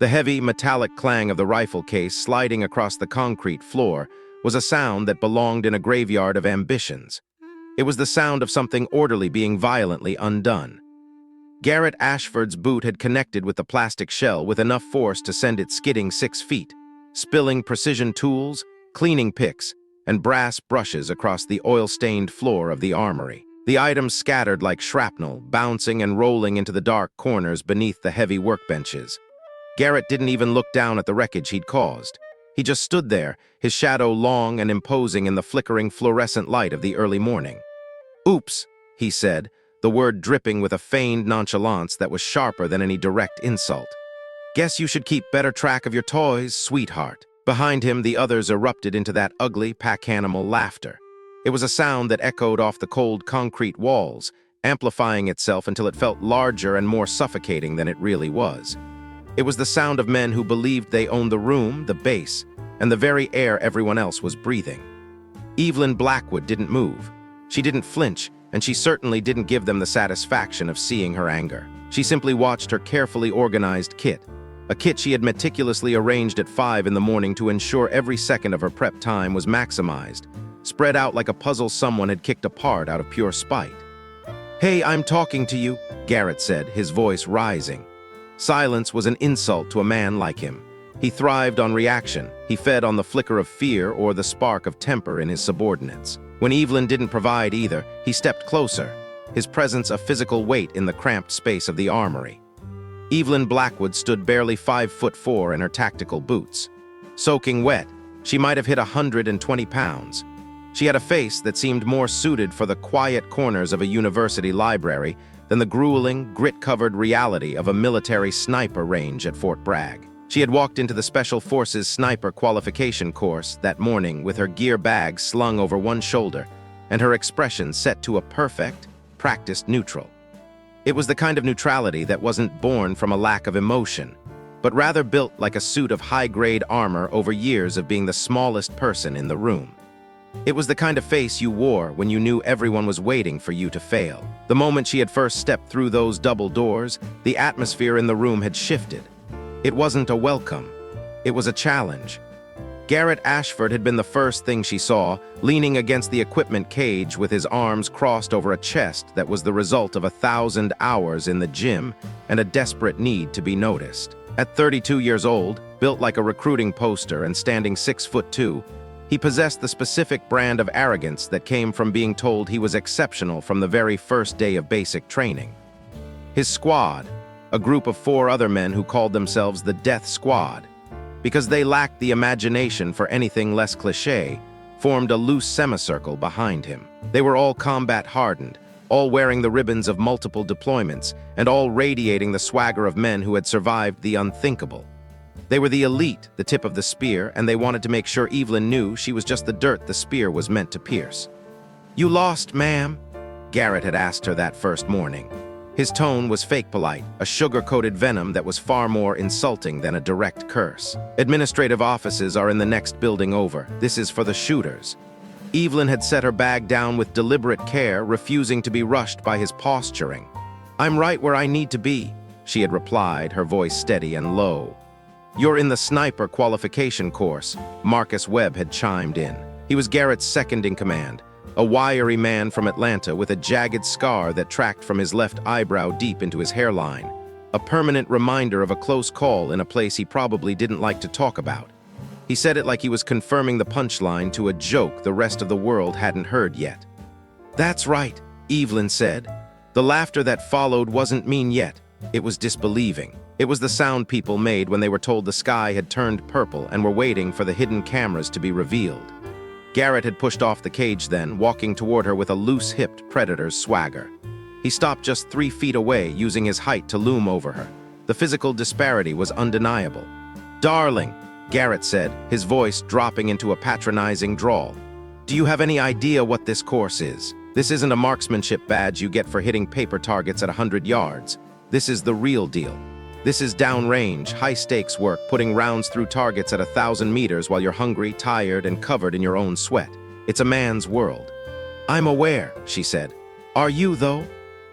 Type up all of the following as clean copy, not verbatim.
The heavy, metallic clang of the rifle case sliding across the concrete floor was a sound that belonged in a graveyard of ambitions. It was the sound of something orderly being violently undone. Garrett Ashford's boot had connected with the plastic shell with enough force to send it skidding 6 feet, spilling precision tools, cleaning picks, and brass brushes across the oil-stained floor of the armory. The items scattered like shrapnel, bouncing and rolling into the dark corners beneath the heavy workbenches. Garrett didn't even look down at the wreckage he'd caused. He just stood there, his shadow long and imposing in the flickering fluorescent light of the early morning. "Oops," he said, the word dripping with a feigned nonchalance that was sharper than any direct insult. "Guess you should keep better track of your toys, sweetheart." Behind him, the others erupted into that ugly, pack-animal laughter. It was a sound that echoed off the cold concrete walls, amplifying itself until it felt larger and more suffocating than it really was. It was the sound of men who believed they owned the room, the base, and the very air everyone else was breathing. Evelyn Blackwood didn't move. She didn't flinch, and she certainly didn't give them the satisfaction of seeing her anger. She simply watched her carefully organized kit, a kit she had meticulously arranged at 5 in the morning to ensure every second of her prep time was maximized, spread out like a puzzle someone had kicked apart out of pure spite. "Hey, I'm talking to you," Garrett said, his voice rising. Silence was an insult to a man like him. He thrived on reaction. He fed on the flicker of fear or the spark of temper in his subordinates. When Evelyn didn't provide either, he stepped closer, his presence a physical weight in the cramped space of the armory. Evelyn Blackwood stood barely 5'4" in her tactical boots. Soaking wet, she might have hit 120 pounds. She had a face that seemed more suited for the quiet corners of a university library than the grueling, grit-covered reality of a military sniper range at Fort Bragg. She had walked into the Special Forces Sniper Qualification Course that morning with her gear bag slung over one shoulder and her expression set to a perfect, practiced neutral. It was the kind of neutrality that wasn't born from a lack of emotion, but rather built like a suit of high-grade armor over years of being the smallest person in the room. It was the kind of face you wore when you knew everyone was waiting for you to fail. The moment she had first stepped through those double doors, the atmosphere in the room had shifted. It wasn't a welcome. It was a challenge. Garrett Ashford had been the first thing she saw, leaning against the equipment cage with his arms crossed over a chest that was the result of 1,000 hours in the gym and a desperate need to be noticed. At 32 years old, built like a recruiting poster and standing 6'2", he possessed the specific brand of arrogance that came from being told he was exceptional from the very first day of basic training. His squad, a group of 4 other men who called themselves the Death Squad, because they lacked the imagination for anything less cliché, formed a loose semicircle behind him. They were all combat-hardened, all wearing the ribbons of multiple deployments, and all radiating the swagger of men who had survived the unthinkable. They were the elite, the tip of the spear, and they wanted to make sure Evelyn knew she was just the dirt the spear was meant to pierce. "You lost, ma'am?" Garrett had asked her that first morning. His tone was fake polite, a sugar-coated venom that was far more insulting than a direct curse. "Administrative offices are in the next building over. This is for the shooters." Evelyn had set her bag down with deliberate care, refusing to be rushed by his posturing. "I'm right where I need to be," she had replied, her voice steady and low. "You're in the Sniper Qualification Course," Marcus Webb had chimed in. He was Garrett's second in command, a wiry man from Atlanta with a jagged scar that tracked from his left eyebrow deep into his hairline, a permanent reminder of a close call in a place he probably didn't like to talk about. He said it like he was confirming the punchline to a joke the rest of the world hadn't heard yet. "That's right," Evelyn said. The laughter that followed wasn't mean yet. It was disbelieving. It was the sound people made when they were told the sky had turned purple and were waiting for the hidden cameras to be revealed. Garrett had pushed off the cage then, walking toward her with a loose-hipped predator's swagger. He stopped just 3 feet away, using his height to loom over her. The physical disparity was undeniable. "Darling," Garrett said, his voice dropping into a patronizing drawl, "do you have any idea what this course is? This isn't a marksmanship badge you get for hitting paper targets at 100 yards. This is the real deal. This is downrange, high-stakes work, putting rounds through targets at 1,000 meters while you're hungry, tired, and covered in your own sweat. It's a man's world." "I'm aware," she said. "Are you, though?"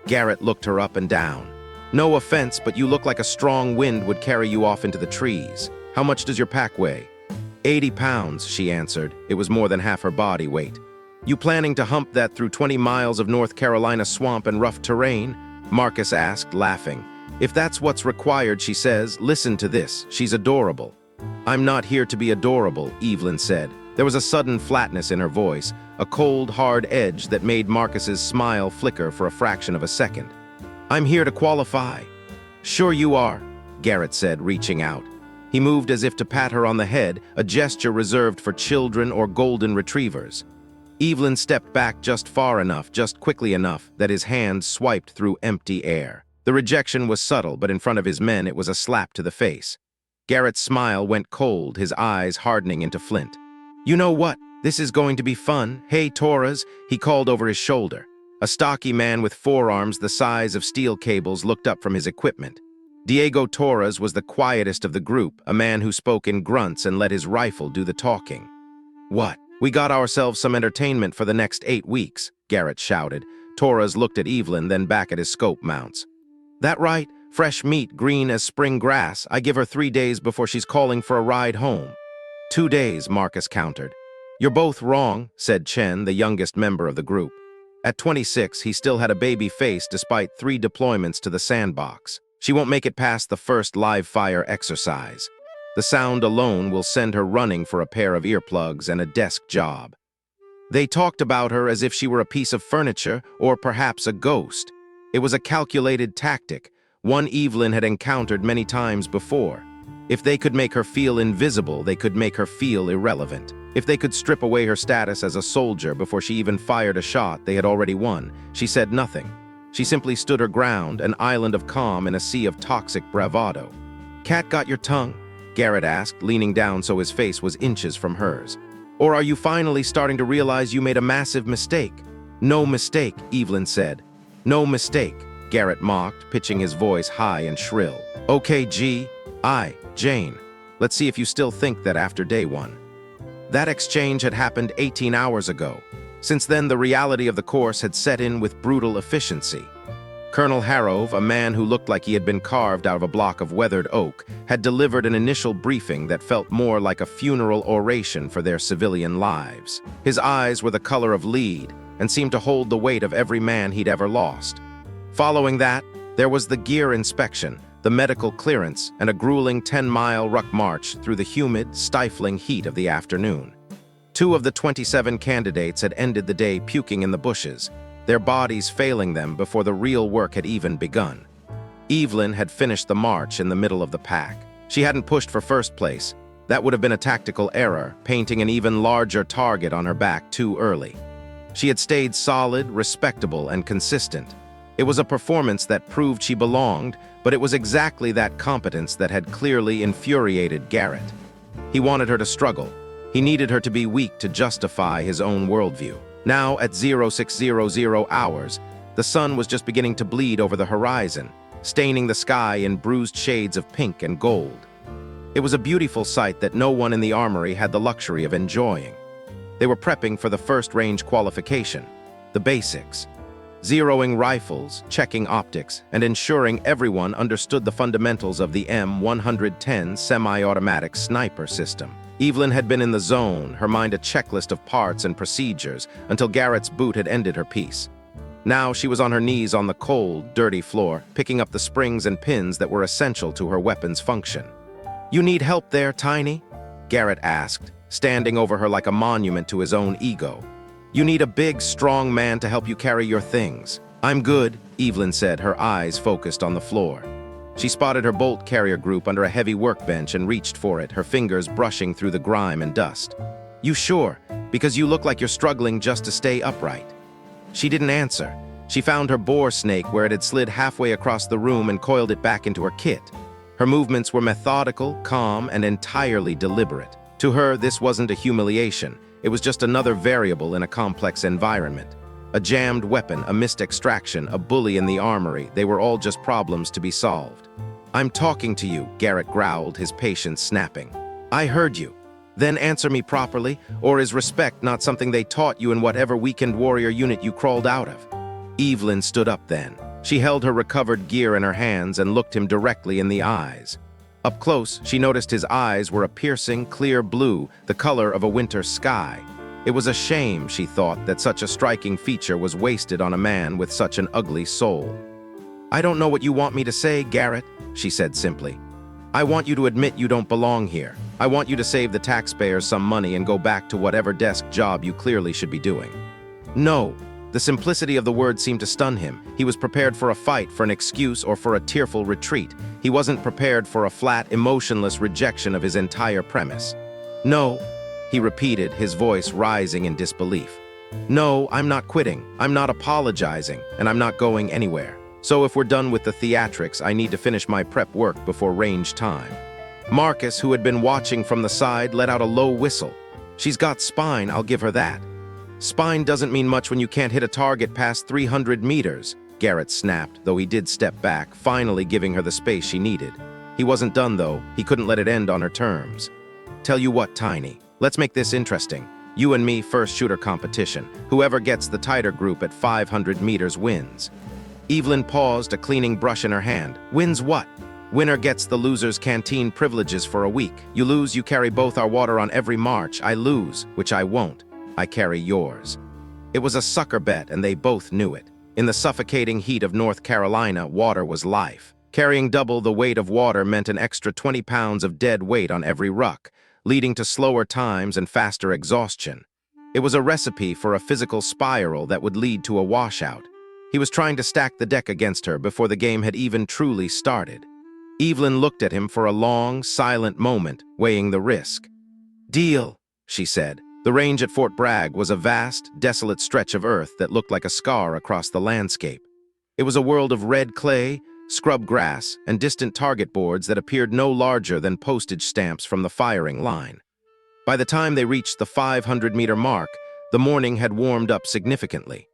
Garrett looked her up and down. No offense, but you look like a strong wind would carry you off into the trees. How much does your pack weigh? 80 pounds, she answered. It was more than half her body weight. You planning to hump that through 20 miles of North Carolina swamp and rough terrain? Marcus asked, laughing. If that's what's required, she says, listen to this. She's adorable. I'm not here to be adorable, Evelyn said. There was a sudden flatness in her voice, a cold, hard edge that made Marcus's smile flicker for a fraction of a second. I'm here to qualify. Sure you are, Garrett said, reaching out. He moved as if to pat her on the head, a gesture reserved for children or golden retrievers. Evelyn stepped back just far enough, just quickly enough, that his hand swiped through empty air. The rejection was subtle, but in front of his men it was a slap to the face. Garrett's smile went cold, his eyes hardening into flint. You know what? This is going to be fun. Hey, Torres, he called over his shoulder. A stocky man with forearms the size of steel cables looked up from his equipment. Diego Torres was the quietest of the group, a man who spoke in grunts and let his rifle do the talking. What? We got ourselves some entertainment for the next 8 weeks, Garrett shouted. Torres looked at Evelyn, then back at his scope mounts. That right? Fresh meat, green as spring grass. I give her 3 days before she's calling for a ride home. 2 days, Marcus countered. You're both wrong, said Chen, the youngest member of the group. At 26, he still had a baby face despite 3 deployments to the sandbox. She won't make it past the first live fire exercise. The sound alone will send her running for a pair of earplugs and a desk job. They talked about her as if she were a piece of furniture or perhaps a ghost. It was a calculated tactic, one Evelyn had encountered many times before. If they could make her feel invisible, they could make her feel irrelevant. If they could strip away her status as a soldier before she even fired a shot, they had already won. She said nothing. She simply stood her ground, an island of calm in a sea of toxic bravado. Cat got your tongue? Garrett asked, leaning down so his face was inches from hers. Or are you finally starting to realize you made a massive mistake? No mistake, Evelyn said. No mistake, Garrett mocked, pitching his voice high and shrill. Okay, Jane. Let's see if you still think that after day 1. That exchange had happened 18 hours ago. Since then, the reality of the course had set in with brutal efficiency. Colonel Harrove, a man who looked like he had been carved out of a block of weathered oak, had delivered an initial briefing that felt more like a funeral oration for their civilian lives. His eyes were the color of lead and seemed to hold the weight of every man he'd ever lost. Following that, there was the gear inspection, the medical clearance, and a grueling 10-mile ruck march through the humid, stifling heat of the afternoon. 2 of the 27 candidates had ended the day puking in the bushes, their bodies failing them before the real work had even begun. Evelyn had finished the march in the middle of the pack. She hadn't pushed for first place. That would have been a tactical error, painting an even larger target on her back too early. She had stayed solid, respectable, and consistent. It was a performance that proved she belonged, but it was exactly that competence that had clearly infuriated Garrett. He wanted her to struggle. He needed her to be weak to justify his own worldview. Now, at 0600 hours, the sun was just beginning to bleed over the horizon, staining the sky in bruised shades of pink and gold. It was a beautiful sight that no one in the armory had the luxury of enjoying. They were prepping for the first range qualification, the basics, zeroing rifles, checking optics, and ensuring everyone understood the fundamentals of the M110 semi-automatic sniper system. Evelyn had been in the zone, her mind a checklist of parts and procedures, until Garrett's boot had ended her piece. Now she was on her knees on the cold, dirty floor, picking up the springs and pins that were essential to her weapon's function. You need help there, Tiny? Garrett asked, standing over her like a monument to his own ego. You need a big, strong man to help you carry your things. I'm good, Evelyn said, her eyes focused on the floor. She spotted her bolt carrier group under a heavy workbench and reached for it, her fingers brushing through the grime and dust. You sure? Because you look like you're struggling just to stay upright. She didn't answer. She found her boar snake where it had slid halfway across the room and coiled it back into her kit. Her movements were methodical, calm, and entirely deliberate. To her, this wasn't a humiliation. It was just another variable in a complex environment. A jammed weapon, a missed extraction, a bully in the armory, they were all just problems to be solved. I'm talking to you, Garrett growled, his patience snapping. I heard you. Then answer me properly, or is respect not something they taught you in whatever weakened warrior unit you crawled out of? Evelyn stood up then. She held her recovered gear in her hands and looked him directly in the eyes. Up close, she noticed his eyes were a piercing, clear blue, the color of a winter sky. It was a shame, she thought, that such a striking feature was wasted on a man with such an ugly soul. "I don't know what you want me to say, Garrett," she said simply. "I want you to admit you don't belong here. I want you to save the taxpayers some money and go back to whatever desk job you clearly should be doing." "No." The simplicity of the word seemed to stun him. He was prepared for a fight, for an excuse, or for a tearful retreat. He wasn't prepared for a flat, emotionless rejection of his entire premise. "No," he repeated, his voice rising in disbelief. "No, I'm not quitting. I'm not apologizing, and I'm not going anywhere. So if we're done with the theatrics, I need to finish my prep work before range time." Marcus, who had been watching from the side, let out a low whistle. "She's got spine, I'll give her that." "Spine doesn't mean much when you can't hit a target past 300 meters, Garrett snapped, though he did step back, finally giving her the space she needed. He wasn't done, though. He couldn't let it end on her terms. "Tell you what, Tiny, let's make this interesting. You and me first shooter competition. Whoever gets the tighter group at 500 meters wins." Evelyn paused, a cleaning brush in her hand. "Wins what?" "Winner gets the loser's canteen privileges for a week. You lose, you carry both our water on every march. I lose, which I won't. I carry yours." It was a sucker bet, and they both knew it. In the suffocating heat of North Carolina, water was life. Carrying double the weight of water meant an extra 20 pounds of dead weight on every ruck, leading to slower times and faster exhaustion. It was a recipe for a physical spiral that would lead to a washout. He was trying to stack the deck against her before the game had even truly started. Evelyn looked at him for a long, silent moment, weighing the risk. "Deal," she said. The range at Fort Bragg was a vast, desolate stretch of earth that looked like a scar across the landscape. It was a world of red clay, scrub grass, and distant target boards that appeared no larger than postage stamps from the firing line. By the time they reached the 500-meter mark, the morning had warmed up significantly.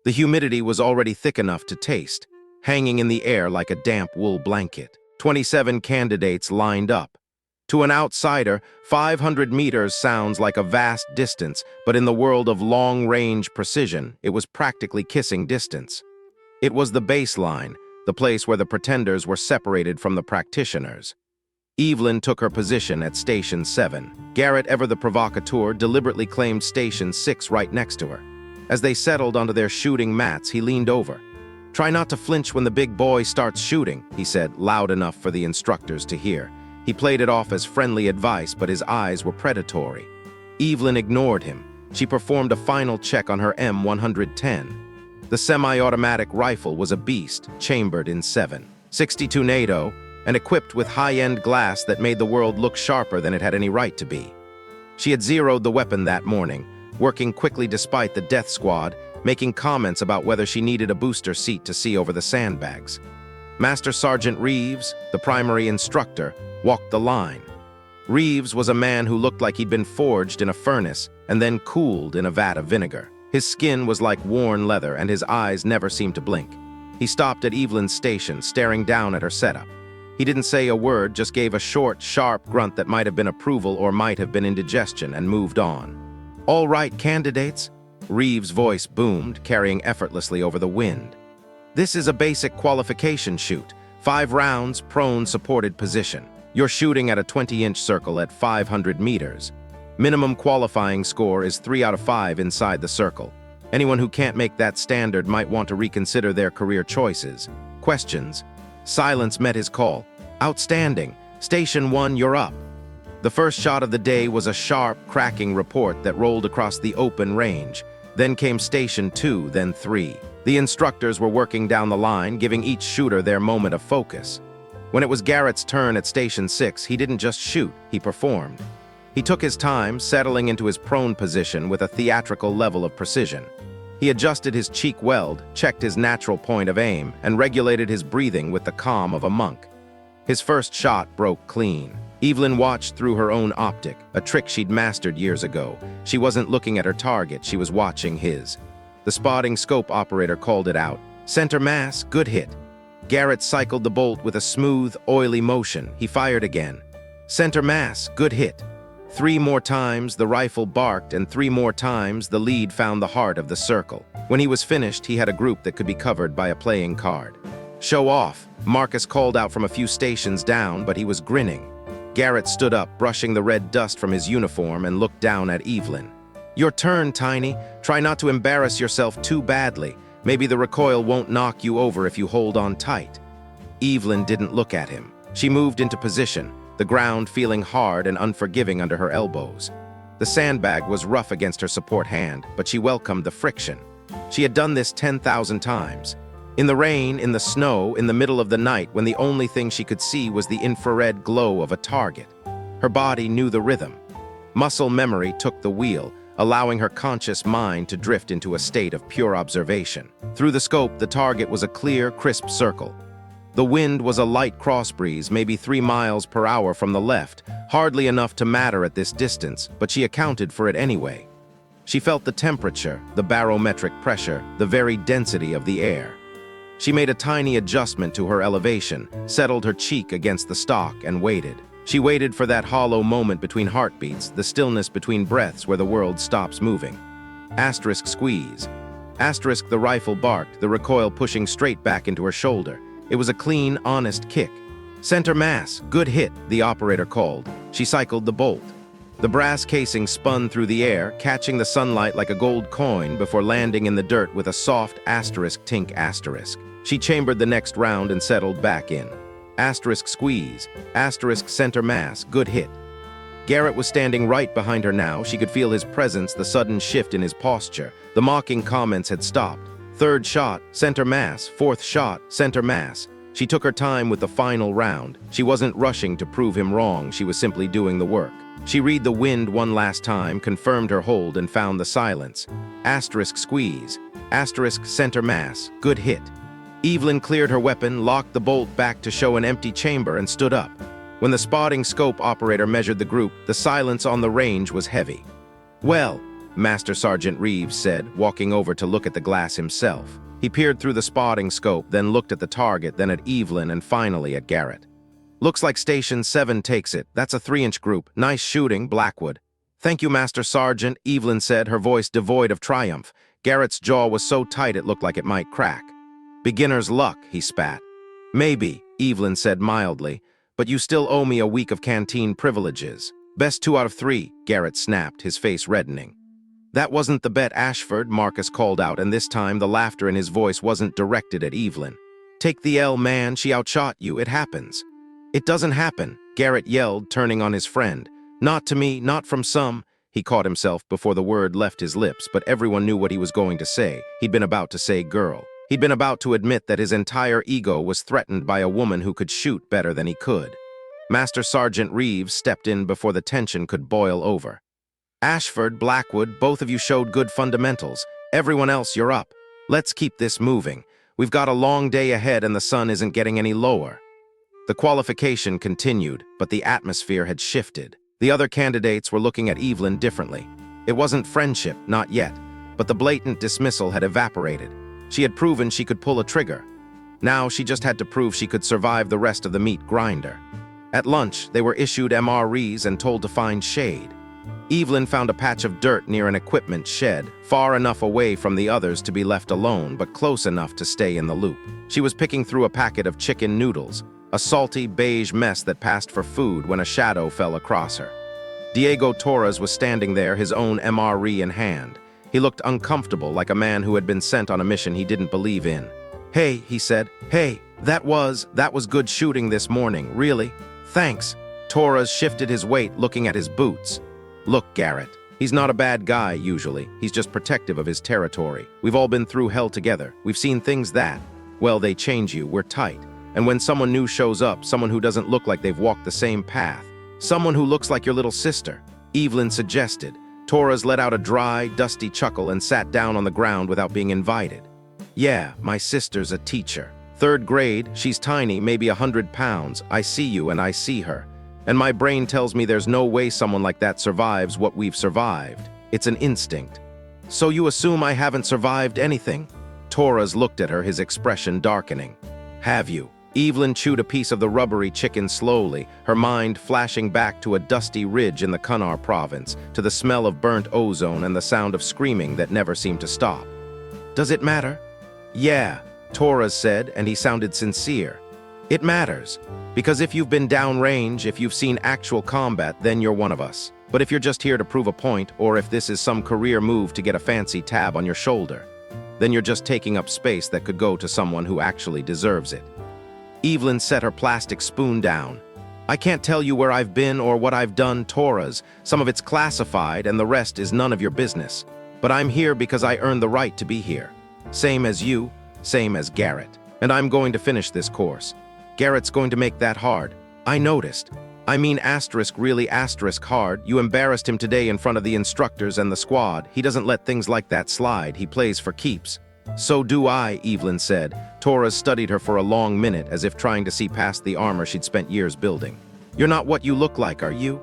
The humidity was already thick enough to taste, hanging in the air like a damp wool blanket. 27 candidates lined up. To an outsider, 500 meters sounds like a vast distance, but in the world of long-range precision, it was practically kissing distance. It was the baseline, the place where the pretenders were separated from the practitioners. Evelyn took her position at Station 7. Garrett, ever the provocateur, deliberately claimed Station 6 right next to her. As they settled onto their shooting mats, he leaned over. "Try not to flinch when the big boy starts shooting," he said, loud enough for the instructors to hear. He played it off as friendly advice, but his eyes were predatory. Evelyn ignored him. She performed a final check on her M110. The semi-automatic rifle was a beast, chambered in 7.62 NATO, and equipped with high-end glass that made the world look sharper than it had any right to be. She had zeroed the weapon that morning, working quickly despite the death squad, making comments about whether she needed a booster seat to see over the sandbags. Master Sergeant Reeves, the primary instructor, walked the line. Reeves was a man who looked like he'd been forged in a furnace and then cooled in a vat of vinegar. His skin was like worn leather, and his eyes never seemed to blink. He stopped at Evelyn's station, staring down at her setup. He didn't say a word, just gave a short, sharp grunt that might have been approval or might have been indigestion, and moved on. "All right, candidates," Reeves' voice boomed, carrying effortlessly over the wind. "This is a basic qualification shoot. 5 rounds, prone supported position. You're shooting at a 20-inch circle at 500 meters. Minimum qualifying score is 3 out of 5 inside the circle. Anyone who can't make that standard might want to reconsider their career choices. Questions?" Silence met his call. "Outstanding. Station 1, you're up." The first shot of the day was a sharp, cracking report that rolled across the open range. Then came Station 2, then 3. The instructors were working down the line, giving each shooter their moment of focus. When it was Garrett's turn at Station 6, he didn't just shoot, he performed. He took his time, settling into his prone position with a theatrical level of precision. He adjusted his cheek weld, checked his natural point of aim, and regulated his breathing with the calm of a monk. His first shot broke clean. Evelyn watched through her own optic, a trick she'd mastered years ago. She wasn't looking at her target, she was watching his. The spotting scope operator called it out. "Center mass, good hit." Garrett cycled the bolt with a smooth, oily motion. He fired again. "Center mass, good hit." 3 more times the rifle barked, and 3 more times the lead found the heart of the circle. When he was finished, he had a group that could be covered by a playing card. "Show off," Marcus called out from a few stations down, but he was grinning. Garrett stood up, brushing the red dust from his uniform, and looked down at Evelyn. "Your turn, Tiny. Try not to embarrass yourself too badly. Maybe the recoil won't knock you over if you hold on tight." Evelyn didn't look at him. She moved into position, the ground feeling hard and unforgiving under her elbows. The sandbag was rough against her support hand, but she welcomed the friction. She had done this 10,000 times. In the rain, in the snow, in the middle of the night, when the only thing she could see was the infrared glow of a target. Her body knew the rhythm. Muscle memory took the wheel, allowing her conscious mind to drift into a state of pure observation. Through the scope, the target was a clear, crisp circle. The wind was a light cross breeze, maybe 3 miles per hour from the left, hardly enough to matter at this distance, but she accounted for it anyway. She felt the temperature, the barometric pressure, the very density of the air. She made a tiny adjustment to her elevation, settled her cheek against the stock, and waited. She waited for that hollow moment between heartbeats, the stillness between breaths where the world stops moving. Asterisk squeeze. Asterisk the rifle barked, the recoil pushing straight back into her shoulder. It was a clean, honest kick. "Center mass, good hit," the operator called. She cycled the bolt. The brass casing spun through the air, catching the sunlight like a gold coin before landing in the dirt with a soft asterisk tink asterisk. She chambered the next round and settled back in. Asterisk squeeze, asterisk center mass, good hit. Garrett was standing right behind her now. She could feel his presence, the sudden shift in his posture. The mocking comments had stopped. Third shot, center mass. Fourth shot, center mass. She took her time with the final round. She wasn't rushing to prove him wrong. She was simply doing the work. She read the wind one last time, confirmed her hold, and found the silence. Asterisk squeeze. Asterisk center mass. Good hit. Evelyn cleared her weapon, locked the bolt back to show an empty chamber, and stood up. When the spotting scope operator measured the group, the silence on the range was heavy. "Well," Master Sergeant Reeves said, walking over to look at the glass himself. He peered through the spotting scope, then looked at the target, then at Evelyn, and finally at Garrett. "Looks like Station 7 takes it. That's a 3-inch group. Nice shooting, Blackwood." "Thank you, Master Sergeant," Evelyn said, her voice devoid of triumph. Garrett's jaw was so tight it looked like it might crack. "Beginner's luck," he spat. "Maybe," Evelyn said mildly, "but you still owe me a week of canteen privileges." "Best 2 out of 3, Garrett snapped, his face reddening. "That wasn't the bet, Ashford," Marcus called out, and this time the laughter in his voice wasn't directed at Evelyn. "Take the L, man. She outshot you. It happens." "It doesn't happen," Garrett yelled, turning on his friend. "Not to me, not from some." He caught himself before the word left his lips, but everyone knew what he was going to say. He'd been about to say girl. He'd been about to admit that his entire ego was threatened by a woman who could shoot better than he could. Master Sergeant Reeves stepped in before the tension could boil over. "Ashford, Blackwood, both of you showed good fundamentals. Everyone else, you're up. Let's keep this moving. We've got a long day ahead and the sun isn't getting any lower." The qualification continued, but the atmosphere had shifted. The other candidates were looking at Evelyn differently. It wasn't friendship, not yet, but the blatant dismissal had evaporated. She had proven she could pull a trigger. Now she just had to prove she could survive the rest of the meat grinder. At lunch, they were issued MREs and told to find shade. Evelyn found a patch of dirt near an equipment shed, far enough away from the others to be left alone, but close enough to stay in the loop. She was picking through a packet of chicken noodles, a salty beige mess that passed for food, when a shadow fell across her. Diego Torres was standing there, his own MRE in hand. He looked uncomfortable, like a man who had been sent on a mission he didn't believe in. "Hey," he said. "Hey, that was good shooting this morning, really. Thanks." Torres shifted his weight, looking at his boots. "Look, Garrett, he's not a bad guy usually. He's just protective of his territory. We've all been through hell together. We've seen things that, well, they change you. We're tight. And when someone new shows up, someone who doesn't look like they've walked the same path, someone who looks like your little sister," Evelyn suggested. Torres let out a dry, dusty chuckle and sat down on the ground without being invited. "Yeah, my sister's a teacher. 3rd grade, she's tiny, maybe 100 pounds. I see you and I see her. And my brain tells me there's no way someone like that survives what we've survived. It's an instinct." "So you assume I haven't survived anything?" Torres looked at her, his expression darkening. "Have you?" Evelyn chewed a piece of the rubbery chicken slowly, her mind flashing back to a dusty ridge in the Kunar province, to the smell of burnt ozone and the sound of screaming that never seemed to stop. "Does it matter?" "Yeah," Torres said, and he sounded sincere. "It matters. Because if you've been downrange, if you've seen actual combat, then you're one of us. But if you're just here to prove a point, or if this is some career move to get a fancy tab on your shoulder, then you're just taking up space that could go to someone who actually deserves it." Evelyn set her plastic spoon down. "I can't tell you where I've been or what I've done, Torres. Some of it's classified and the rest is none of your business. But I'm here because I earned the right to be here. Same as you, same as Garrett. And I'm going to finish this course. Garrett's going to make that hard. I noticed. I mean asterisk really asterisk hard. You embarrassed him today in front of the instructors and the squad. He doesn't let things like that slide. He plays for keeps." "So do I," Evelyn said. Torres studied her for a long minute, as if trying to see past the armor she'd spent years building. "You're not what you look like, are you?"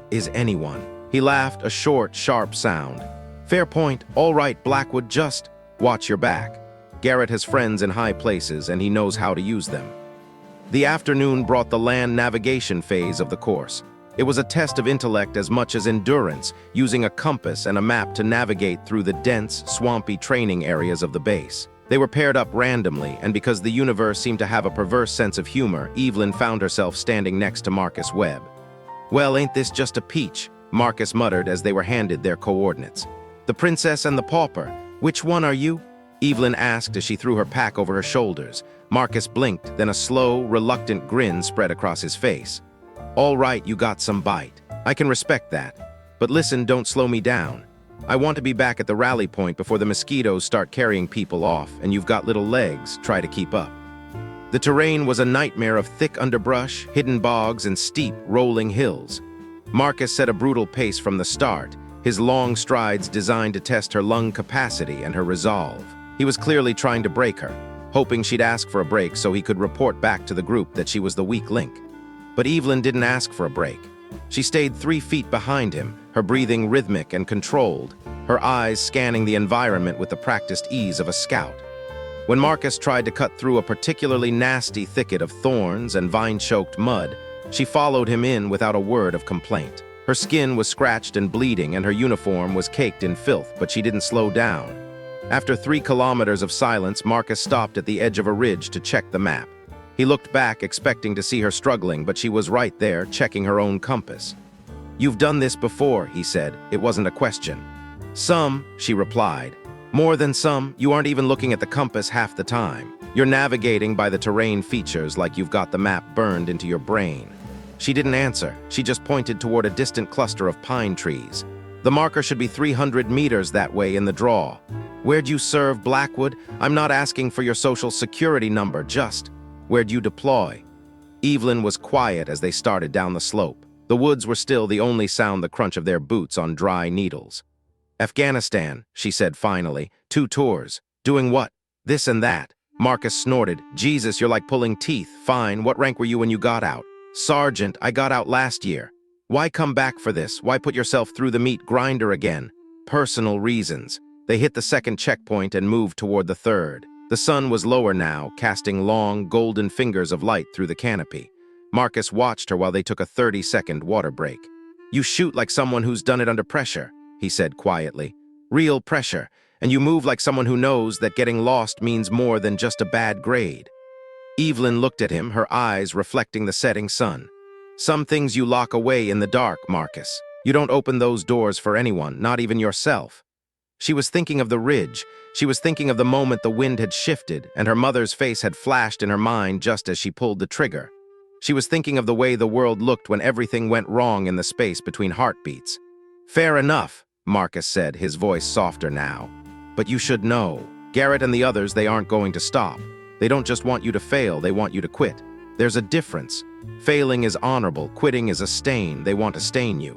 "Is anyone?" He laughed, a short, sharp sound. "Fair point. All right, Blackwood, just watch your back. Garrett has friends in high places, and he knows how to use them." The afternoon brought the land navigation phase of the course. It was a test of intellect as much as endurance, using a compass and a map to navigate through the dense, swampy training areas of the base. They were paired up randomly, and because the universe seemed to have a perverse sense of humor, Evelyn found herself standing next to Marcus Webb. "Well, ain't this just a peach?" Marcus muttered as they were handed their coordinates. "The princess and the pauper. Which one are you?" Evelyn asked as she threw her pack over her shoulders. Marcus blinked, then a slow, reluctant grin spread across his face. "All right, you got some bite. I can respect that. But listen, don't slow me down. I want to be back at the rally point before the mosquitoes start carrying people off, and you've got little legs, try to keep up." The terrain was a nightmare of thick underbrush, hidden bogs, and steep, rolling hills. Marcus set a brutal pace from the start, his long strides designed to test her lung capacity and her resolve. He was clearly trying to break her, hoping she'd ask for a break so he could report back to the group that she was the weak link. But Evelyn didn't ask for a break. She stayed 3 feet behind him, her breathing rhythmic and controlled, her eyes scanning the environment with the practiced ease of a scout. When Marcus tried to cut through a particularly nasty thicket of thorns and vine-choked mud, she followed him in without a word of complaint. Her skin was scratched and bleeding, and her uniform was caked in filth, but she didn't slow down. After 3 kilometers of silence, Marcus stopped at the edge of a ridge to check the map. He looked back, expecting to see her struggling, but she was right there, checking her own compass. "You've done this before," he said. It wasn't a question. "Some," she replied. "More than some. You aren't even looking at the compass half the time. You're navigating by the terrain features like you've got the map burned into your brain." She didn't answer. She just pointed toward a distant cluster of pine trees. "The marker should be 300 meters that way in the draw." "Where'd you serve, Blackwood? I'm not asking for your social security number, just where'd you deploy?" Evelyn was quiet as they started down the slope. The woods were still the only sound, the crunch of their boots on dry needles. "Afghanistan," she said finally. 2 tours. "Doing what?" "This and that." Marcus snorted. "Jesus, you're like pulling teeth. Fine, what rank were you when you got out?" "Sergeant, I got out last year." "Why come back for this? Why put yourself through the meat grinder again?" "Personal reasons." They hit the 2nd checkpoint and moved toward the 3rd. The sun was lower now, casting long, golden fingers of light through the canopy. Marcus watched her while they took a 30-second water break. "You shoot like someone who's done it under pressure," he said quietly. "Real pressure, and you move like someone who knows that getting lost means more than just a bad grade." Evelyn looked at him, her eyes reflecting the setting sun. "Some things you lock away in the dark, Marcus. You don't open those doors for anyone, not even yourself." She was thinking of the ridge. She was thinking of the moment the wind had shifted, and her mother's face had flashed in her mind just as she pulled the trigger. She was thinking of the way the world looked when everything went wrong in the space between heartbeats. "Fair enough," Marcus said, his voice softer now. "But you should know. Garrett and the others, they aren't going to stop. They don't just want you to fail, they want you to quit. There's a difference. Failing is honorable, quitting is a stain. They want to stain you."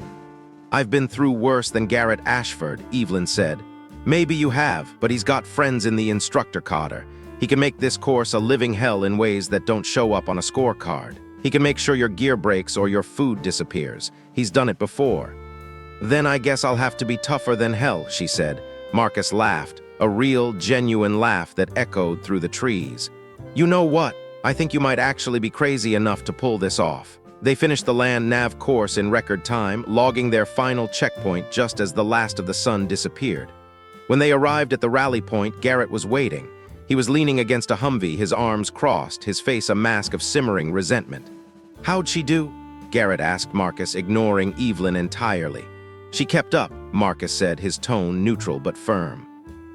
"I've been through worse than Garrett Ashford," Evelyn said. "Maybe you have, but he's got friends in the instructor cadre. He can make this course a living hell in ways that don't show up on a scorecard. He can make sure your gear breaks or your food disappears. He's done it before." "Then I guess I'll have to be tougher than hell," she said. Marcus laughed, a real, genuine laugh that echoed through the trees. "You know what? I think you might actually be crazy enough to pull this off." They finished the land nav course in record time, logging their final checkpoint just as the last of the sun disappeared. When they arrived at the rally point, Garrett was waiting. He was leaning against a Humvee, his arms crossed, his face a mask of simmering resentment. "How'd she do?" Garrett asked Marcus, ignoring Evelyn entirely. "She kept up," Marcus said, his tone neutral but firm.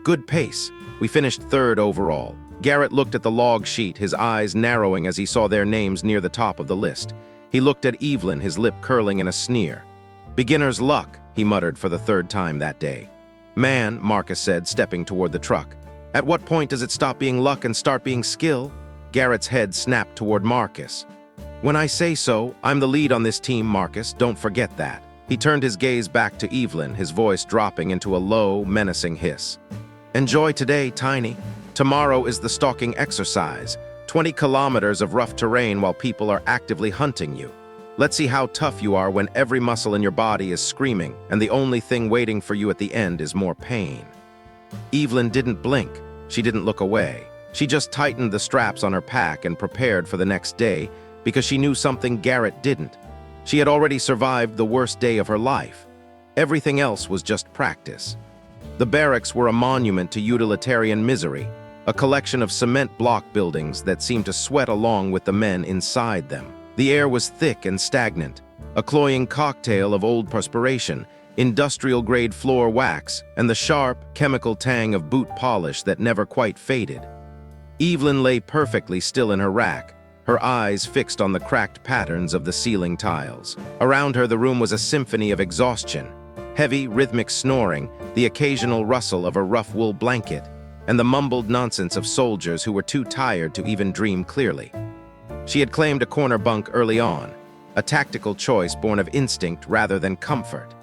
"Good pace. We finished third overall." Garrett looked at the log sheet, his eyes narrowing as he saw their names near the top of the list. He looked at Evelyn, his lip curling in a sneer. "Beginner's luck," he muttered for the third time that day. "Man," Marcus said, stepping toward the truck. "At what point does it stop being luck and start being skill?" Garrett's head snapped toward Marcus. "When I say so, I'm the lead on this team, Marcus. Don't forget that." He turned his gaze back to Evelyn, his voice dropping into a low, menacing hiss. "Enjoy today, Tiny. Tomorrow is the stalking exercise. 20 kilometers of rough terrain while people are actively hunting you. Let's see how tough you are when every muscle in your body is screaming and the only thing waiting for you at the end is more pain." Evelyn didn't blink. She didn't look away. She just tightened the straps on her pack and prepared for the next day because she knew something Garrett didn't. She had already survived the worst day of her life. Everything else was just practice. The barracks were a monument to utilitarian misery, a collection of cement block buildings that seemed to sweat along with the men inside them. The air was thick and stagnant, a cloying cocktail of old perspiration, industrial-grade floor wax, and the sharp, chemical tang of boot polish that never quite faded. Evelyn lay perfectly still in her rack, her eyes fixed on the cracked patterns of the ceiling tiles. Around her, the room was a symphony of exhaustion, heavy, rhythmic snoring, the occasional rustle of a rough wool blanket, and the mumbled nonsense of soldiers who were too tired to even dream clearly. She had claimed a corner bunk early on, a tactical choice born of instinct rather than comfort.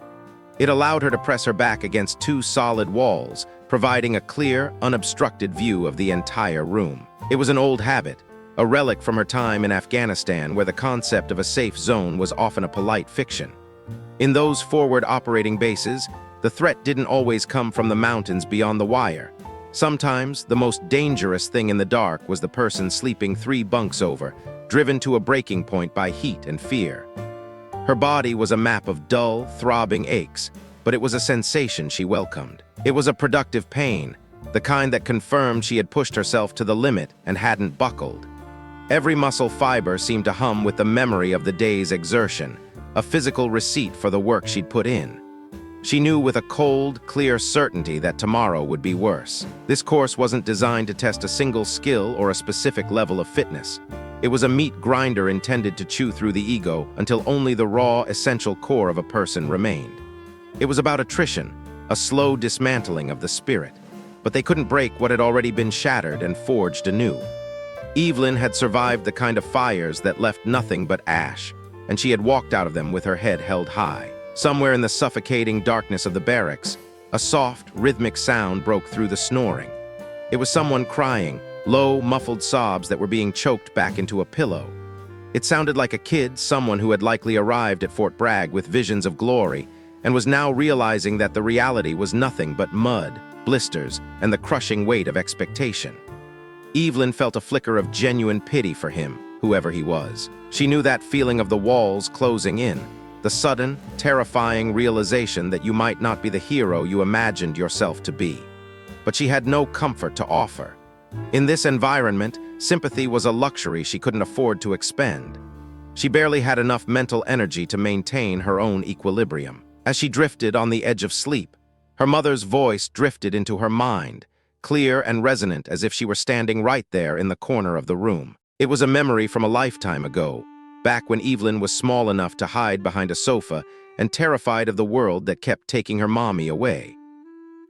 It allowed her to press her back against two solid walls, providing a clear, unobstructed view of the entire room. It was an old habit, a relic from her time in Afghanistan where the concept of a safe zone was often a polite fiction. In those forward operating bases, the threat didn't always come from the mountains beyond the wire. Sometimes, the most dangerous thing in the dark was the person sleeping 3 bunks over, driven to a breaking point by heat and fear. Her body was a map of dull, throbbing aches, but it was a sensation she welcomed. It was a productive pain, the kind that confirmed she had pushed herself to the limit and hadn't buckled. Every muscle fiber seemed to hum with the memory of the day's exertion, a physical receipt for the work she'd put in. She knew with a cold, clear certainty that tomorrow would be worse. This course wasn't designed to test a single skill or a specific level of fitness. It was a meat grinder intended to chew through the ego until only the raw, essential core of a person remained. It was about attrition, a slow dismantling of the spirit. But they couldn't break what had already been shattered and forged anew. Evelyn had survived the kind of fires that left nothing but ash, and she had walked out of them with her head held high. Somewhere in the suffocating darkness of the barracks, a soft, rhythmic sound broke through the snoring. It was someone crying, low, muffled sobs that were being choked back into a pillow. It sounded like a kid, someone who had likely arrived at Fort Bragg with visions of glory, and was now realizing that the reality was nothing but mud, blisters, and the crushing weight of expectation. Evelyn felt a flicker of genuine pity for him, whoever he was. She knew that feeling of the walls closing in, the sudden, terrifying realization that you might not be the hero you imagined yourself to be. But she had no comfort to offer. In this environment, sympathy was a luxury she couldn't afford to expend. She barely had enough mental energy to maintain her own equilibrium. As she drifted on the edge of sleep, her mother's voice drifted into her mind, clear and resonant as if she were standing right there in the corner of the room. It was a memory from a lifetime ago, back when Evelyn was small enough to hide behind a sofa and terrified of the world that kept taking her mommy away.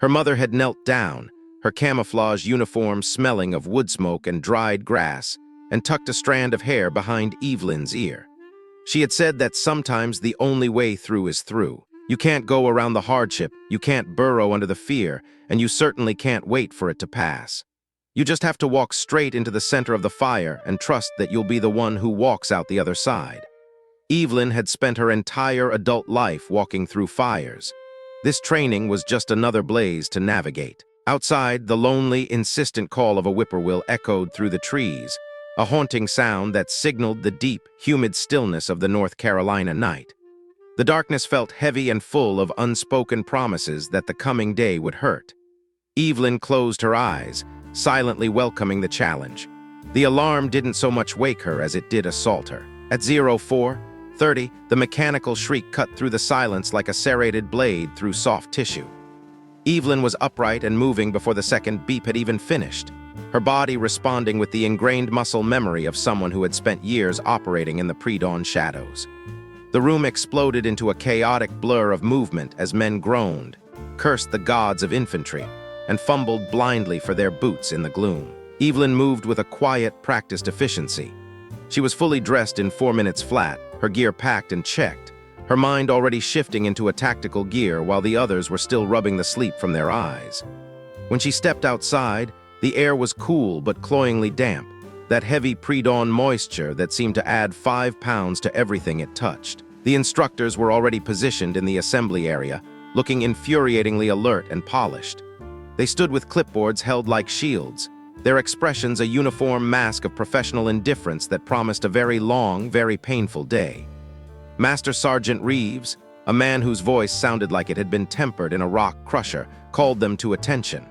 Her mother had knelt down, her camouflage uniform smelling of wood smoke and dried grass, and tucked a strand of hair behind Evelyn's ear. She had said that sometimes the only way through is through. You can't go around the hardship, you can't burrow under the fear, and you certainly can't wait for it to pass. You just have to walk straight into the center of the fire and trust that you'll be the one who walks out the other side. Evelyn had spent her entire adult life walking through fires. This training was just another blaze to navigate. Outside, the lonely, insistent call of a whippoorwill echoed through the trees, a haunting sound that signaled the deep, humid stillness of the North Carolina night. The darkness felt heavy and full of unspoken promises that the coming day would hurt. Evelyn closed her eyes, silently welcoming the challenge. The alarm didn't so much wake her as it did assault her. At 04:30, the mechanical shriek cut through the silence like a serrated blade through soft tissue. Evelyn was upright and moving before the second beep had even finished, her body responding with the ingrained muscle memory of someone who had spent years operating in the pre-dawn shadows. The room exploded into a chaotic blur of movement as men groaned, cursed the gods of infantry, and fumbled blindly for their boots in the gloom. Evelyn moved with a quiet, practiced efficiency. She was fully dressed in 4 minutes flat, her gear packed and checked, her mind already shifting into a tactical gear while the others were still rubbing the sleep from their eyes. When she stepped outside, the air was cool but cloyingly damp, that heavy pre-dawn moisture that seemed to add 5 pounds to everything it touched. The instructors were already positioned in the assembly area, looking infuriatingly alert and polished. They stood with clipboards held like shields, their expressions a uniform mask of professional indifference that promised a very long, very painful day. Master Sergeant Reeves, a man whose voice sounded like it had been tempered in a rock crusher, called them to attention.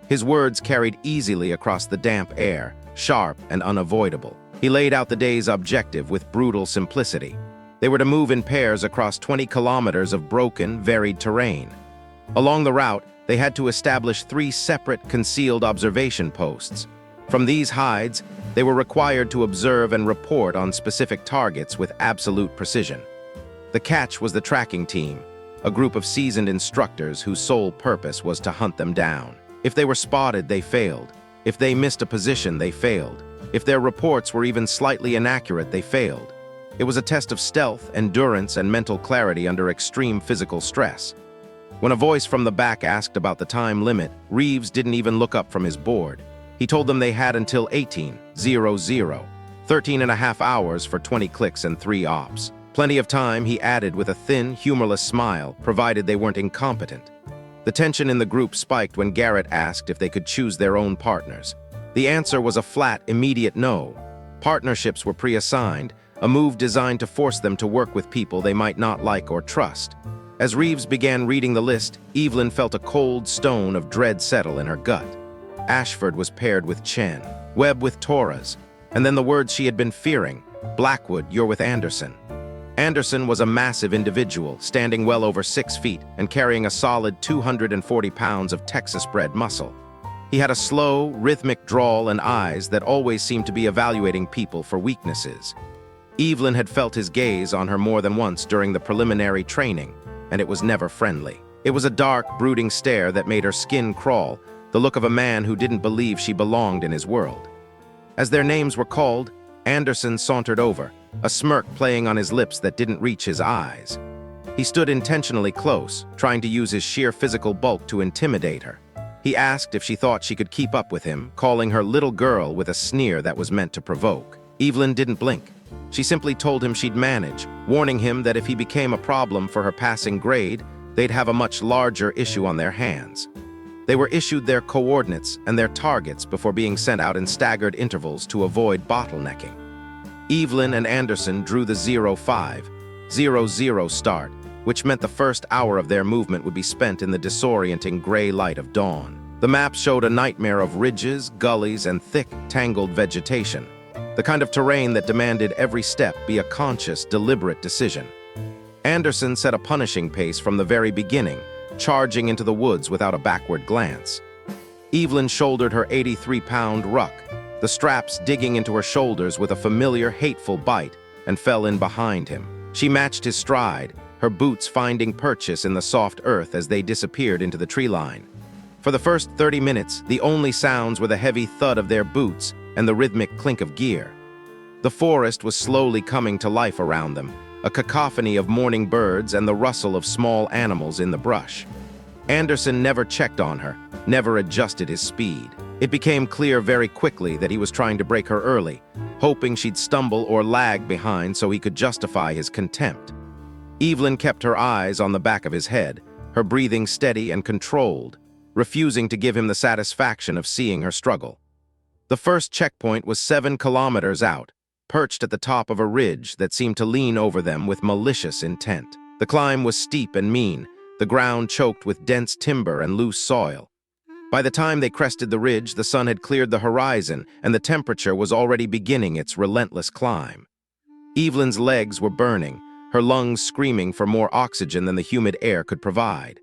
His words carried easily across the damp air, sharp and unavoidable. He laid out the day's objective with brutal simplicity. They were to move in pairs across 20 kilometers of broken, varied terrain. Along the route, they had to establish 3 separate concealed observation posts. From these hides, they were required to observe and report on specific targets with absolute precision. The catch was the tracking team, a group of seasoned instructors whose sole purpose was to hunt them down. If they were spotted, they failed. If they missed a position, they failed. If their reports were even slightly inaccurate, they failed. It was a test of stealth, endurance, and mental clarity under extreme physical stress. When a voice from the back asked about the time limit, Reeves didn't even look up from his board. He told them they had until 18:00, 13 and a half hours for 20 clicks and 3 ops. Plenty of time, he added with a thin, humorless smile, provided they weren't incompetent. The tension in the group spiked when Garrett asked if they could choose their own partners. The answer was a flat, immediate no. Partnerships were pre-assigned, a move designed to force them to work with people they might not like or trust. As Reeves began reading the list, Evelyn felt a cold stone of dread settle in her gut. Ashford was paired with Chen, Webb with Torres, and then the words she had been fearing, Blackwood, you're with Anderson. Anderson was a massive individual, standing well over 6 feet and carrying a solid 240 pounds of Texas-bred muscle. He had a slow, rhythmic drawl and eyes that always seemed to be evaluating people for weaknesses. Evelyn had felt his gaze on her more than once during the preliminary training, and it was never friendly. It was a dark, brooding stare that made her skin crawl, the look of a man who didn't believe she belonged in his world. As their names were called, Anderson sauntered over, a smirk playing on his lips that didn't reach his eyes. He stood intentionally close, trying to use his sheer physical bulk to intimidate her. He asked if she thought she could keep up with him, calling her little girl with a sneer that was meant to provoke. Evelyn didn't blink. She simply told him she'd manage, warning him that if he became a problem for her passing grade, they'd have a much larger issue on their hands. They were issued their coordinates and their targets before being sent out in staggered intervals to avoid bottlenecking. Evelyn and Anderson drew the 05:00 start, which meant the first hour of their movement would be spent in the disorienting gray light of dawn. The map showed a nightmare of ridges, gullies, and thick, tangled vegetation, the kind of terrain that demanded every step be a conscious, deliberate decision. Anderson set a punishing pace from the very beginning, charging into the woods without a backward glance. Evelyn shouldered her 83-pound ruck, the straps digging into her shoulders with a familiar, hateful bite, and fell in behind him. She matched his stride, her boots finding purchase in the soft earth as they disappeared into the tree line. For the first 30 minutes, the only sounds were the heavy thud of their boots and the rhythmic clink of gear. The forest was slowly coming to life around them, a cacophony of morning birds and the rustle of small animals in the brush. Anderson never checked on her, never adjusted his speed. It became clear very quickly that he was trying to break her early, hoping she'd stumble or lag behind so he could justify his contempt. Evelyn kept her eyes on the back of his head, her breathing steady and controlled, refusing to give him the satisfaction of seeing her struggle. The first checkpoint was 7 kilometers out, perched at the top of a ridge that seemed to lean over them with malicious intent. The climb was steep and mean, the ground choked with dense timber and loose soil. By the time they crested the ridge, the sun had cleared the horizon, and the temperature was already beginning its relentless climb. Evelyn's legs were burning, her lungs screaming for more oxygen than the humid air could provide.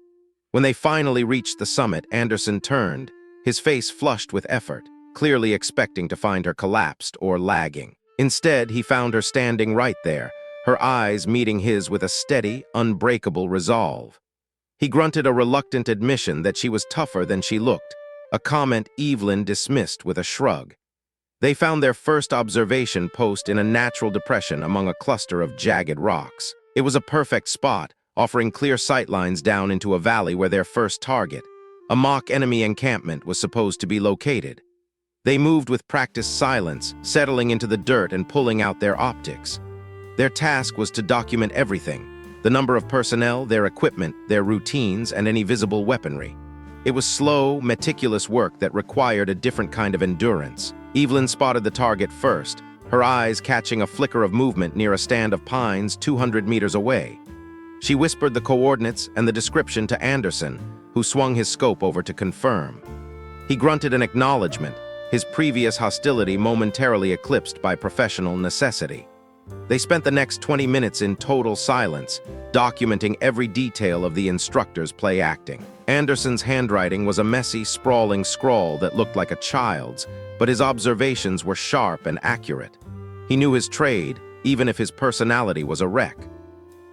When they finally reached the summit, Anderson turned, his face flushed with effort, clearly expecting to find her collapsed or lagging. Instead, he found her standing right there, her eyes meeting his with a steady, unbreakable resolve. He grunted a reluctant admission that she was tougher than she looked, a comment Evelyn dismissed with a shrug. They found their first observation post in a natural depression among a cluster of jagged rocks. It was a perfect spot, offering clear sightlines down into a valley where their first target, a mock enemy encampment, was supposed to be located. They moved with practiced silence, settling into the dirt and pulling out their optics. Their task was to document everything: the number of personnel, their equipment, their routines, and any visible weaponry. It was slow, meticulous work that required a different kind of endurance. Evelyn spotted the target first, her eyes catching a flicker of movement near a stand of pines 200 meters away. She whispered the coordinates and the description to Anderson, who swung his scope over to confirm. He grunted an acknowledgement, his previous hostility momentarily eclipsed by professional necessity. They spent the next 20 minutes in total silence, documenting every detail of the instructor's play acting. Anderson's handwriting was a messy, sprawling scrawl that looked like a child's, but his observations were sharp and accurate. He knew his trade, even if his personality was a wreck.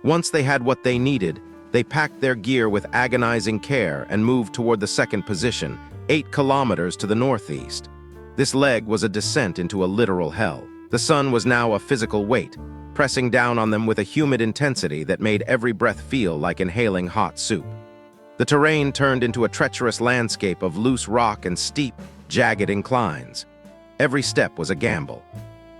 Once they had what they needed, they packed their gear with agonizing care and moved toward the second position, 8 kilometers to the northeast. This leg was a descent into a literal hell. The sun was now a physical weight, pressing down on them with a humid intensity that made every breath feel like inhaling hot soup. The terrain turned into a treacherous landscape of loose rock and steep, jagged inclines. Every step was a gamble.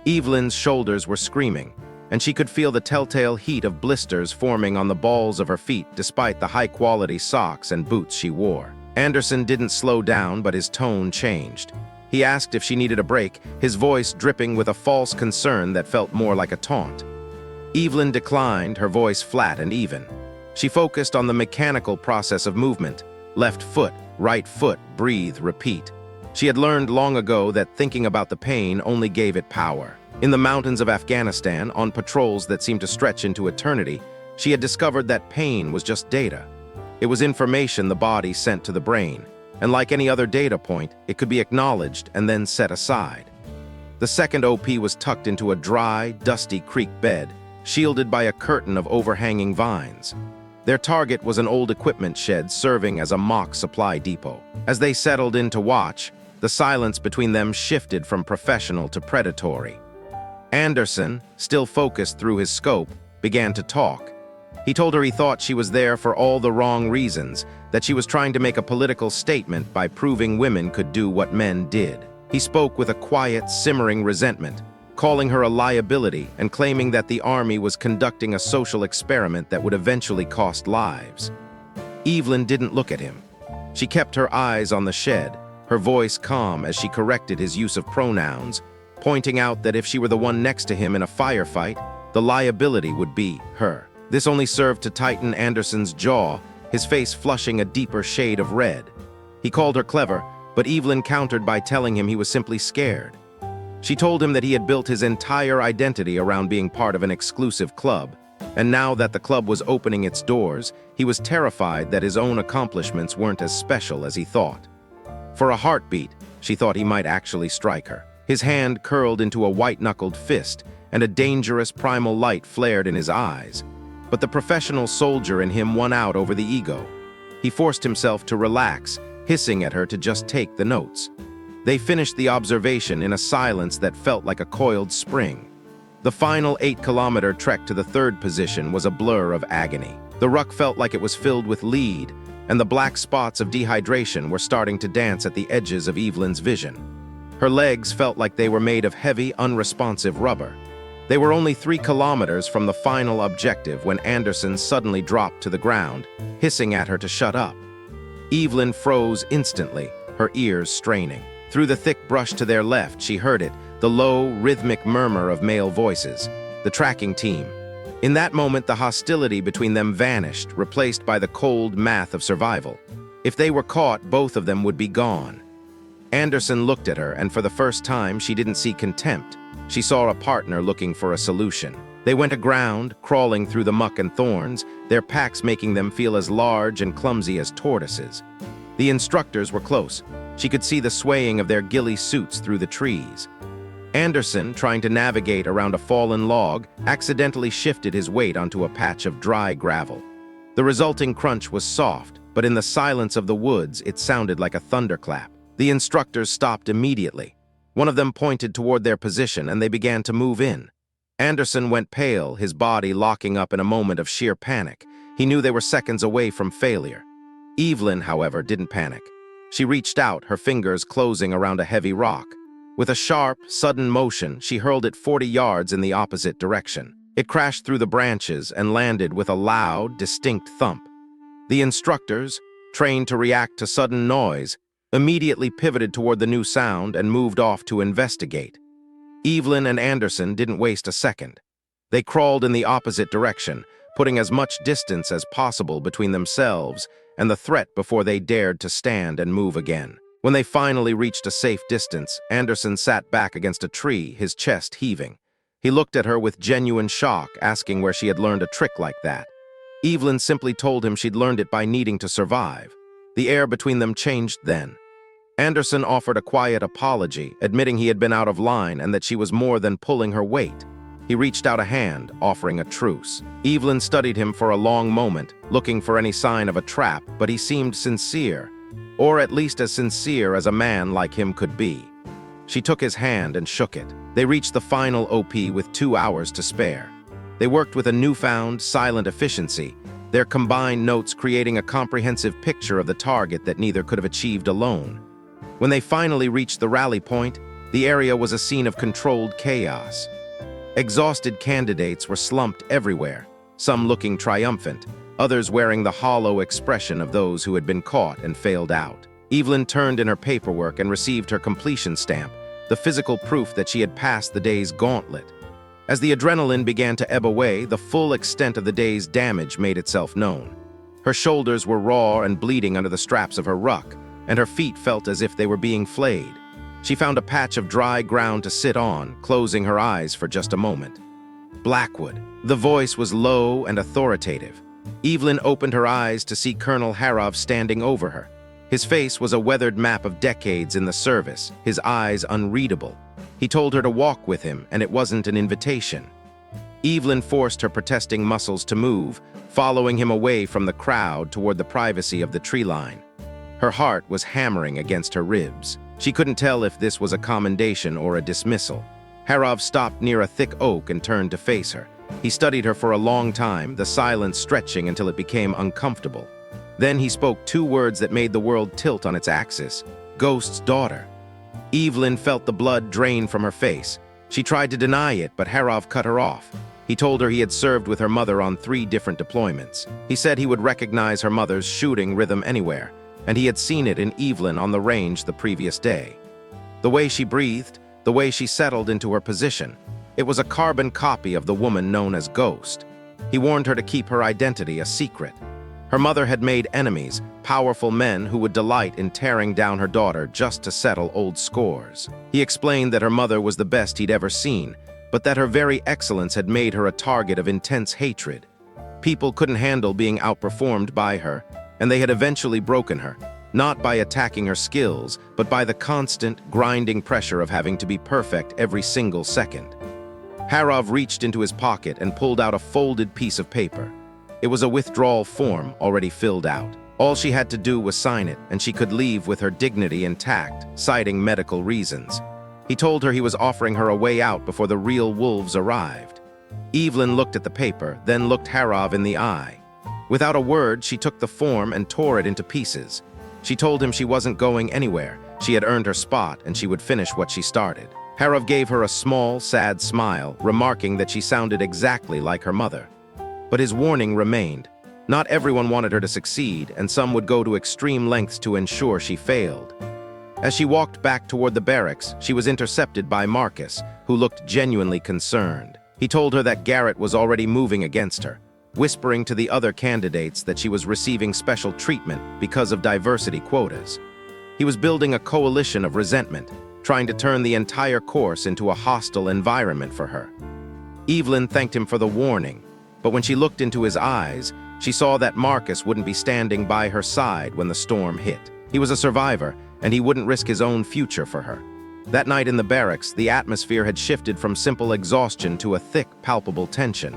Evelyn's shoulders were screaming, and she could feel the telltale heat of blisters forming on the balls of her feet despite the high-quality socks and boots she wore. Anderson didn't slow down, but his tone changed. He asked if she needed a break, his voice dripping with a false concern that felt more like a taunt. Evelyn declined, her voice flat and even. She focused on the mechanical process of movement. Left foot, right foot, breathe, repeat. She had learned long ago that thinking about the pain only gave it power. In the mountains of Afghanistan, on patrols that seemed to stretch into eternity, she had discovered that pain was just data. It was information the body sent to the brain, and like any other data point, it could be acknowledged and then set aside. The second OP was tucked into a dry, dusty creek bed, shielded by a curtain of overhanging vines. Their target was an old equipment shed serving as a mock supply depot. As they settled in to watch, the silence between them shifted from professional to predatory. Anderson, still focused through his scope, began to talk. He told her he thought she was there for all the wrong reasons, that she was trying to make a political statement by proving women could do what men did. He spoke with a quiet, simmering resentment, calling her a liability and claiming that the army was conducting a social experiment that would eventually cost lives. Evelyn didn't look at him. She kept her eyes on the shed, her voice calm as she corrected his use of pronouns, pointing out that if she were the one next to him in a firefight, the liability would be her. This only served to tighten Anderson's jaw, his face flushing a deeper shade of red. He called her clever, but Evelyn countered by telling him he was simply scared. She told him that he had built his entire identity around being part of an exclusive club, and now that the club was opening its doors, he was terrified that his own accomplishments weren't as special as he thought. For a heartbeat, she thought he might actually strike her. His hand curled into a white-knuckled fist, and a dangerous primal light flared in his eyes. But the professional soldier in him won out over the ego. He forced himself to relax, hissing at her to just take the notes. They finished the observation in a silence that felt like a coiled spring. The final 8-kilometer trek to the third position was a blur of agony. The ruck felt like it was filled with lead, and the black spots of dehydration were starting to dance at the edges of Evelyn's vision. Her legs felt like they were made of heavy, unresponsive rubber. They were only 3 kilometers from the final objective when Anderson suddenly dropped to the ground, hissing at her to shut up. Evelyn froze instantly, her ears straining. Through the thick brush to their left, she heard it, the low, rhythmic murmur of male voices, the tracking team. In that moment, the hostility between them vanished, replaced by the cold math of survival. If they were caught, both of them would be gone. Anderson looked at her, and for the first time, she didn't see contempt. She saw a partner looking for a solution. They went aground, crawling through the muck and thorns, their packs making them feel as large and clumsy as tortoises. The instructors were close. She could see the swaying of their ghillie suits through the trees. Anderson, trying to navigate around a fallen log, accidentally shifted his weight onto a patch of dry gravel. The resulting crunch was soft, but in the silence of the woods, it sounded like a thunderclap. The instructors stopped immediately. One of them pointed toward their position, and they began to move in. Anderson went pale, his body locking up in a moment of sheer panic. He knew they were seconds away from failure. Evelyn, however, didn't panic. She reached out, her fingers closing around a heavy rock. With a sharp, sudden motion, she hurled it 40 yards in the opposite direction. It crashed through the branches and landed with a loud, distinct thump. The instructors, trained to react to sudden noise, immediately pivoted toward the new sound and moved off to investigate. Evelyn and Anderson didn't waste a second. They crawled in the opposite direction, putting as much distance as possible between themselves and the threat before they dared to stand and move again. When they finally reached a safe distance, Anderson sat back against a tree, his chest heaving. He looked at her with genuine shock, asking where she had learned a trick like that. Evelyn simply told him she'd learned it by needing to survive. The air between them changed then. Anderson offered a quiet apology, admitting he had been out of line and that she was more than pulling her weight. He reached out a hand, offering a truce. Evelyn studied him for a long moment, looking for any sign of a trap, but he seemed sincere, or at least as sincere as a man like him could be. She took his hand and shook it. They reached the final OP with 2 hours to spare. They worked with a newfound, silent efficiency, their combined notes creating a comprehensive picture of the target that neither could have achieved alone. When they finally reached the rally point, the area was a scene of controlled chaos. Exhausted candidates were slumped everywhere, some looking triumphant, others wearing the hollow expression of those who had been caught and failed out. Evelyn turned in her paperwork and received her completion stamp, the physical proof that she had passed the day's gauntlet. As the adrenaline began to ebb away, the full extent of the day's damage made itself known. Her shoulders were raw and bleeding under the straps of her ruck, and her feet felt as if they were being flayed. She found a patch of dry ground to sit on, closing her eyes for just a moment. Blackwood. The voice was low and authoritative. Evelyn opened her eyes to see Colonel Harrov standing over her. His face was a weathered map of decades in the service, his eyes unreadable. He told her to walk with him, and it wasn't an invitation. Evelyn forced her protesting muscles to move, following him away from the crowd toward the privacy of the tree line. Her heart was hammering against her ribs. She couldn't tell if this was a commendation or a dismissal. Harrov stopped near a thick oak and turned to face her. He studied her for a long time, the silence stretching until it became uncomfortable. Then he spoke 2 words that made the world tilt on its axis: Ghost's daughter. Evelyn felt the blood drain from her face. She tried to deny it, but Harrov cut her off. He told her he had served with her mother on 3 different deployments. He said he would recognize her mother's shooting rhythm anywhere, and he had seen it in Evelyn on the range the previous day. The way she breathed, the way she settled into her position, it was a carbon copy of the woman known as Ghost. He warned her to keep her identity a secret. Her mother had made enemies, powerful men who would delight in tearing down her daughter just to settle old scores. He explained that her mother was the best he'd ever seen, but that her very excellence had made her a target of intense hatred. People couldn't handle being outperformed by her, and they had eventually broken her, not by attacking her skills, but by the constant, grinding pressure of having to be perfect every single second. Harrov reached into his pocket and pulled out a folded piece of paper. It was a withdrawal form already filled out. All she had to do was sign it, and she could leave with her dignity intact, citing medical reasons. He told her he was offering her a way out before the real wolves arrived. Evelyn looked at the paper, then looked Harrov in the eye. Without a word, she took the form and tore it into pieces. She told him she wasn't going anywhere. She had earned her spot, and she would finish what she started. Harrov gave her a small, sad smile, remarking that she sounded exactly like her mother. But his warning remained. Not everyone wanted her to succeed, and some would go to extreme lengths to ensure she failed. As she walked back toward the barracks, she was intercepted by Marcus, who looked genuinely concerned. He told her that Garrett was already moving against her, whispering to the other candidates that she was receiving special treatment because of diversity quotas. He was building a coalition of resentment, trying to turn the entire course into a hostile environment for her. Evelyn thanked him for the warning, but when she looked into his eyes, she saw that Marcus wouldn't be standing by her side when the storm hit. He was a survivor, and he wouldn't risk his own future for her. That night in the barracks, the atmosphere had shifted from simple exhaustion to a thick, palpable tension.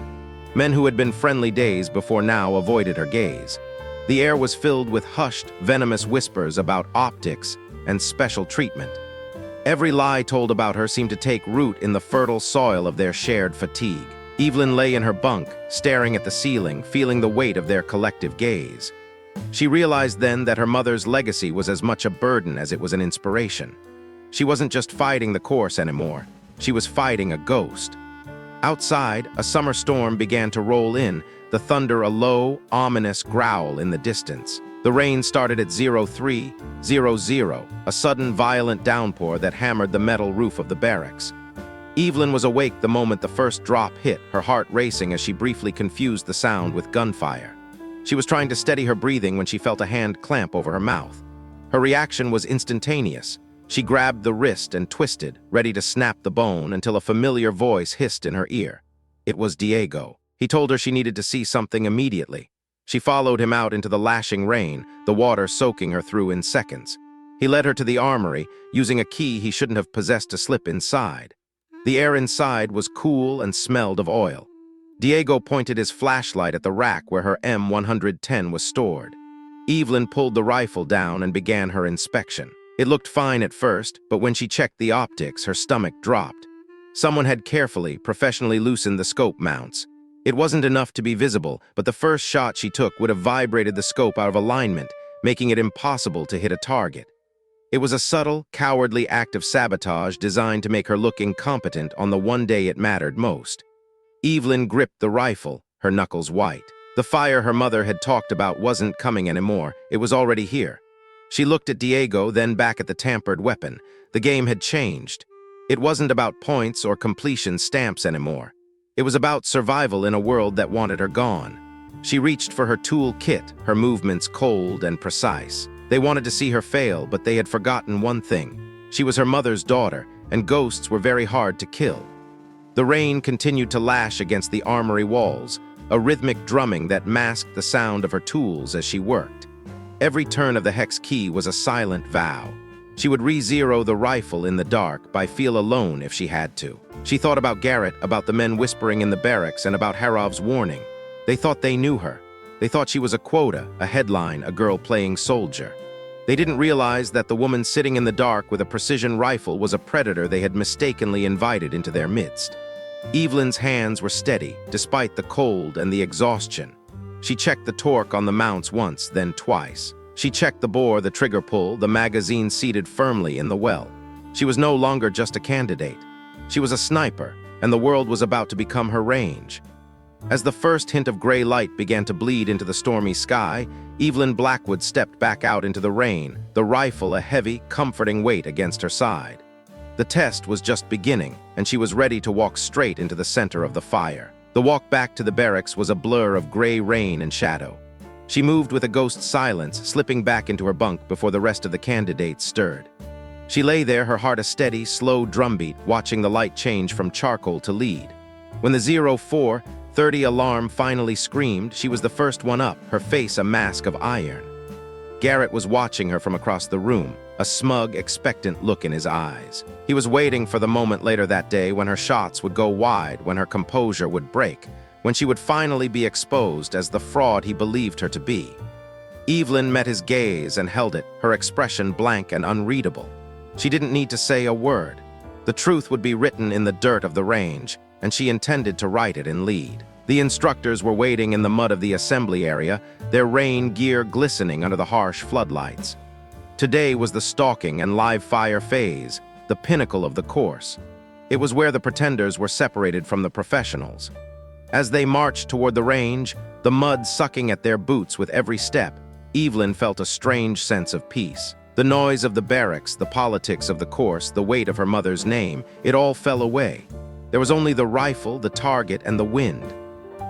Men who had been friendly days before now avoided her gaze. The air was filled with hushed, venomous whispers about optics and special treatment. Every lie told about her seemed to take root in the fertile soil of their shared fatigue. Evelyn lay in her bunk, staring at the ceiling, feeling the weight of their collective gaze. She realized then that her mother's legacy was as much a burden as it was an inspiration. She wasn't just fighting the course anymore. She was fighting a ghost. Outside, a summer storm began to roll in, the thunder a low, ominous growl in the distance. The rain started at 03:00, a sudden violent downpour that hammered the metal roof of the barracks. Evelyn was awake the moment the first drop hit, her heart racing as she briefly confused the sound with gunfire. She was trying to steady her breathing when she felt a hand clamp over her mouth. Her reaction was instantaneous. She grabbed the wrist and twisted, ready to snap the bone, until a familiar voice hissed in her ear. It was Diego. He told her she needed to see something immediately. She followed him out into the lashing rain, the water soaking her through in seconds. He led her to the armory, using a key he shouldn't have possessed to slip inside. The air inside was cool and smelled of oil. Diego pointed his flashlight at the rack where her M110 was stored. Evelyn pulled the rifle down and began her inspection. It looked fine at first, but when she checked the optics, her stomach dropped. Someone had carefully, professionally loosened the scope mounts. It wasn't enough to be visible, but the first shot she took would have vibrated the scope out of alignment, making it impossible to hit a target. It was a subtle, cowardly act of sabotage designed to make her look incompetent on the one day it mattered most. Evelyn gripped the rifle, her knuckles white. The fire her mother had talked about wasn't coming anymore. It was already here. She looked at Diego, then back at the tampered weapon. The game had changed. It wasn't about points or completion stamps anymore. It was about survival in a world that wanted her gone. She reached for her tool kit, her movements cold and precise. They wanted to see her fail, but they had forgotten one thing. She was her mother's daughter, and ghosts were very hard to kill. The rain continued to lash against the armory walls, a rhythmic drumming that masked the sound of her tools as she worked. Every turn of the hex key was a silent vow. She would re-zero the rifle in the dark by feel alone if she had to. She thought about Garrett, about the men whispering in the barracks, and about Harov's warning. They thought they knew her. They thought she was a quota, a headline, a girl playing soldier. They didn't realize that the woman sitting in the dark with a precision rifle was a predator they had mistakenly invited into their midst. Evelyn's hands were steady, despite the cold and the exhaustion. She checked the torque on the mounts once, then twice. She checked the bore, the trigger pull, the magazine seated firmly in the well. She was no longer just a candidate. She was a sniper, and the world was about to become her range. As the first hint of gray light began to bleed into the stormy sky, Evelyn Blackwood stepped back out into the rain, the rifle a heavy, comforting weight against her side. The test was just beginning, and she was ready to walk straight into the center of the fire. The walk back to the barracks was a blur of gray rain and shadow. She moved with a ghost silence, slipping back into her bunk before the rest of the candidates stirred. She lay there, her heart a steady, slow drumbeat, watching the light change from charcoal to lead. When the 04:30 alarm finally screamed, she was the first one up, her face a mask of iron. Garrett was watching her from across the room, a smug, expectant look in his eyes. He was waiting for the moment later that day when her shots would go wide, when her composure would break, when she would finally be exposed as the fraud he believed her to be. Evelyn met his gaze and held it, her expression blank and unreadable. She didn't need to say a word. The truth would be written in the dirt of the range, and she intended to write it in lead. The instructors were waiting in the mud of the assembly area, their rain gear glistening under the harsh floodlights. Today was the stalking and live fire phase, the pinnacle of the course. It was where the pretenders were separated from the professionals. As they marched toward the range, the mud sucking at their boots with every step, Evelyn felt a strange sense of peace. The noise of the barracks, the politics of the course, the weight of her mother's name, it all fell away. There was only the rifle, the target, and the wind.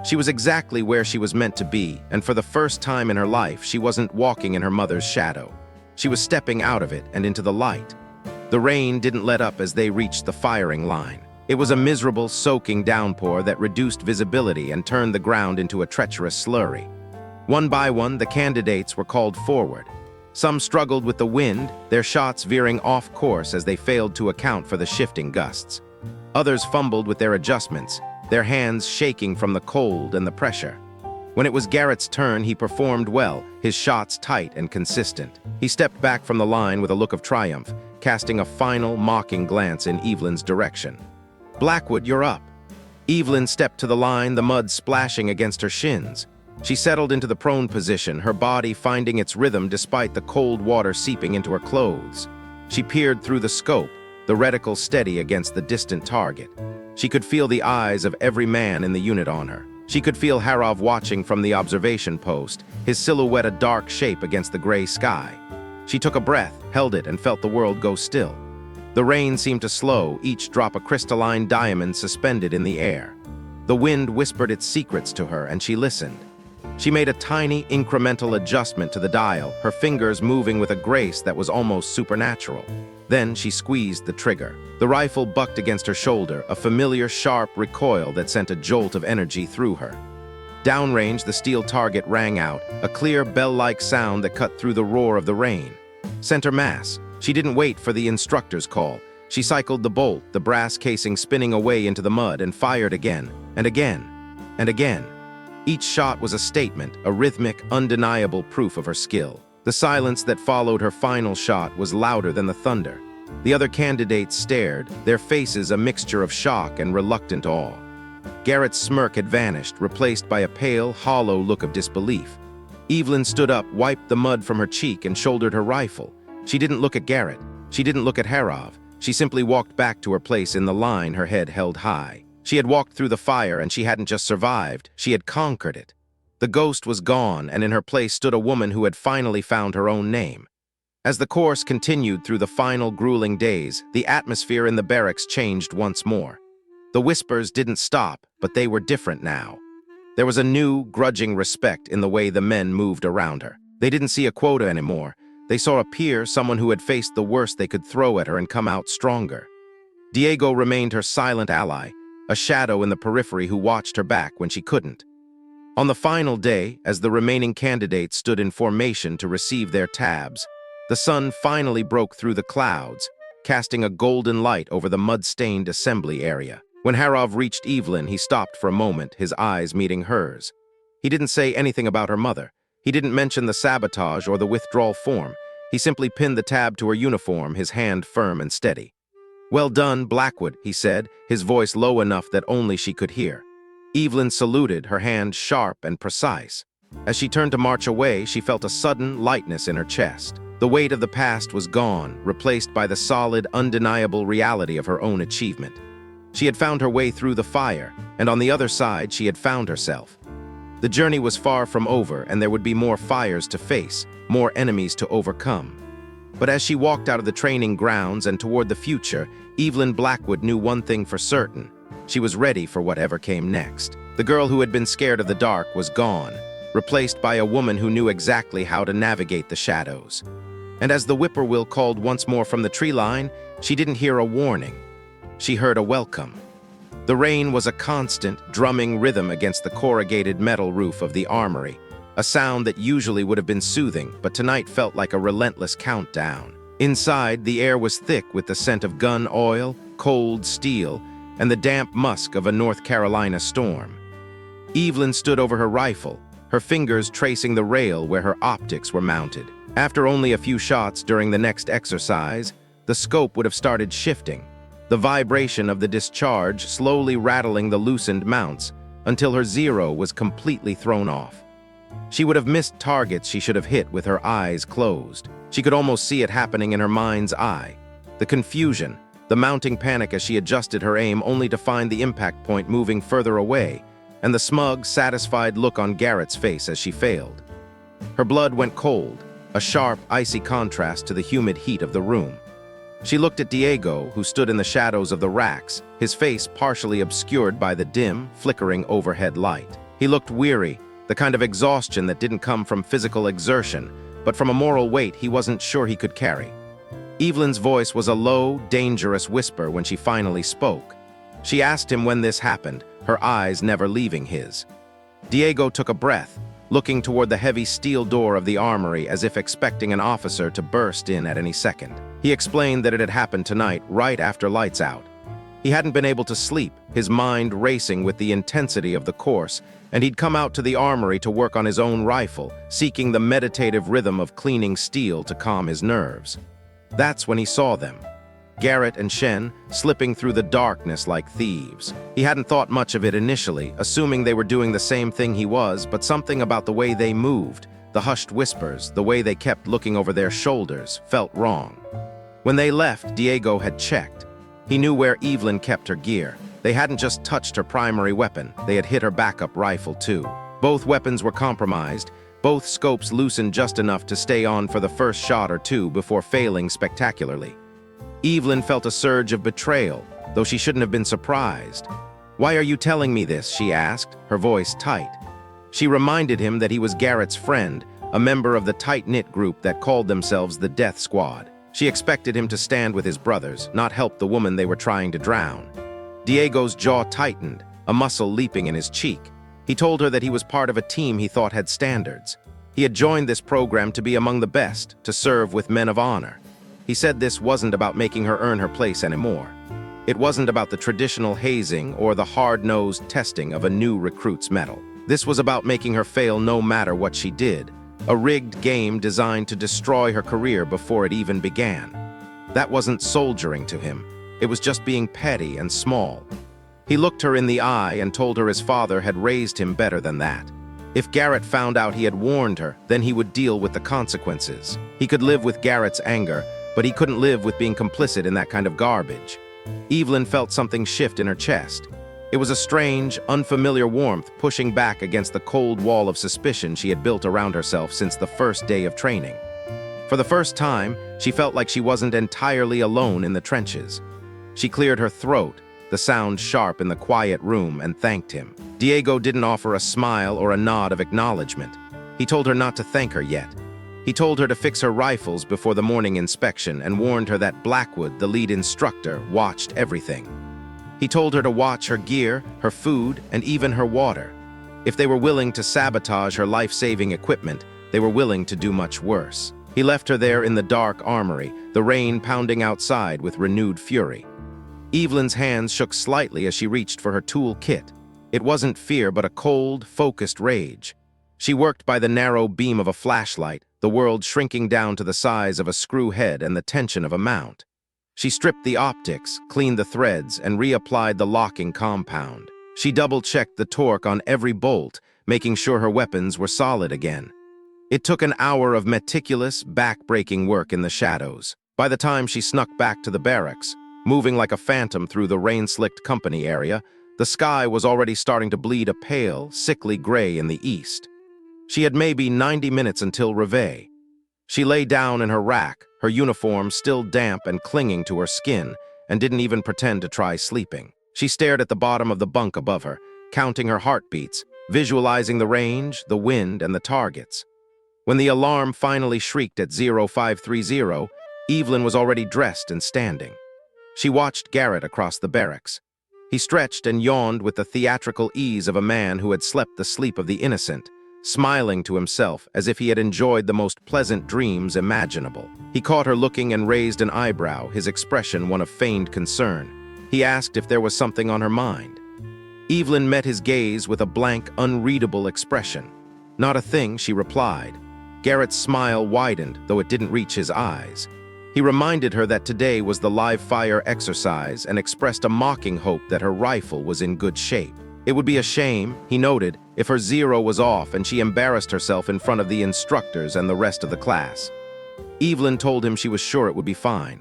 She was exactly where she was meant to be, and for the first time in her life, she wasn't walking in her mother's shadow. She was stepping out of it and into the light. The rain didn't let up as they reached the firing line. It was a miserable, soaking downpour that reduced visibility and turned the ground into a treacherous slurry. One by one, the candidates were called forward. Some struggled with the wind, their shots veering off course as they failed to account for the shifting gusts. Others fumbled with their adjustments, their hands shaking from the cold and the pressure. When it was Garrett's turn, he performed well, his shots tight and consistent. He stepped back from the line with a look of triumph, casting a final, mocking glance in Evelyn's direction. "Blackwood, you're up." Evelyn stepped to the line, the mud splashing against her shins. She settled into the prone position, her body finding its rhythm despite the cold water seeping into her clothes. She peered through the scope, the reticle steady against the distant target. She could feel the eyes of every man in the unit on her. She could feel Harov watching from the observation post, his silhouette a dark shape against the gray sky. She took a breath, held it, and felt the world go still. The rain seemed to slow, each drop a crystalline diamond suspended in the air. The wind whispered its secrets to her, and she listened. She made a tiny, incremental adjustment to the dial, her fingers moving with a grace that was almost supernatural. Then she squeezed the trigger. The rifle bucked against her shoulder, a familiar, sharp recoil that sent a jolt of energy through her. Downrange, the steel target rang out, a clear bell-like sound that cut through the roar of the rain. Center mass. She didn't wait for the instructor's call. She cycled the bolt, the brass casing spinning away into the mud, and fired again, and again, and again. Each shot was a statement, a rhythmic, undeniable proof of her skill. The silence that followed her final shot was louder than the thunder. The other candidates stared, their faces a mixture of shock and reluctant awe. Garrett's smirk had vanished, replaced by a pale, hollow look of disbelief. Evelyn stood up, wiped the mud from her cheek, and shouldered her rifle. She didn't look at Garrett. She didn't look at Harov. She simply walked back to her place in the line, her head held high. She had walked through the fire, and she hadn't just survived, she had conquered it. The ghost was gone, and in her place stood a woman who had finally found her own name. As the course continued through the final grueling days, the atmosphere in the barracks changed once more. The whispers didn't stop, but they were different now. There was a new, grudging respect in the way the men moved around her. They didn't see a quota anymore. They saw a peer, someone who had faced the worst they could throw at her and come out stronger. Diego remained her silent ally, a shadow in the periphery who watched her back when she couldn't. On the final day, as the remaining candidates stood in formation to receive their tabs, the sun finally broke through the clouds, casting a golden light over the mud-stained assembly area. When Harov reached Evelyn, he stopped for a moment, his eyes meeting hers. He didn't say anything about her mother. He didn't mention the sabotage or the withdrawal form. He simply pinned the tab to her uniform, his hand firm and steady. "Well done, Blackwood," he said, his voice low enough that only she could hear. Evelyn saluted, her hand sharp and precise. As she turned to march away, she felt a sudden lightness in her chest. The weight of the past was gone, replaced by the solid, undeniable reality of her own achievement. She had found her way through the fire, and on the other side, she had found herself. The journey was far from over, and there would be more fires to face, more enemies to overcome. But as she walked out of the training grounds and toward the future, Evelyn Blackwood knew one thing for certain. She was ready for whatever came next. The girl who had been scared of the dark was gone, replaced by a woman who knew exactly how to navigate the shadows. And as the whippoorwill called once more from the tree line, she didn't hear a warning. She heard a welcome. The rain was a constant, drumming rhythm against the corrugated metal roof of the armory, a sound that usually would have been soothing, but tonight felt like a relentless countdown. Inside, the air was thick with the scent of gun oil, cold steel, and the damp musk of a North Carolina storm. Evelyn stood over her rifle, her fingers tracing the rail where her optics were mounted. After only a few shots during the next exercise, the scope would have started shifting, the vibration of the discharge slowly rattling the loosened mounts until her zero was completely thrown off. She would have missed targets she should have hit with her eyes closed. She could almost see it happening in her mind's eye. The confusion, the mounting panic as she adjusted her aim only to find the impact point moving further away, and the smug, satisfied look on Garrett's face as she failed. Her blood went cold. a sharp, icy contrast to the humid heat of the room. She looked at Diego, who stood in the shadows of the racks, his face partially obscured by the dim, flickering overhead light. He looked weary, the kind of exhaustion that didn't come from physical exertion, but from a moral weight he wasn't sure he could carry. Evelyn's voice was a low, dangerous whisper when she finally spoke. She asked him when this happened, her eyes never leaving his. Diego took a breath, looking toward the heavy steel door of the armory as if expecting an officer to burst in at any second. He explained that it had happened tonight, right after lights out. He hadn't been able to sleep, his mind racing with the intensity of the course, and he'd come out to the armory to work on his own rifle, seeking the meditative rhythm of cleaning steel to calm his nerves. That's when he saw them. Garrett and Shen, slipping through the darkness like thieves. He hadn't thought much of it initially, assuming they were doing the same thing he was, but something about the way they moved, the hushed whispers, the way they kept looking over their shoulders, felt wrong. When they left, Diego had checked. He knew where Evelyn kept her gear. They hadn't just touched her primary weapon, they had hit her backup rifle too. Both weapons were compromised, both scopes loosened just enough to stay on for the first shot or two before failing spectacularly. Evelyn felt a surge of betrayal, though she shouldn't have been surprised. "Why are you telling me this?" she asked, her voice tight. She reminded him that he was Garrett's friend, a member of the tight-knit group that called themselves the Death Squad. She expected him to stand with his brothers, not help the woman they were trying to drown. Diego's jaw tightened, a muscle leaping in his cheek. He told her that he was part of a team he thought had standards. He had joined this program to be among the best, to serve with men of honor. He said this wasn't about making her earn her place anymore. It wasn't about the traditional hazing or the hard-nosed testing of a new recruit's medal. This was about making her fail no matter what she did, a rigged game designed to destroy her career before it even began. That wasn't soldiering to him. It was just being petty and small. He looked her in the eye and told her his father had raised him better than that. If Garrett found out he had warned her, then he would deal with the consequences. He could live with Garrett's anger, but he couldn't live with being complicit in that kind of garbage. Evelyn felt something shift in her chest. It was a strange, unfamiliar warmth pushing back against the cold wall of suspicion she had built around herself since the first day of training. For the first time, she felt like she wasn't entirely alone in the trenches. She cleared her throat, the sound sharp in the quiet room, and thanked him. Diego didn't offer a smile or a nod of acknowledgement. He told her not to thank her yet. He told her to fix her rifles before the morning inspection and warned her that Blackwood, the lead instructor, watched everything. He told her to watch her gear, her food, and even her water. If they were willing to sabotage her life-saving equipment, they were willing to do much worse. He left her there in the dark armory, the rain pounding outside with renewed fury. Evelyn's hands shook slightly as she reached for her tool kit. It wasn't fear, but a cold, focused rage. She worked by the narrow beam of a flashlight, the world shrinking down to the size of a screw head and the tension of a mount. She stripped the optics, cleaned the threads, and reapplied the locking compound. She double-checked the torque on every bolt, making sure her weapons were solid again. It took an hour of meticulous, back-breaking work in the shadows. By the time she snuck back to the barracks, moving like a phantom through the rain-slicked company area, the sky was already starting to bleed a pale, sickly gray in the east. She had maybe 90 minutes until reveille. She lay down in her rack, her uniform still damp and clinging to her skin, and didn't even pretend to try sleeping. She stared at the bottom of the bunk above her, counting her heartbeats, visualizing the range, the wind, and the targets. When the alarm finally shrieked at 0530, Evelyn was already dressed and standing. She watched Garrett across the barracks. He stretched and yawned with the theatrical ease of a man who had slept the sleep of the innocent, smiling to himself as if he had enjoyed the most pleasant dreams imaginable. He caught her looking and raised an eyebrow, his expression one of feigned concern. He asked if there was something on her mind. Evelyn met his gaze with a blank, unreadable expression. "Not a thing," she replied. Garrett's smile widened, though it didn't reach his eyes. He reminded her that today was the live-fire exercise and expressed a mocking hope that her rifle was in good shape. It would be a shame, he noted, if her zero was off and she embarrassed herself in front of the instructors and the rest of the class. Evelyn told him she was sure it would be fine.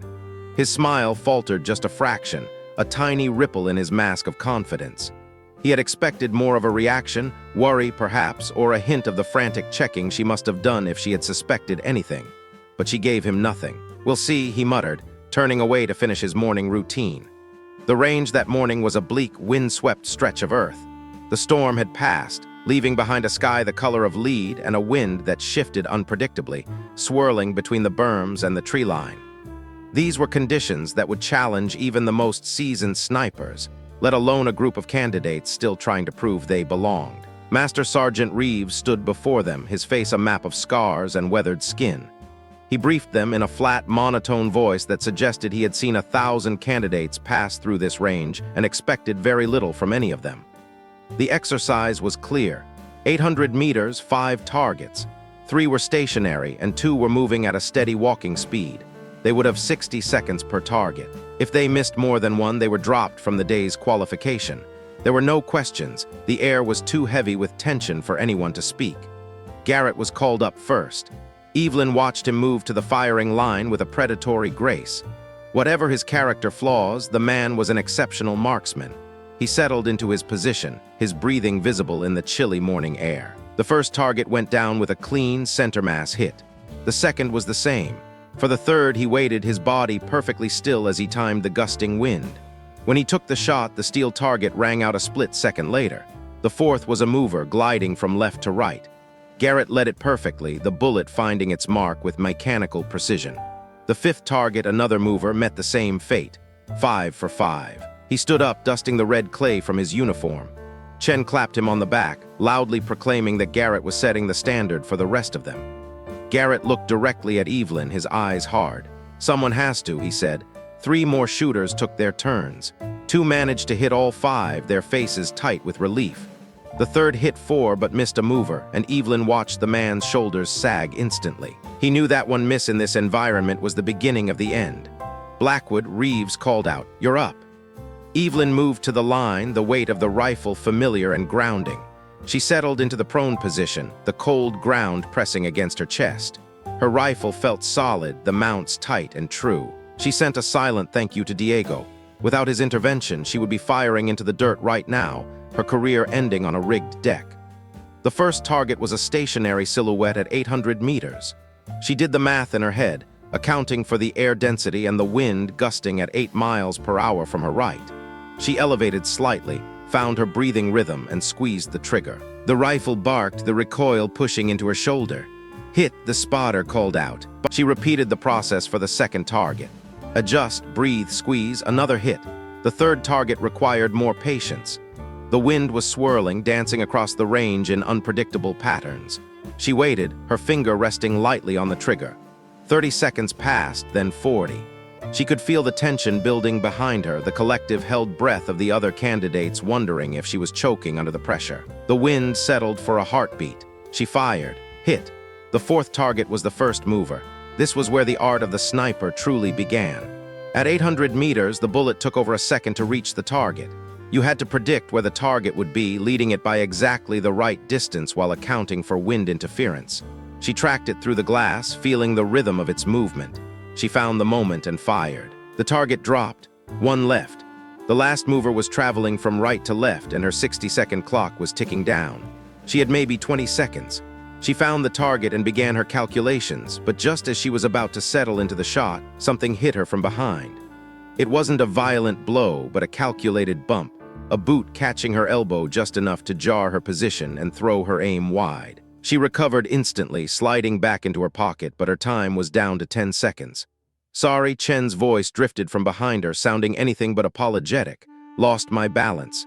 His smile faltered just a fraction, a tiny ripple in his mask of confidence. He had expected more of a reaction, worry perhaps, or a hint of the frantic checking she must have done if she had suspected anything. But she gave him nothing. "We'll see," he muttered, turning away to finish his morning routine. The range that morning was a bleak, wind-swept stretch of earth. The storm had passed, leaving behind a sky the color of lead and a wind that shifted unpredictably, swirling between the berms and the tree line. These were conditions that would challenge even the most seasoned snipers, let alone a group of candidates still trying to prove they belonged. Master Sergeant Reeves stood before them, his face a map of scars and weathered skin. He briefed them in a flat, monotone voice that suggested he had seen 1,000 candidates pass through this range and expected very little from any of them. The exercise was clear. 800 meters, 5 targets. 3 were stationary and 2 were moving at a steady walking speed. They would have 60 seconds per target. If they missed more than one, they were dropped from the day's qualification. There were no questions. The air was too heavy with tension for anyone to speak. Garrett was called up first. Evelyn watched him move to the firing line with a predatory grace. Whatever his character flaws, the man was an exceptional marksman. He settled into his position, his breathing visible in the chilly morning air. The first target went down with a clean center mass hit. The second was the same. For the third, he waited, his body perfectly still as he timed the gusting wind. When he took the shot, the steel target rang out a split second later. The fourth was a mover gliding from left to right. Garrett led it perfectly, the bullet finding its mark with mechanical precision. The fifth target, another mover, met the same fate. 5 for 5. He stood up, dusting the red clay from his uniform. Chen clapped him on the back, loudly proclaiming that Garrett was setting the standard for the rest of them. Garrett looked directly at Evelyn, his eyes hard. "Someone has to," he said. 3 more shooters took their turns. 2 managed to hit all 5, their faces tight with relief. The third hit 4 but missed a mover, and Evelyn watched the man's shoulders sag instantly. He knew that one miss in this environment was the beginning of the end. Blackwood, Reeves called out, "You're up." Evelyn moved to the line, the weight of the rifle familiar and grounding. She settled into the prone position, the cold ground pressing against her chest. Her rifle felt solid, the mounts tight and true. She sent a silent thank you to Diego. Without his intervention, she would be firing into the dirt right now, her career ending on a rigged deck. The first target was a stationary silhouette at 800 meters. She did the math in her head, accounting for the air density and the wind gusting at 8 miles per hour from her right. She elevated slightly, found her breathing rhythm, and squeezed the trigger. The rifle barked, the recoil pushing into her shoulder. "Hit," the spotter called out. But she repeated the process for the second target. Adjust, breathe, squeeze, another hit. The third target required more patience. The wind was swirling, dancing across the range in unpredictable patterns. She waited, her finger resting lightly on the trigger. 30 seconds passed, then 40. She could feel the tension building behind her, the collective held breath of the other candidates wondering if she was choking under the pressure. The wind settled for a heartbeat. She fired, hit. The fourth target was the first mover. This was where the art of the sniper truly began. At 800 meters, the bullet took over a second to reach the target. You had to predict where the target would be, leading it by exactly the right distance while accounting for wind interference. She tracked it through the glass, feeling the rhythm of its movement. She found the moment and fired. The target dropped. 1 left. The last mover was traveling from right to left, and her 60-second clock was ticking down. She had maybe 20 seconds. She found the target and began her calculations, but just as she was about to settle into the shot, something hit her from behind. It wasn't a violent blow, but a calculated bump, a boot catching her elbow just enough to jar her position and throw her aim wide. She recovered instantly, sliding back into her pocket, but her time was down to 10 seconds. "Sorry," Chen's voice drifted from behind her, sounding anything but apologetic. "Lost my balance."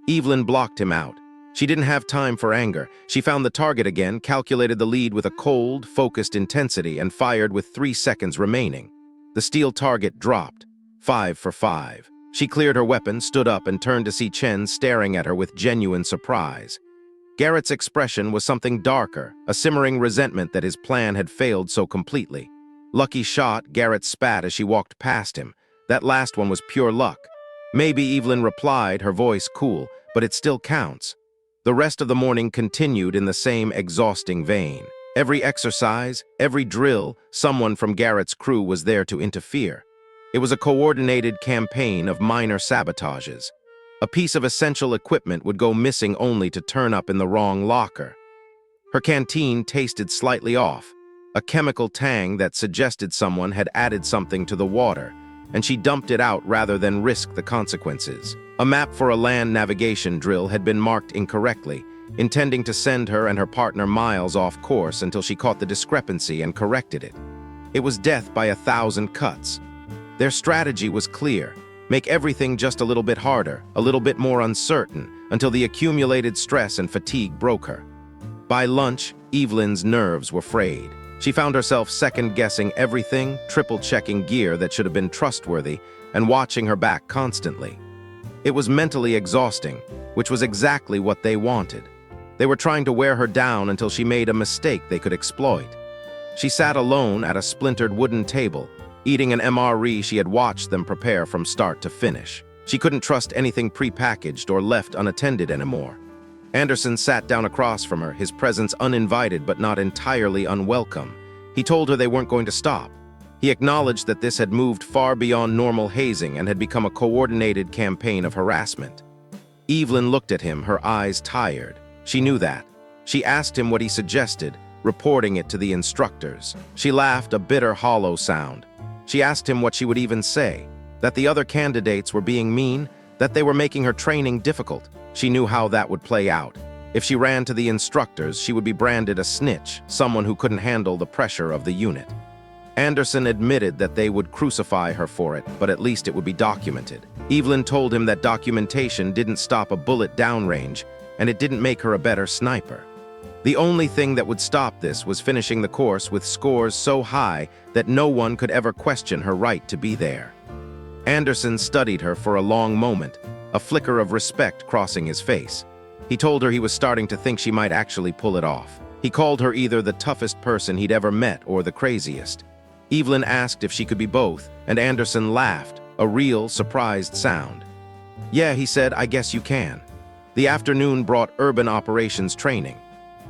Evelyn blocked him out. She didn't have time for anger. She found the target again, calculated the lead with a cold, focused intensity, and fired with 3 seconds remaining. The steel target dropped. 5 for 5. She cleared her weapon, stood up, and turned to see Chen staring at her with genuine surprise. Garrett's expression was something darker, a simmering resentment that his plan had failed so completely. "Lucky shot," Garrett spat as she walked past him. "That last one was pure luck." "Maybe," Evelyn replied, her voice cool, "but it still counts." The rest of the morning continued in the same exhausting vein. Every exercise, every drill, someone from Garrett's crew was there to interfere. It was a coordinated campaign of minor sabotages. A piece of essential equipment would go missing only to turn up in the wrong locker. Her canteen tasted slightly off, a chemical tang that suggested someone had added something to the water, and she dumped it out rather than risk the consequences. A map for a land navigation drill had been marked incorrectly, intending to send her and her partner miles off course until she caught the discrepancy and corrected it. It was death by 1,000 cuts. Their strategy was clear: make everything just a little bit harder, a little bit more uncertain, until the accumulated stress and fatigue broke her. By lunch, Evelyn's nerves were frayed. She found herself second-guessing everything, triple-checking gear that should have been trustworthy, and watching her back constantly. It was mentally exhausting, which was exactly what they wanted. They were trying to wear her down until she made a mistake they could exploit. She sat alone at a splintered wooden table, eating an MRE she had watched them prepare from start to finish. She couldn't trust anything pre-packaged or left unattended anymore. Anderson sat down across from her, his presence uninvited but not entirely unwelcome. He told her they weren't going to stop. He acknowledged that this had moved far beyond normal hazing and had become a coordinated campaign of harassment. Evelyn looked at him, her eyes tired. She knew that. She asked him what he suggested, reporting it to the instructors. She laughed, a bitter, hollow sound. She asked him what she would even say, that the other candidates were being mean, that they were making her training difficult. She knew how that would play out. If she ran to the instructors, she would be branded a snitch, someone who couldn't handle the pressure of the unit. Anderson admitted that they would crucify her for it, but at least it would be documented. Evelyn told him that documentation didn't stop a bullet downrange, and it didn't make her a better sniper. The only thing that would stop this was finishing the course with scores so high that no one could ever question her right to be there. Anderson studied her for a long moment, a flicker of respect crossing his face. He told her he was starting to think she might actually pull it off. He called her either the toughest person he'd ever met or the craziest. Evelyn asked if she could be both, and Anderson laughed, a real, surprised sound. "Yeah," he said, "I guess you can." The afternoon brought urban operations training.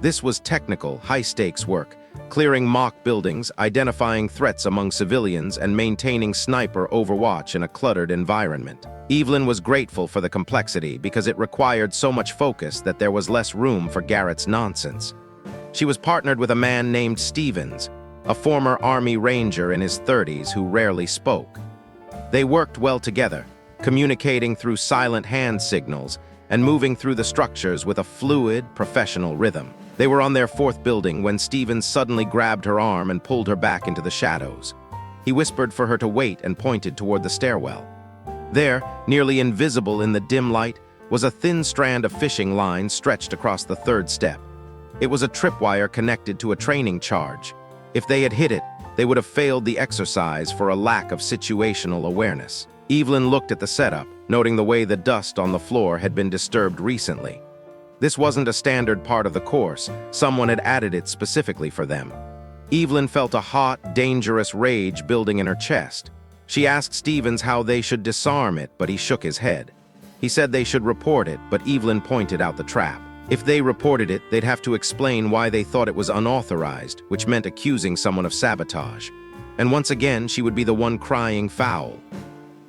This was technical, high-stakes work, clearing mock buildings, identifying threats among civilians, and maintaining sniper overwatch in a cluttered environment. Evelyn was grateful for the complexity because it required so much focus that there was less room for Garrett's nonsense. She was partnered with a man named Stevens, a former Army Ranger in his 30s who rarely spoke. They worked well together, communicating through silent hand signals and moving through the structures with a fluid, professional rhythm. They were on their fourth building when Stevens suddenly grabbed her arm and pulled her back into the shadows. He whispered for her to wait and pointed toward the stairwell. There, nearly invisible in the dim light, was a thin strand of fishing line stretched across the third step. It was a tripwire connected to a training charge. If they had hit it, they would have failed the exercise for a lack of situational awareness. Evelyn looked at the setup, noting the way the dust on the floor had been disturbed recently. This wasn't a standard part of the course. Someone had added it specifically for them. Evelyn felt a hot, dangerous rage building in her chest. She asked Stevens how they should disarm it, but he shook his head. He said they should report it, but Evelyn pointed out the trap. If they reported it, they'd have to explain why they thought it was unauthorized, which meant accusing someone of sabotage. And once again, she would be the one crying foul.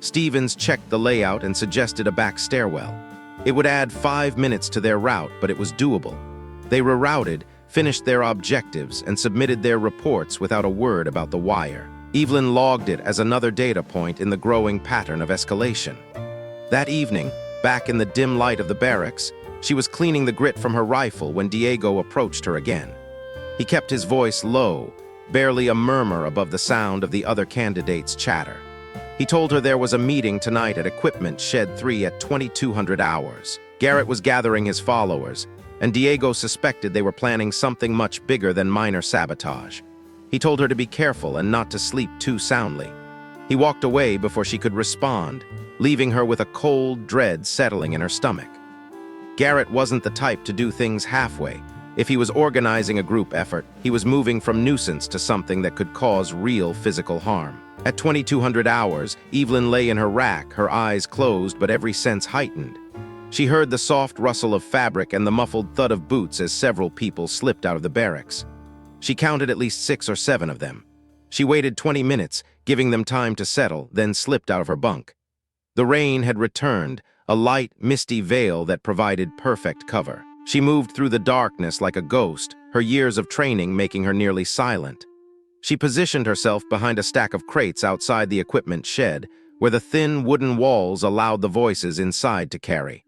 Stevens checked the layout and suggested a back stairwell. It would add 5 minutes to their route, but it was doable. They rerouted, finished their objectives, and submitted their reports without a word about the wire. Evelyn logged it as another data point in the growing pattern of escalation. That evening, back in the dim light of the barracks, she was cleaning the grit from her rifle when Diego approached her again. He kept his voice low, barely a murmur above the sound of the other candidates' chatter. He told her there was a meeting tonight at Equipment Shed 3 at 2200 hours. Garrett was gathering his followers, and Diego suspected they were planning something much bigger than minor sabotage. He told her to be careful and not to sleep too soundly. He walked away before she could respond, leaving her with a cold dread settling in her stomach. Garrett wasn't the type to do things halfway. If he was organizing a group effort, he was moving from nuisance to something that could cause real physical harm. At 2200 hours, Evelyn lay in her rack, her eyes closed but every sense heightened. She heard the soft rustle of fabric and the muffled thud of boots as several people slipped out of the barracks. She counted at least 6 or 7 of them. She waited 20 minutes, giving them time to settle, then slipped out of her bunk. The rain had returned, a light, misty veil that provided perfect cover. She moved through the darkness like a ghost, her years of training making her nearly silent. She positioned herself behind a stack of crates outside the equipment shed, where the thin wooden walls allowed the voices inside to carry.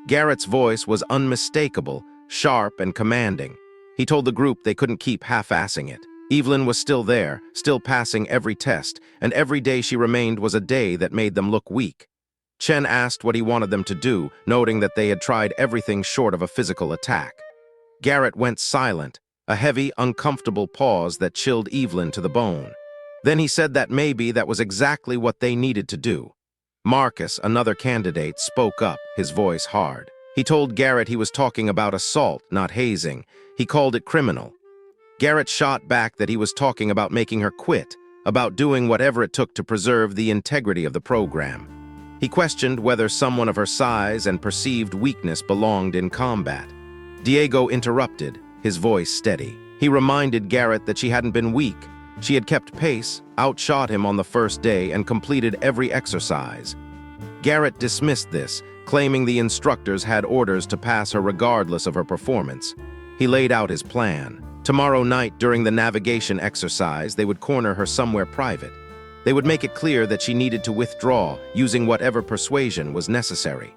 Garrett's voice was unmistakable, sharp and commanding. He told the group they couldn't keep half-assing it. Evelyn was still there, still passing every test, and every day she remained was a day that made them look weak. Chen asked what he wanted them to do, noting that they had tried everything short of a physical attack. Garrett went silent, a heavy, uncomfortable pause that chilled Evelyn to the bone. Then he said that maybe that was exactly what they needed to do. Marcus, another candidate, spoke up, his voice hard. He told Garrett he was talking about assault, not hazing. He called it criminal. Garrett shot back that he was talking about making her quit, about doing whatever it took to preserve the integrity of the program. He questioned whether someone of her size and perceived weakness belonged in combat. Diego interrupted, his voice steady. He reminded Garrett that she hadn't been weak. She had kept pace, outshot him on the first day, and completed every exercise. Garrett dismissed this, claiming the instructors had orders to pass her regardless of her performance. He laid out his plan. Tomorrow night, during the navigation exercise, they would corner her somewhere private. They would make it clear that she needed to withdraw, using whatever persuasion was necessary.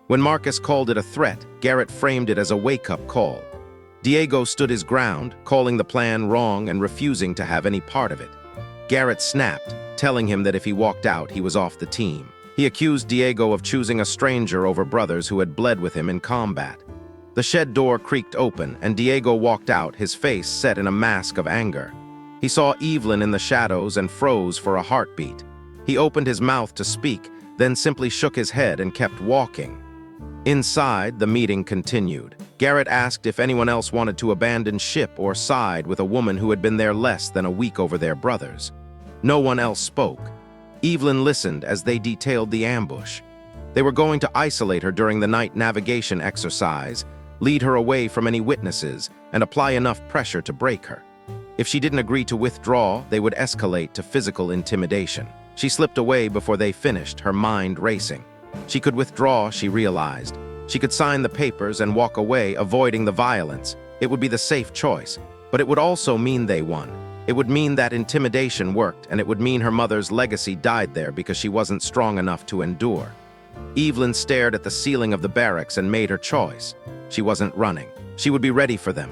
When Marcus called it a threat, Garrett framed it as a wake-up call. Diego stood his ground, calling the plan wrong and refusing to have any part of it. Garrett snapped, telling him that if he walked out, he was off the team. He accused Diego of choosing a stranger over brothers who had bled with him in combat. The shed door creaked open, and Diego walked out, his face set in a mask of anger. He saw Evelyn in the shadows and froze for a heartbeat. He opened his mouth to speak, then simply shook his head and kept walking. Inside, the meeting continued. Garrett asked if anyone else wanted to abandon ship or side with a woman who had been there less than a week over their brothers. No one else spoke. Evelyn listened as they detailed the ambush. They were going to isolate her during the night navigation exercise, lead her away from any witnesses, and apply enough pressure to break her. If she didn't agree to withdraw, they would escalate to physical intimidation. She slipped away before they finished, her mind racing. She could withdraw, she realized. She could sign the papers and walk away, avoiding the violence. It would be the safe choice, but it would also mean they won. It would mean that intimidation worked, and it would mean her mother's legacy died there because she wasn't strong enough to endure. Evelyn stared at the ceiling of the barracks and made her choice. She wasn't running. She would be ready for them.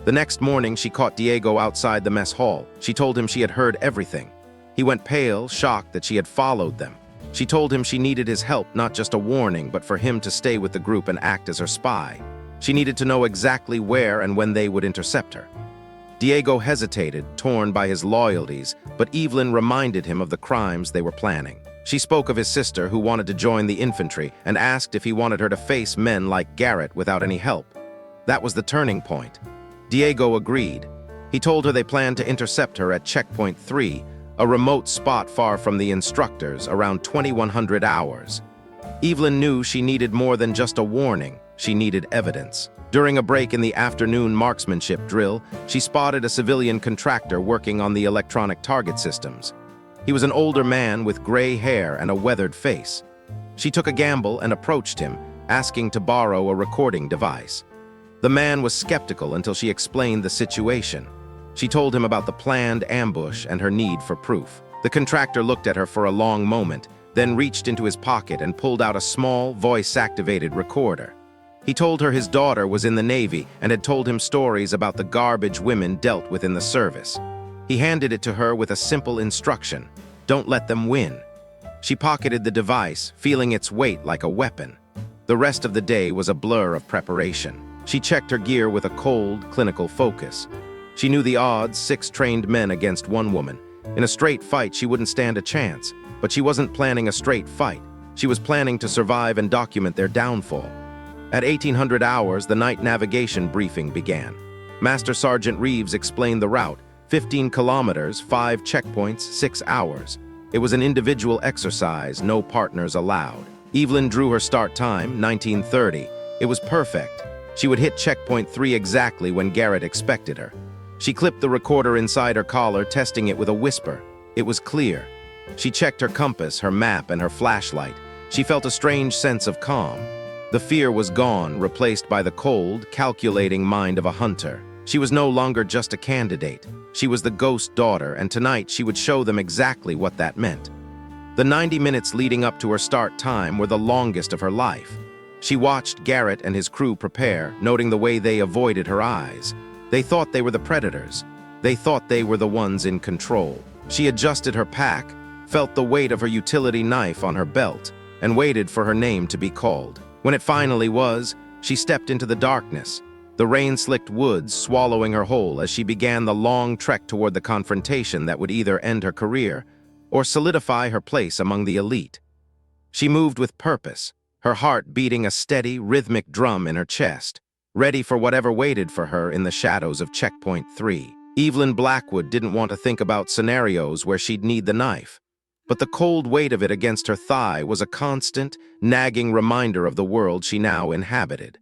The next morning, she caught Diego outside the mess hall. She told him she had heard everything. He went pale, shocked that she had followed them. She told him she needed his help, not just a warning, but for him to stay with the group and act as her spy. She needed to know exactly where and when they would intercept her. Diego hesitated, torn by his loyalties, but Evelyn reminded him of the crimes they were planning. She spoke of his sister, who wanted to join the infantry, and asked if he wanted her to face men like Garrett without any help. That was the turning point. Diego agreed. He told her they planned to intercept her at Checkpoint 3, a remote spot far from the instructors, around 2100 hours. Evelyn knew she needed more than just a warning. She needed evidence. During a break in the afternoon marksmanship drill, she spotted a civilian contractor working on the electronic target systems. He was an older man with gray hair and a weathered face. She took a gamble and approached him, asking to borrow a recording device. The man was skeptical until she explained the situation. She told him about the planned ambush and her need for proof. The contractor looked at her for a long moment, then reached into his pocket and pulled out a small, voice-activated recorder. He told her his daughter was in the Navy and had told him stories about the garbage women dealt with in the service. He handed it to her with a simple instruction: don't let them win. She pocketed the device, feeling its weight like a weapon. The rest of the day was a blur of preparation. She checked her gear with a cold, clinical focus. She knew the odds, 6 trained men against 1 woman. In a straight fight, she wouldn't stand a chance. But she wasn't planning a straight fight. She was planning to survive and document their downfall. At 1800 hours, the night navigation briefing began. Master Sergeant Reeves explained the route: 15 kilometers, 5 checkpoints, 6 hours. It was an individual exercise, no partners allowed. Evelyn drew her start time, 1930. It was perfect. She would hit checkpoint 3 exactly when Garrett expected her. She clipped the recorder inside her collar, testing it with a whisper. It was clear. She checked her compass, her map, and her flashlight. She felt a strange sense of calm. The fear was gone, replaced by the cold, calculating mind of a hunter. She was no longer just a candidate. She was the ghost daughter, and tonight she would show them exactly what that meant. The 90 minutes leading up to her start time were the longest of her life. She watched Garrett and his crew prepare, noting the way they avoided her eyes. They thought they were the predators. They thought they were the ones in control. She adjusted her pack, felt the weight of her utility knife on her belt, and waited for her name to be called. When it finally was, she stepped into the darkness, the rain-slicked woods swallowing her whole as she began the long trek toward the confrontation that would either end her career or solidify her place among the elite. She moved with purpose, her heart beating a steady, rhythmic drum in her chest, ready for whatever waited for her in the shadows of Checkpoint 3. Evelyn Blackwood didn't want to think about scenarios where she'd need the knife, but the cold weight of it against her thigh was a constant, nagging reminder of the world she now inhabited.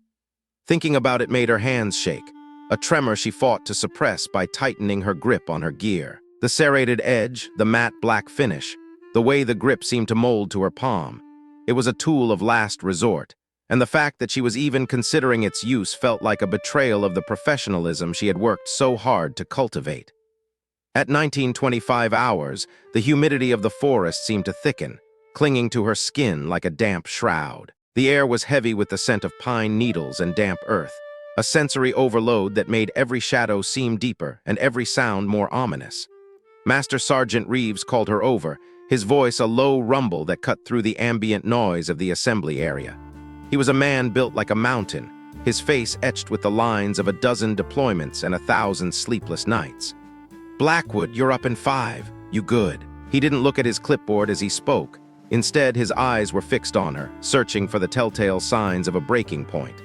Thinking about it made her hands shake, a tremor she fought to suppress by tightening her grip on her gear. The serrated edge, the matte black finish, the way the grip seemed to mold to her palm. It was a tool of last resort, and the fact that she was even considering its use felt like a betrayal of the professionalism she had worked so hard to cultivate. At 1925 hours, the humidity of the forest seemed to thicken, clinging to her skin like a damp shroud. The air was heavy with the scent of pine needles and damp earth, a sensory overload that made every shadow seem deeper and every sound more ominous. Master Sergeant Reeves called her over, his voice a low rumble that cut through the ambient noise of the assembly area. He was a man built like a mountain, his face etched with the lines of a dozen deployments and 1,000 sleepless nights. "Blackwood, you're up in 5. You good?" He didn't look at his clipboard as he spoke. Instead, his eyes were fixed on her, searching for the telltale signs of a breaking point.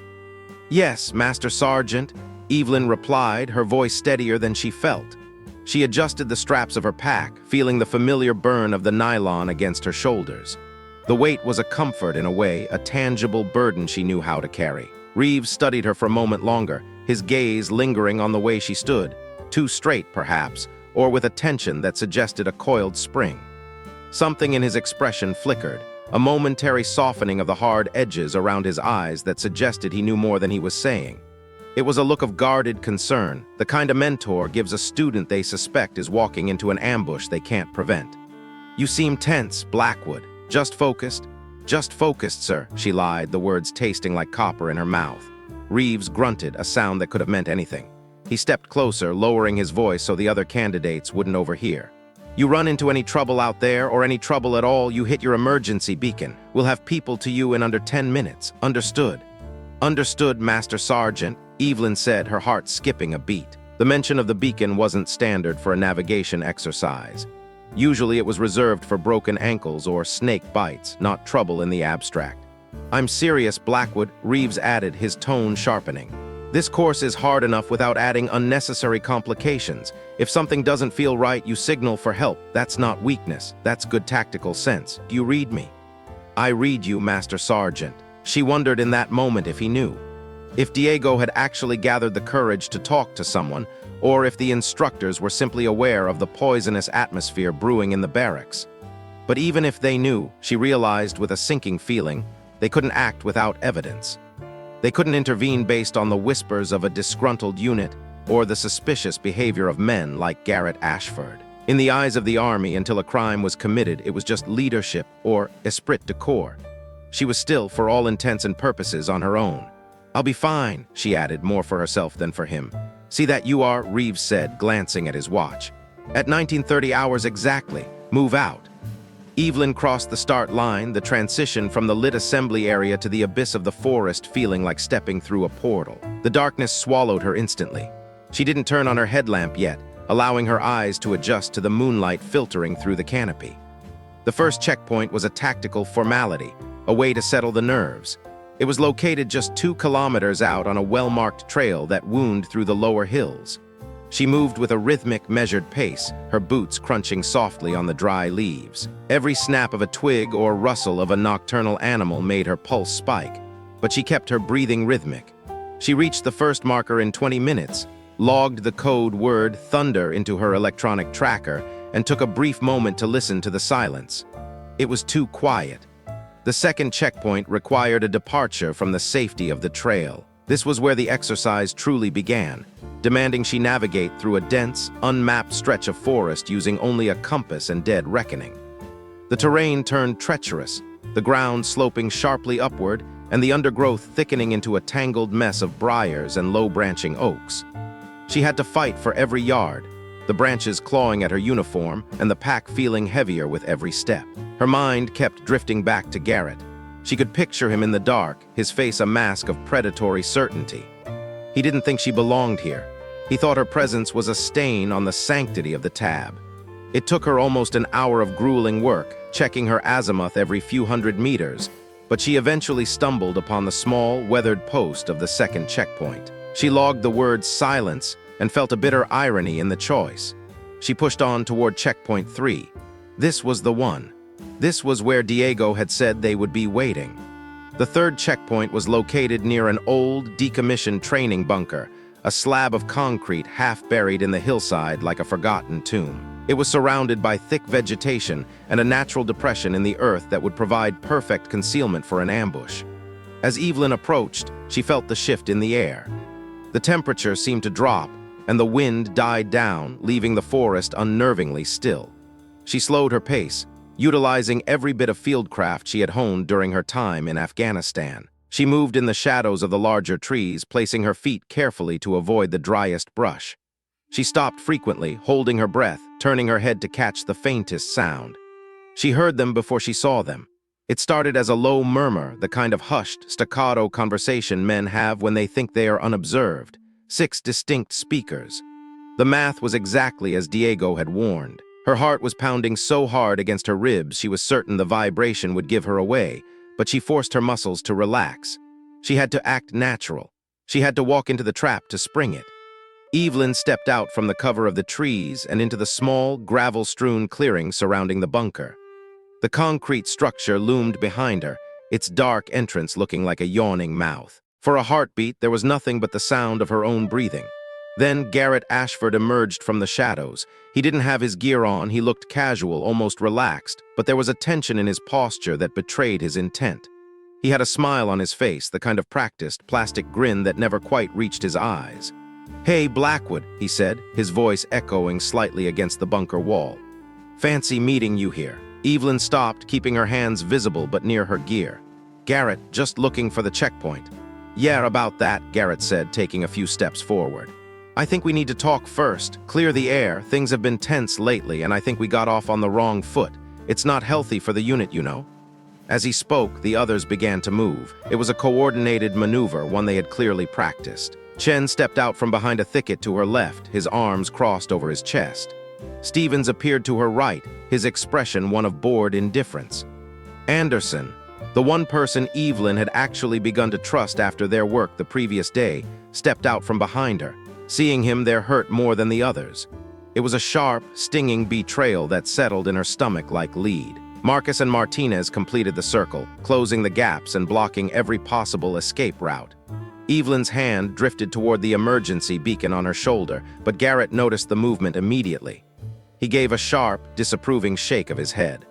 "Yes, Master Sergeant," Evelyn replied, her voice steadier than she felt. She adjusted the straps of her pack, feeling the familiar burn of the nylon against her shoulders. The weight was a comfort in a way, a tangible burden she knew how to carry. Reeves studied her for a moment longer, his gaze lingering on the way she stood, too straight perhaps, or with a tension that suggested a coiled spring. Something in his expression flickered, a momentary softening of the hard edges around his eyes that suggested he knew more than he was saying. It was a look of guarded concern, the kind a mentor gives a student they suspect is walking into an ambush they can't prevent. "You seem tense, Blackwood. Just focused?" "Just focused, sir," she lied, the words tasting like copper in her mouth. Reeves grunted, a sound that could have meant anything. He stepped closer, lowering his voice so the other candidates wouldn't overhear. "You run into any trouble out there, or any trouble at all, you hit your emergency beacon. We'll have people to you in under 10 minutes. Understood?" "Understood, Master Sergeant," Evelyn said, her heart skipping a beat. The mention of the beacon wasn't standard for a navigation exercise. Usually it was reserved for broken ankles or snake bites, not trouble in the abstract. "I'm serious, Blackwood," Reeves added, his tone sharpening. "This course is hard enough without adding unnecessary complications. If something doesn't feel right, you signal for help. That's not weakness. That's good tactical sense. Do you read me?" "I read you, Master Sergeant." She wondered in that moment if he knew. If Diego had actually gathered the courage to talk to someone, or if the instructors were simply aware of the poisonous atmosphere brewing in the barracks. But even if they knew, she realized with a sinking feeling, they couldn't act without evidence. They couldn't intervene based on the whispers of a disgruntled unit or the suspicious behavior of men like Garrett Ashford. In the eyes of the army, until a crime was committed, it was just leadership or esprit de corps. She was still, for all intents and purposes, on her own. "I'll be fine," she added, more for herself than for him. "See that you are," Reeves said, glancing at his watch. "At 19:30 hours exactly. Move out." Evelyn crossed the start line, the transition from the lit assembly area to the abyss of the forest feeling like stepping through a portal. The darkness swallowed her instantly. She didn't turn on her headlamp yet, allowing her eyes to adjust to the moonlight filtering through the canopy. The first checkpoint was a tactical formality, a way to settle the nerves. It was located just 2 kilometers out on a well-marked trail that wound through the lower hills. She moved with a rhythmic, measured pace, her boots crunching softly on the dry leaves. Every snap of a twig or rustle of a nocturnal animal made her pulse spike, but she kept her breathing rhythmic. She reached the first marker in 20 minutes, logged the code word thunder into her electronic tracker, and took a brief moment to listen to the silence. It was too quiet. The second checkpoint required a departure from the safety of the trail. This was where the exercise truly began, demanding she navigate through a dense, unmapped stretch of forest using only a compass and dead reckoning. The terrain turned treacherous, the ground sloping sharply upward and the undergrowth thickening into a tangled mess of briars and low-branching oaks. She had to fight for every yard, the branches clawing at her uniform and the pack feeling heavier with every step. Her mind kept drifting back to Garrett. She could picture him in the dark, his face a mask of predatory certainty. He didn't think she belonged here. He thought her presence was a stain on the sanctity of the tab. It took her almost an hour of grueling work, checking her azimuth every few hundred meters, but she eventually stumbled upon the small, weathered post of the second checkpoint. She logged the word silence and felt a bitter irony in the choice. She pushed on toward checkpoint 3. This was the one. This was where Diego had said they would be waiting. The third checkpoint was located near an old, decommissioned training bunker, a slab of concrete half buried in the hillside like a forgotten tomb. It was surrounded by thick vegetation and a natural depression in the earth that would provide perfect concealment for an ambush. As Evelyn approached, she felt the shift in the air. The temperature seemed to drop, and the wind died down, leaving the forest unnervingly still. She slowed her pace, utilizing every bit of fieldcraft she had honed during her time in Afghanistan. She moved in the shadows of the larger trees, placing her feet carefully to avoid the driest brush. She stopped frequently, holding her breath, turning her head to catch the faintest sound. She heard them before she saw them. It started as a low murmur, the kind of hushed, staccato conversation men have when they think they are unobserved. 6 distinct speakers. The math was exactly as Diego had warned. Her heart was pounding so hard against her ribs she was certain the vibration would give her away, but she forced her muscles to relax. She had to act natural. She had to walk into the trap to spring it. Evelyn stepped out from the cover of the trees and into the small, gravel-strewn clearing surrounding the bunker. The concrete structure loomed behind her, its dark entrance looking like a yawning mouth. For a heartbeat, there was nothing but the sound of her own breathing. Then Garrett Ashford emerged from the shadows. He didn't have his gear on, he looked casual, almost relaxed, but there was a tension in his posture that betrayed his intent. He had a smile on his face, the kind of practiced, plastic grin that never quite reached his eyes. "Hey, Blackwood," he said, his voice echoing slightly against the bunker wall. "Fancy meeting you here." Evelyn stopped, keeping her hands visible but near her gear. "Garrett, just looking for the checkpoint." "Yeah, about that," Garrett said, taking a few steps forward. "I think we need to talk first, clear the air. Things have been tense lately, and I think we got off on the wrong foot. It's not healthy for the unit, you know." As he spoke, the others began to move. It was a coordinated maneuver, one they had clearly practiced. Chen stepped out from behind a thicket to her left, his arms crossed over his chest. Stevens appeared to her right, his expression one of bored indifference. Anderson, the one person Evelyn had actually begun to trust after their work the previous day, stepped out from behind her. Seeing him there hurt more than the others. It was a sharp, stinging betrayal that settled in her stomach like lead. Marcus and Martinez completed the circle, closing the gaps and blocking every possible escape route. Evelyn's hand drifted toward the emergency beacon on her shoulder, but Garrett noticed the movement immediately. He gave a sharp, disapproving shake of his head.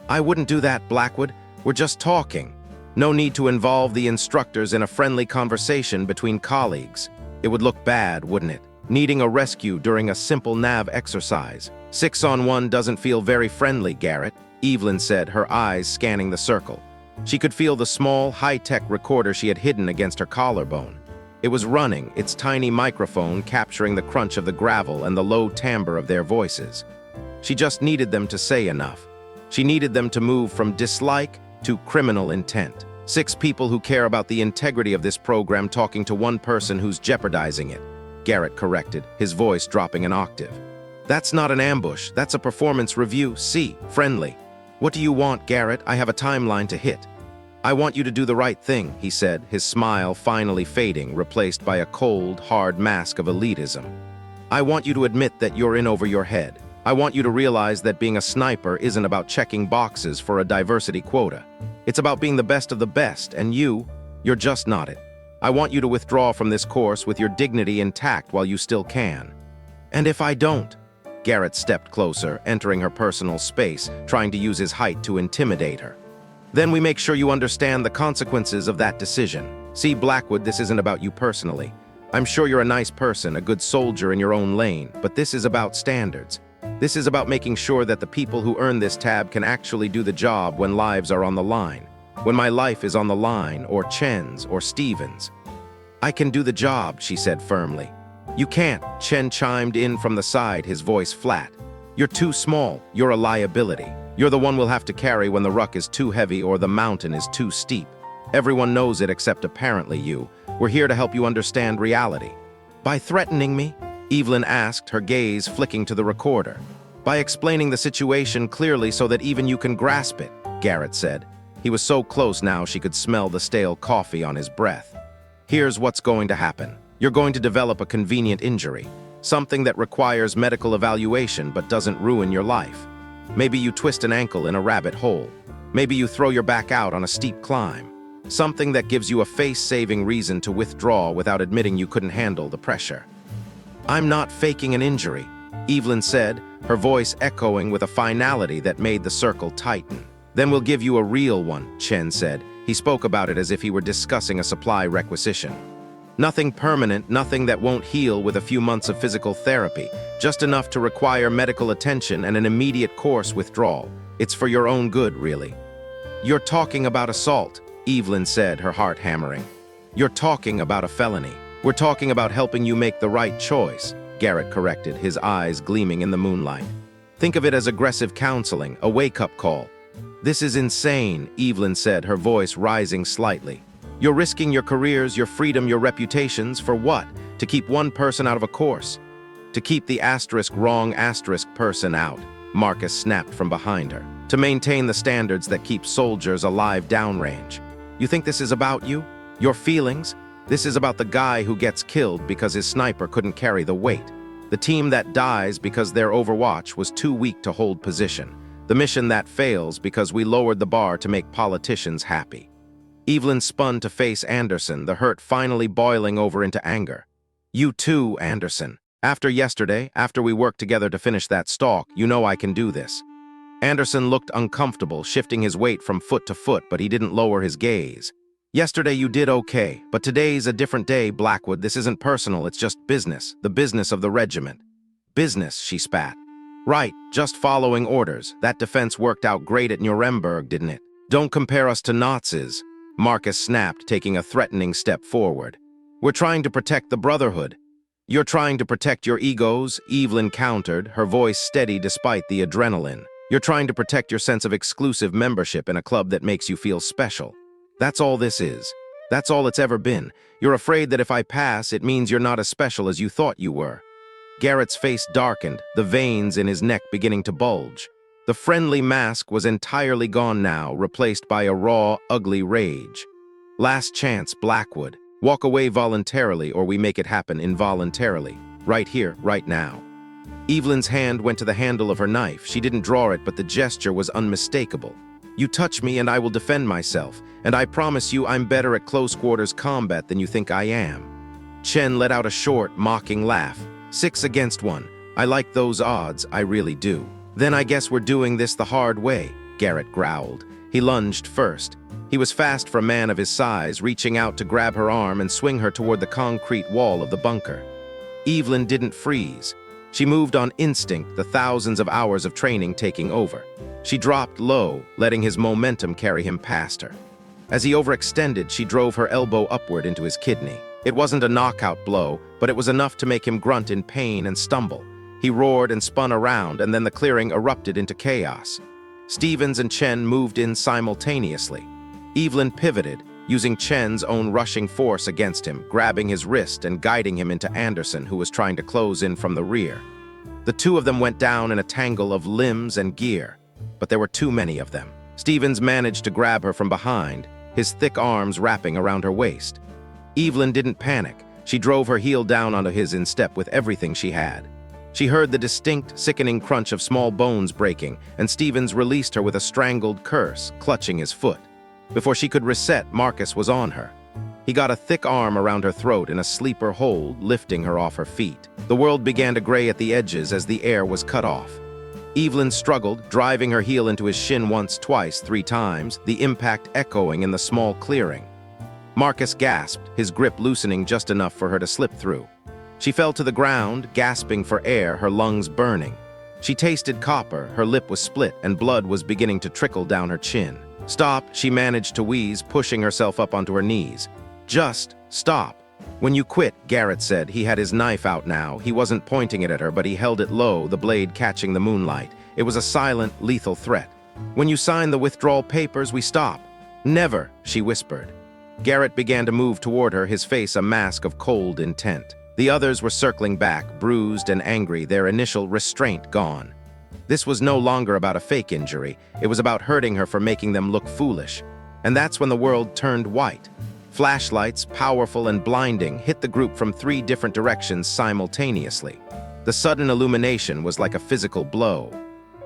"I wouldn't do that, Blackwood. We're just talking. No need to involve the instructors in a friendly conversation between colleagues. It would look bad, wouldn't it? Needing a rescue during a simple nav exercise. 6-on-1 doesn't feel very friendly, Garrett," Evelyn said, her eyes scanning the circle. She could feel the small, high-tech recorder she had hidden against her collarbone. It was running, its tiny microphone capturing the crunch of the gravel and the low timbre of their voices. She just needed them to say enough. She needed them to move from dislike to criminal intent. 6 people who care about the integrity of this program talking to one person who's jeopardizing it, Garrett corrected, his voice dropping an octave. "That's not an ambush, that's a performance review, see, friendly." "What do you want, Garrett? I have a timeline to hit." "I want you to do the right thing," he said, his smile finally fading, replaced by a cold, hard mask of elitism. "I want you to admit that you're in over your head. I want you to realize that being a sniper isn't about checking boxes for a diversity quota. It's about being the best of the best, and you're just not it. I want you to withdraw from this course with your dignity intact while you still can." "And if I don't?" Garrett stepped closer, entering her personal space, trying to use his height to intimidate her. Then we make sure you understand the consequences of that decision. See, Blackwood, this isn't about you personally. I'm sure you're a nice person, a good soldier in your own lane, but this is about standards. This is about making sure that the people who earn this tab can actually do the job when lives are on the line. When my life is on the line, or Chen's, or Stephen's. I can do the job, she said firmly. You can't, Chen chimed in from the side, his voice flat. You're too small, you're a liability. You're the one we'll have to carry when the ruck is too heavy or the mountain is too steep. Everyone knows it except apparently you. We're here to help you understand reality. By threatening me? Evelyn asked, her gaze flicking to the recorder. By explaining the situation clearly so that even you can grasp it, Garrett said. He was so close now she could smell the stale coffee on his breath. Here's what's going to happen. You're going to develop a convenient injury, something that requires medical evaluation but doesn't ruin your life. Maybe you twist an ankle in a rabbit hole. Maybe you throw your back out on a steep climb. Something that gives you a face-saving reason to withdraw without admitting you couldn't handle the pressure. I'm not faking an injury, Evelyn said, her voice echoing with a finality that made the circle tighten. Then we'll give you a real one, Chen said. He spoke about it as if he were discussing a supply requisition. Nothing permanent, nothing that won't heal with a few months of physical therapy, just enough to require medical attention and an immediate course withdrawal. It's for your own good, really. You're talking about assault, Evelyn said, her heart hammering. You're talking about a felony. We're talking about helping you make the right choice, Garrett corrected, his eyes gleaming in the moonlight. Think of it as aggressive counseling, a wake-up call. This is insane, Evelyn said, her voice rising slightly. You're risking your careers, your freedom, your reputations, for what? To keep one person out of a course. To keep the wrong person out, Marcus snapped from behind her. To maintain the standards that keep soldiers alive downrange. You think this is about you? Your feelings? This is about the guy who gets killed because his sniper couldn't carry the weight. The team that dies because their overwatch was too weak to hold position. The mission that fails because we lowered the bar to make politicians happy. Evelyn spun to face Anderson, the hurt finally boiling over into anger. You too, Anderson. After yesterday, after we worked together to finish that stalk, you know I can do this. Anderson looked uncomfortable, shifting his weight from foot to foot, but he didn't lower his gaze. Yesterday you did okay, but today's a different day, Blackwood. This isn't personal, it's just business, the business of the regiment. Business, she spat. Right, just following orders. That defense worked out great at Nuremberg, didn't it? Don't compare us to Nazis, Marcus snapped, taking a threatening step forward. We're trying to protect the Brotherhood. You're trying to protect your egos, Evelyn countered, her voice steady despite the adrenaline. You're trying to protect your sense of exclusive membership in a club that makes you feel special. That's all this is. That's all it's ever been. You're afraid that if I pass, it means you're not as special as you thought you were. Garrett's face darkened, the veins in his neck beginning to bulge. The friendly mask was entirely gone now, replaced by a raw, ugly rage. Last chance, Blackwood. Walk away voluntarily or we make it happen involuntarily. Right here, right now. Evelyn's hand went to the handle of her knife. She didn't draw it, but the gesture was unmistakable. You touch me and I will defend myself, and I promise you I'm better at close-quarters combat than you think I am. Chen let out a short, mocking laugh. 6 against 1. I like those odds, I really do. Then I guess we're doing this the hard way, Garrett growled. He lunged first. He was fast for a man of his size, reaching out to grab her arm and swing her toward the concrete wall of the bunker. Evelyn didn't freeze. She moved on instinct, the thousands of hours of training taking over. She dropped low, letting his momentum carry him past her. As he overextended, she drove her elbow upward into his kidney. It wasn't a knockout blow, but it was enough to make him grunt in pain and stumble. He roared and spun around, and then the clearing erupted into chaos. Stevens and Chen moved in simultaneously. Evelyn pivoted, using Chen's own rushing force against him, grabbing his wrist and guiding him into Anderson, who was trying to close in from the rear. The two of them went down in a tangle of limbs and gear, but there were too many of them. Stevens managed to grab her from behind, his thick arms wrapping around her waist. Evelyn didn't panic. She drove her heel down onto his in step with everything she had. She heard the distinct, sickening crunch of small bones breaking, and Stevens released her with a strangled curse, clutching his foot. Before she could reset, Marcus was on her. He got a thick arm around her throat in a sleeper hold, lifting her off her feet. The world began to gray at the edges as the air was cut off. Evelyn struggled, driving her heel into his shin once, twice, 3 times, the impact echoing in the small clearing. Marcus gasped, his grip loosening just enough for her to slip through. She fell to the ground, gasping for air, her lungs burning. She tasted copper, her lip was split, and blood was beginning to trickle down her chin. "Stop," she managed to wheeze, pushing herself up onto her knees. "Just stop." "When you quit," Garrett said. He had his knife out now. He wasn't pointing it at her, but he held it low, the blade catching the moonlight. It was a silent, lethal threat. "When you sign the withdrawal papers, we stop." "Never," she whispered. Garrett began to move toward her, his face a mask of cold intent. The others were circling back, bruised and angry, their initial restraint gone. This was no longer about a fake injury. It was about hurting her for making them look foolish. And that's when the world turned white. Flashlights, powerful and blinding, hit the group from 3 different directions simultaneously. The sudden illumination was like a physical blow.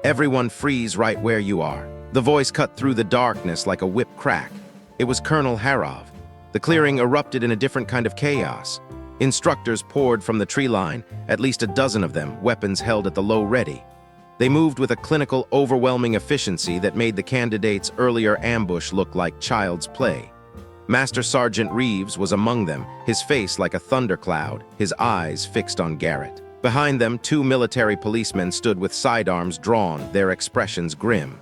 "Everyone freeze right where you are." The voice cut through the darkness like a whip crack. It was Colonel Harov. The clearing erupted in a different kind of chaos. Instructors poured from the tree line, at least a dozen of them, weapons held at the low ready. They moved with a clinical, overwhelming efficiency that made the candidates' earlier ambush look like child's play. Master Sergeant Reeves was among them, his face like a thundercloud, his eyes fixed on Garrett. Behind them, 2 military policemen stood with sidearms drawn, their expressions grim.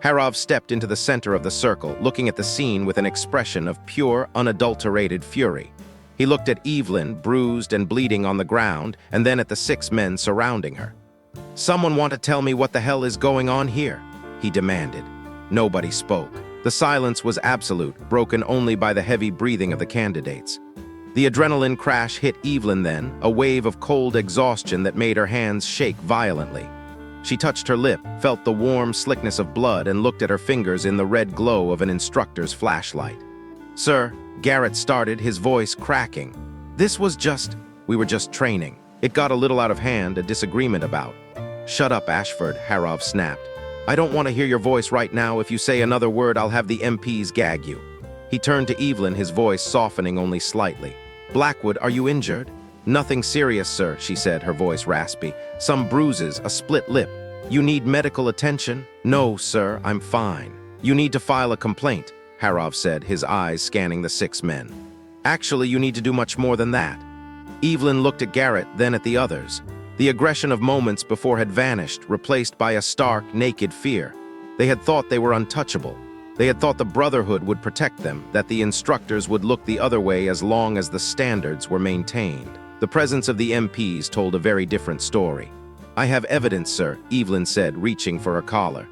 Harov stepped into the center of the circle, looking at the scene with an expression of pure, unadulterated fury. He looked at Evelyn, bruised and bleeding on the ground, and then at the 6 men surrounding her. "Someone want to tell me what the hell is going on here?" he demanded. Nobody spoke. The silence was absolute, broken only by the heavy breathing of the candidates. The adrenaline crash hit Evelyn then, a wave of cold exhaustion that made her hands shake violently. She touched her lip, felt the warm slickness of blood, and looked at her fingers in the red glow of an instructor's flashlight. "Sir," Garrett started, his voice cracking. We were just training. It got a little out of hand, a disagreement about." "Shut up, Ashford," Harov snapped. "I don't want to hear your voice right now. If you say another word, I'll have the MPs gag you." He turned to Evelyn, his voice softening only slightly. "Blackwood, are you injured?" "Nothing serious, sir," she said, her voice raspy. "Some bruises, a split lip." "You need medical attention?" "No, sir, I'm fine." "You need to file a complaint," Harov said, his eyes scanning the 6 men. "Actually, you need to do much more than that." Evelyn looked at Garrett, then at the others. The aggression of moments before had vanished, replaced by a stark, naked fear. They had thought they were untouchable. They had thought the Brotherhood would protect them, that the instructors would look the other way as long as the standards were maintained. The presence of the MPs told a very different story. "I have evidence, sir," Evelyn said, reaching for her collar.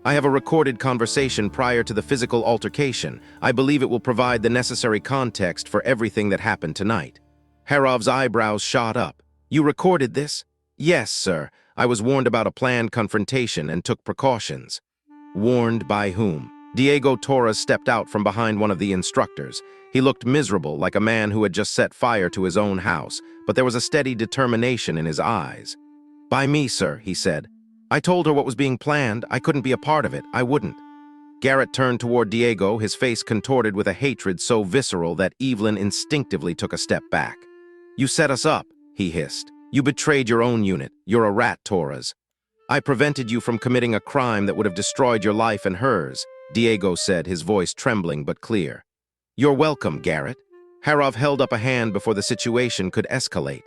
"I have a recorded conversation prior to the physical altercation. I believe it will provide the necessary context for everything that happened tonight." Harov's eyebrows shot up. "You recorded this?" "Yes, sir. I was warned about a planned confrontation and took precautions." "Warned by whom?" Diego Torres stepped out from behind one of the instructors. He looked miserable, like a man who had just set fire to his own house, but there was a steady determination in his eyes. "By me, sir," he said. "I told her what was being planned. I couldn't be a part of it. I wouldn't." Garrett turned toward Diego, his face contorted with a hatred so visceral that Evelyn instinctively took a step back. "You set us up," he hissed. "You betrayed your own unit. You're a rat, Torres." "I prevented you from committing a crime that would have destroyed your life and hers," Diego said, his voice trembling but clear. "You're welcome, Garrett." Harov held up a hand before the situation could escalate.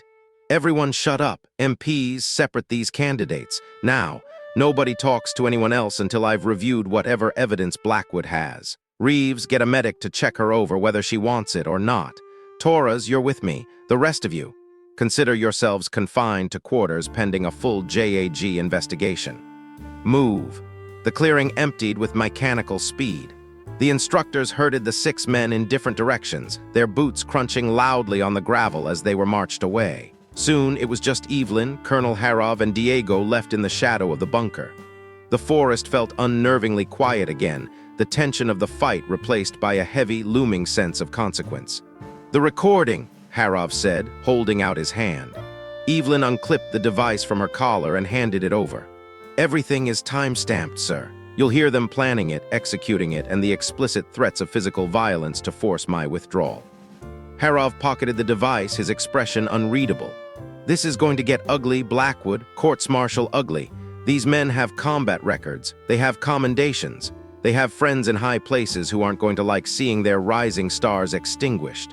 "Everyone shut up. MPs, separate these candidates. Now, nobody talks to anyone else until I've reviewed whatever evidence Blackwood has. Reeves, get a medic to check her over whether she wants it or not. Torres, you're with me. The rest of you, consider yourselves confined to quarters pending a full JAG investigation. Move." The clearing emptied with mechanical speed. The instructors herded the 6 men in different directions, their boots crunching loudly on the gravel as they were marched away. Soon, it was just Evelyn, Colonel Harov, and Diego left in the shadow of the bunker. The forest felt unnervingly quiet again, the tension of the fight replaced by a heavy, looming sense of consequence. "The recording," Harov said, holding out his hand. Evelyn unclipped the device from her collar and handed it over. "Everything is time-stamped, sir. You'll hear them planning it, executing it, and the explicit threats of physical violence to force my withdrawal." Harov pocketed the device, his expression unreadable. "This is going to get ugly, Blackwood, courts-martial ugly. These men have combat records, they have commendations, they have friends in high places who aren't going to like seeing their rising stars extinguished.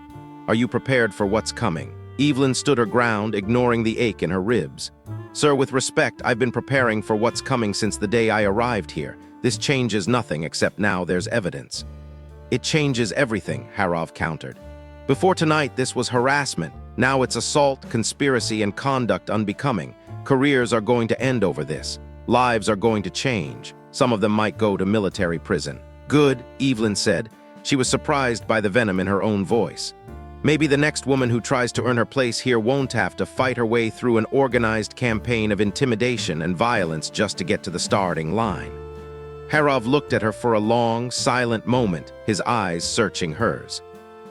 Are you prepared for what's coming? Evelyn stood her ground, ignoring the ache in her ribs. Sir, with respect, I've been preparing for what's coming since the day I arrived here. This changes nothing except now there's evidence. It changes everything, Harov countered. Before tonight, this was harassment. Now it's assault, conspiracy, and conduct unbecoming. Careers are going to end over this. Lives are going to change. Some of them might go to military prison. Good, Evelyn said. She was surprised by the venom in her own voice. Maybe the next woman who tries to earn her place here won't have to fight her way through an organized campaign of intimidation and violence just to get to the starting line. Harov looked at her for a long, silent moment, his eyes searching hers.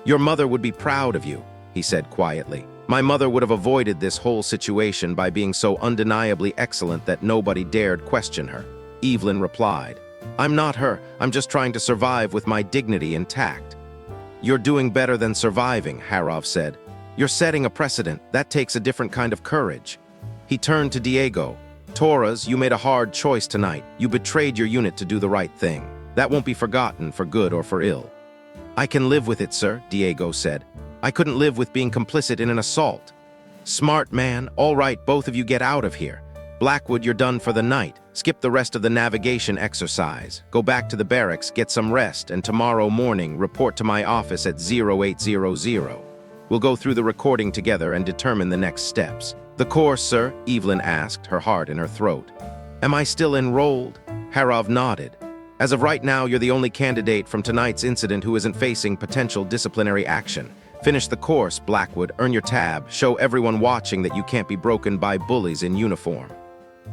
Your mother would be proud of you, he said quietly. My mother would have avoided this whole situation by being so undeniably excellent that nobody dared question her. Evelyn replied, I'm not her, I'm just trying to survive with my dignity intact. You're doing better than surviving, Harov said. You're setting a precedent. That takes a different kind of courage. He turned to Diego. Torres, you made a hard choice tonight. You betrayed your unit to do the right thing. That won't be forgotten for good or for ill. I can live with it, sir, Diego said. I couldn't live with being complicit in an assault. Smart man. All right, both of you get out of here. Blackwood, you're done for the night. Skip the rest of the navigation exercise. Go back to the barracks, get some rest, and tomorrow morning report to my office at 0800. We'll go through the recording together and determine the next steps. The course, sir? Evelyn asked, her heart in her throat. Am I still enrolled? Harov nodded. As of right now, you're the only candidate from tonight's incident who isn't facing potential disciplinary action. Finish the course, Blackwood, earn your tab, show everyone watching that you can't be broken by bullies in uniform.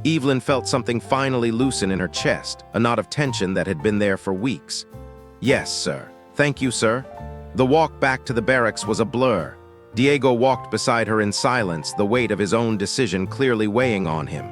Evelyn felt something finally loosen in her chest, a knot of tension that had been there for weeks. Yes, sir. Thank you, sir. The walk back to the barracks was a blur. Diego walked beside her in silence, the weight of his own decision clearly weighing on him.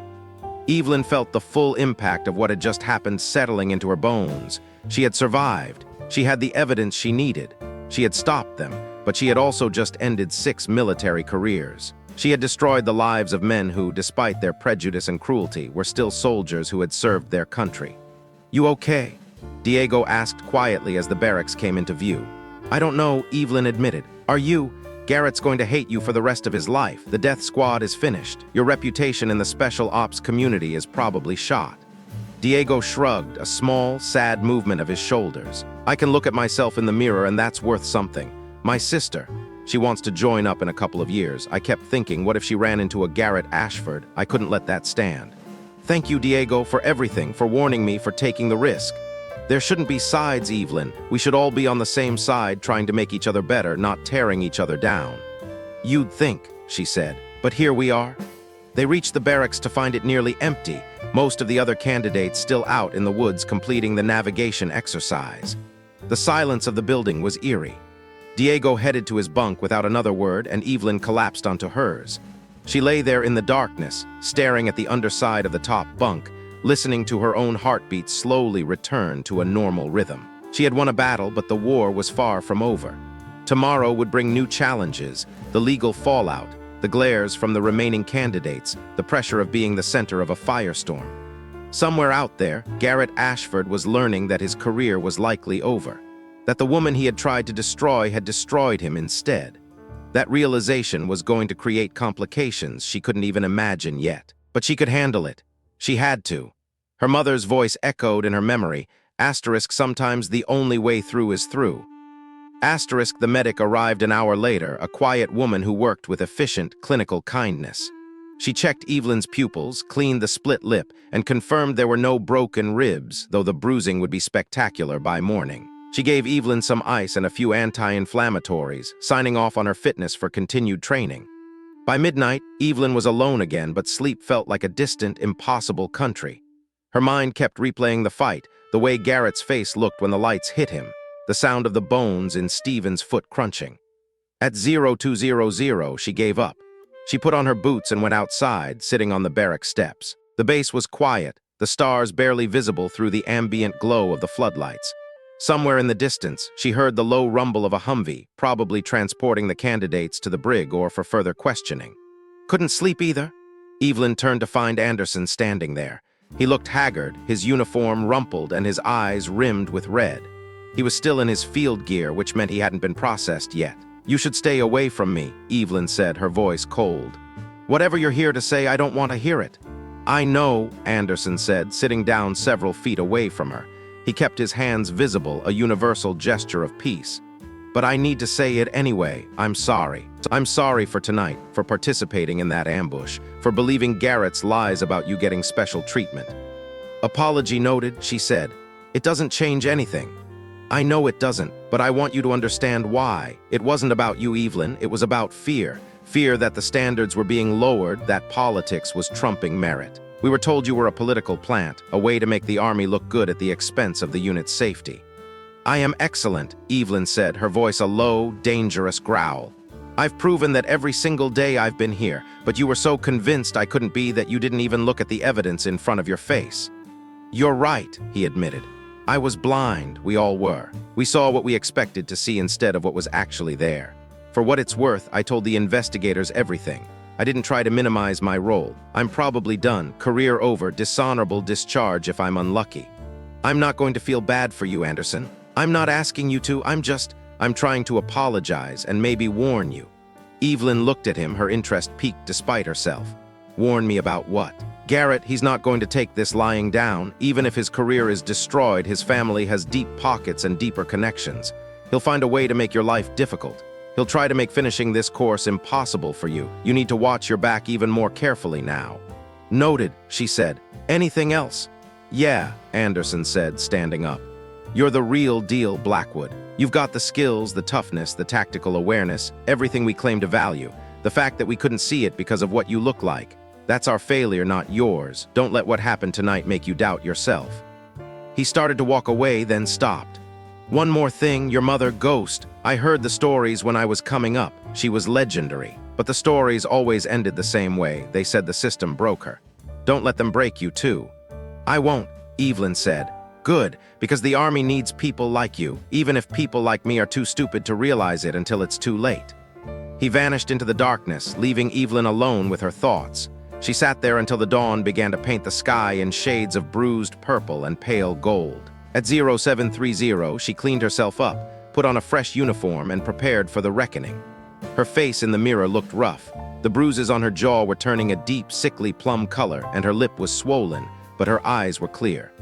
Evelyn felt the full impact of what had just happened settling into her bones. She had survived. She had the evidence she needed. She had stopped them, but she had also just ended 6 military careers. She had destroyed the lives of men who, despite their prejudice and cruelty, were still soldiers who had served their country. You okay? Diego asked quietly as the barracks came into view. I don't know, Evelyn admitted. Are you? Garrett's going to hate you for the rest of his life. The death squad is finished. Your reputation in the special ops community is probably shot. Diego shrugged, a small, sad movement of his shoulders. I can look at myself in the mirror and that's worth something. My sister. She wants to join up in a couple of years. I kept thinking, what if she ran into a Garrett Ashford? I couldn't let that stand. Thank you, Diego, for everything, for warning me, for taking the risk. There shouldn't be sides, Evelyn. We should all be on the same side, trying to make each other better, not tearing each other down. You'd think, she said, but here we are. They reached the barracks to find it nearly empty, most of the other candidates still out in the woods completing the navigation exercise. The silence of the building was eerie. Diego headed to his bunk without another word, and Evelyn collapsed onto hers. She lay there in the darkness, staring at the underside of the top bunk, listening to her own heartbeat slowly return to a normal rhythm. She had won a battle, but the war was far from over. Tomorrow would bring new challenges, the legal fallout, the glares from the remaining candidates, the pressure of being the center of a firestorm. Somewhere out there, Garrett Ashford was learning that his career was likely over, that the woman he had tried to destroy had destroyed him instead. That realization was going to create complications she couldn't even imagine yet. But she could handle it. She had to. Her mother's voice echoed in her memory, asterisk, sometimes the only way through is through. Asterisk, the medic arrived an hour later, a quiet woman who worked with efficient, clinical kindness. She checked Evelyn's pupils, cleaned the split lip, and confirmed there were no broken ribs, though the bruising would be spectacular by morning. She gave Evelyn some ice and a few anti-inflammatories, signing off on her fitness for continued training. By midnight, Evelyn was alone again, but sleep felt like a distant, impossible country. Her mind kept replaying the fight, the way Garrett's face looked when the lights hit him, the sound of the bones in Stephen's foot crunching. At 0200, she gave up. She put on her boots and went outside, sitting on the barrack steps. The base was quiet, the stars barely visible through the ambient glow of the floodlights. Somewhere in the distance, she heard the low rumble of a Humvee, probably transporting the candidates to the brig or for further questioning. Couldn't sleep either? Evelyn turned to find Anderson standing there. He looked haggard, his uniform rumpled and his eyes rimmed with red. He was still in his field gear, which meant he hadn't been processed yet. "You should stay away from me," Evelyn said, her voice cold. "Whatever you're here to say, I don't want to hear it." "I know," Anderson said, sitting down several feet away from her. He kept his hands visible, a universal gesture of peace. "But I need to say it anyway. I'm sorry. I'm sorry for tonight, for participating in that ambush, for believing Garrett's lies about you getting special treatment." "Apology noted," she said. "It doesn't change anything." "I know it doesn't, but I want you to understand why. It wasn't about you, Evelyn. It was about fear. Fear that the standards were being lowered, that politics was trumping merit. We were told you were a political plant, a way to make the army look good at the expense of the unit's safety." "I am excellent," Evelyn said, her voice a low, dangerous growl. "I've proven that every single day I've been here, but you were so convinced I couldn't be that you didn't even look at the evidence in front of your face." "You're right," he admitted. "I was blind, we all were. We saw what we expected to see instead of what was actually there. For what it's worth, I told the investigators everything. I didn't try to minimize my role. I'm probably done, career over, dishonorable discharge if I'm unlucky. I'm not going to feel bad for you, Anderson. I'm not asking you to, I'm trying to apologize and maybe warn you." Evelyn looked at him, her interest piqued despite herself. "Warn me about what?" "Garrett, he's not going to take this lying down. Even if his career is destroyed, his family has deep pockets and deeper connections. He'll find a way to make your life difficult. He'll try to make finishing this course impossible for you. You need to watch your back even more carefully now." "Noted," she said. "Anything else?" "Yeah," Anderson said, standing up. "You're the real deal, Blackwood. You've got the skills, the toughness, the tactical awareness, everything we claim to value. The fact that we couldn't see it because of what you look like. That's our failure, not yours. Don't let what happened tonight make you doubt yourself." He started to walk away, then stopped. "One more thing, your mother, Ghost. I heard the stories when I was coming up. She was legendary. But the stories always ended the same way. They said the system broke her. Don't let them break you, too." "I won't," Evelyn said. "Good, because the army needs people like you, even if people like me are too stupid to realize it until it's too late." He vanished into the darkness, leaving Evelyn alone with her thoughts. She sat there until the dawn began to paint the sky in shades of bruised purple and pale gold. At 0730, she cleaned herself up, put on a fresh uniform, and prepared for the reckoning. Her face in the mirror looked rough. The bruises on her jaw were turning a deep, sickly plum color, and her lip was swollen, but her eyes were clear.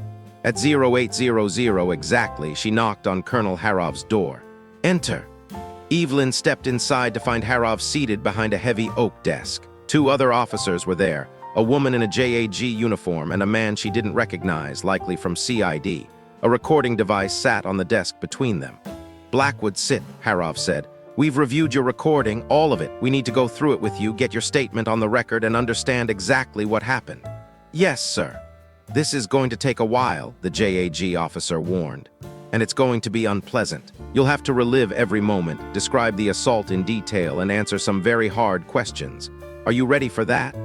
At 0800 exactly, she knocked on Colonel Harov's door. "Enter." Evelyn stepped inside to find Harov seated behind a heavy oak desk. Two other officers were there, a woman in a JAG uniform and a man she didn't recognize, likely from CID. A recording device sat on the desk between them. "Blackwood, sit," Harov said. "We've reviewed your recording, all of it. We need to go through it with you, get your statement on the record, and understand exactly what happened." "Yes, sir." "This is going to take a while," the JAG officer warned. "And it's going to be unpleasant. You'll have to relive every moment, describe the assault in detail, and answer some very hard questions. Are you ready for that?"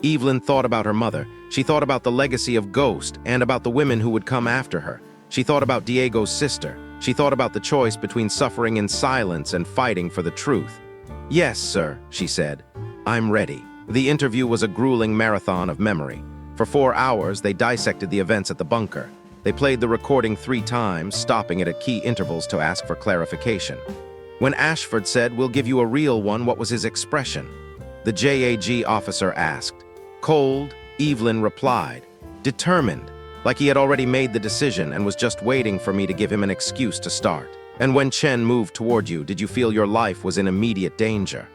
Evelyn thought about her mother. She thought about the legacy of Ghost and about the women who would come after her. She thought about Diego's sister. She thought about the choice between suffering in silence and fighting for the truth. "Yes, sir," she said. "I'm ready." The interview was a grueling marathon of memory. For 4 hours, they dissected the events at the bunker. They played the recording 3 times, stopping it at key intervals to ask for clarification. When Ashford said, "We'll give you a real one," what was his expression? The JAG officer asked. "Cold," Evelyn replied. "Determined, like he had already made the decision and was just waiting for me to give him an excuse to start." "And when Chen moved toward you, did you feel your life was in immediate danger?"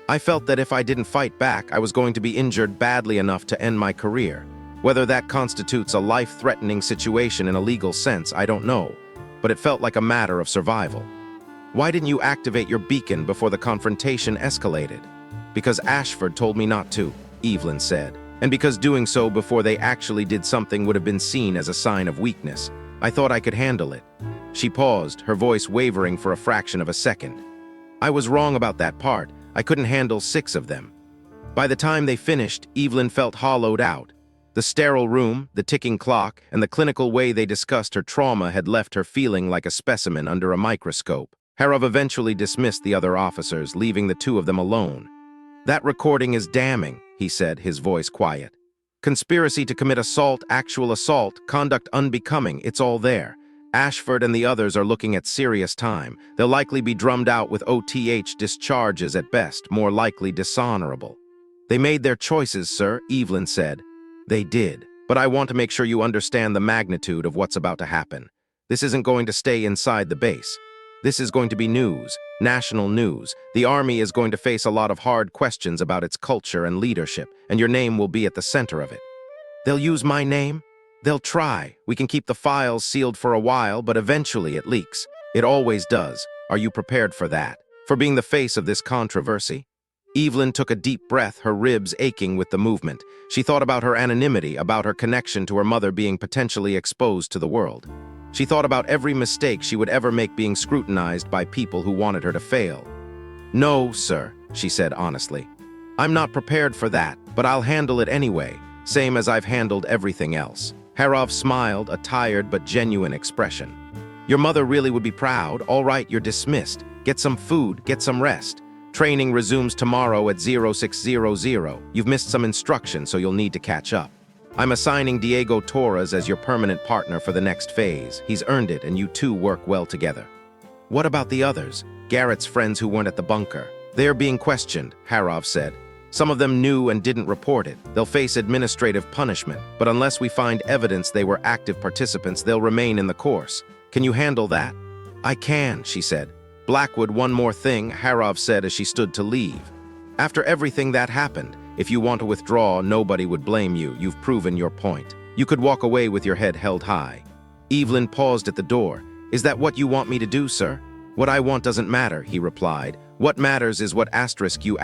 "I felt that if I didn't fight back, I was going to be injured badly enough to end my career. Whether that constitutes a life-threatening situation in a legal sense, I don't know, but it felt like a matter of survival." "Why didn't you activate your beacon before the confrontation escalated?" "Because Ashford told me not to," Evelyn said, "and because doing so before they actually did something would have been seen as a sign of weakness. I thought I could handle it." She paused, her voice wavering for a fraction of a second. "I was wrong about that part. I couldn't handle 6 of them." By the time they finished, Evelyn felt hollowed out. The sterile room, the ticking clock, and the clinical way they discussed her trauma had left her feeling like a specimen under a microscope. Harov eventually dismissed the other officers, leaving the 2 of them alone. "That recording is damning," he said, his voice quiet. Conspiracy to commit assault, actual assault, conduct unbecoming, it's all there. Ashford and the others are looking at serious time. They'll likely be drummed out with OTH discharges at best, more likely dishonorable. They made their choices, sir, Evelyn said. They did. But I want to make sure you understand the magnitude of what's about to happen. This isn't going to stay inside the base. This is going to be news, national news. The Army is going to face a lot of hard questions about its culture and leadership, and your name will be at the center of it. They'll use my name? They'll try. We can keep the files sealed for a while, but eventually it leaks. It always does. Are you prepared for that? For being the face of this controversy? Evelyn took a deep breath, her ribs aching with the movement. She thought about her anonymity, about her connection to her mother being potentially exposed to the world. She thought about every mistake she would ever make being scrutinized by people who wanted her to fail. No, sir, she said honestly. I'm not prepared for that, but I'll handle it anyway, same as I've handled everything else. Harov smiled, a tired but genuine expression. Your mother really would be proud. All right, you're dismissed. Get some food, get some rest. Training resumes tomorrow at 0600. You've missed some instruction, so you'll need to catch up. I'm assigning Diego Torres as your permanent partner for the next phase. He's earned it, and you two work well together. What about the others? Garrett's friends who weren't at the bunker. They're being questioned, Harov said. Some of them knew and didn't report it. They'll face administrative punishment, but unless we find evidence they were active participants, they'll remain in the course. Can you handle that? I can, she said. Blackwood, one more thing, Harov said as she stood to leave. After everything that happened, if you want to withdraw, nobody would blame you. You've proven your point. You could walk away with your head held high. Evelyn paused at the door. Is that what you want me to do, sir? What I want doesn't matter, he replied. What matters is what you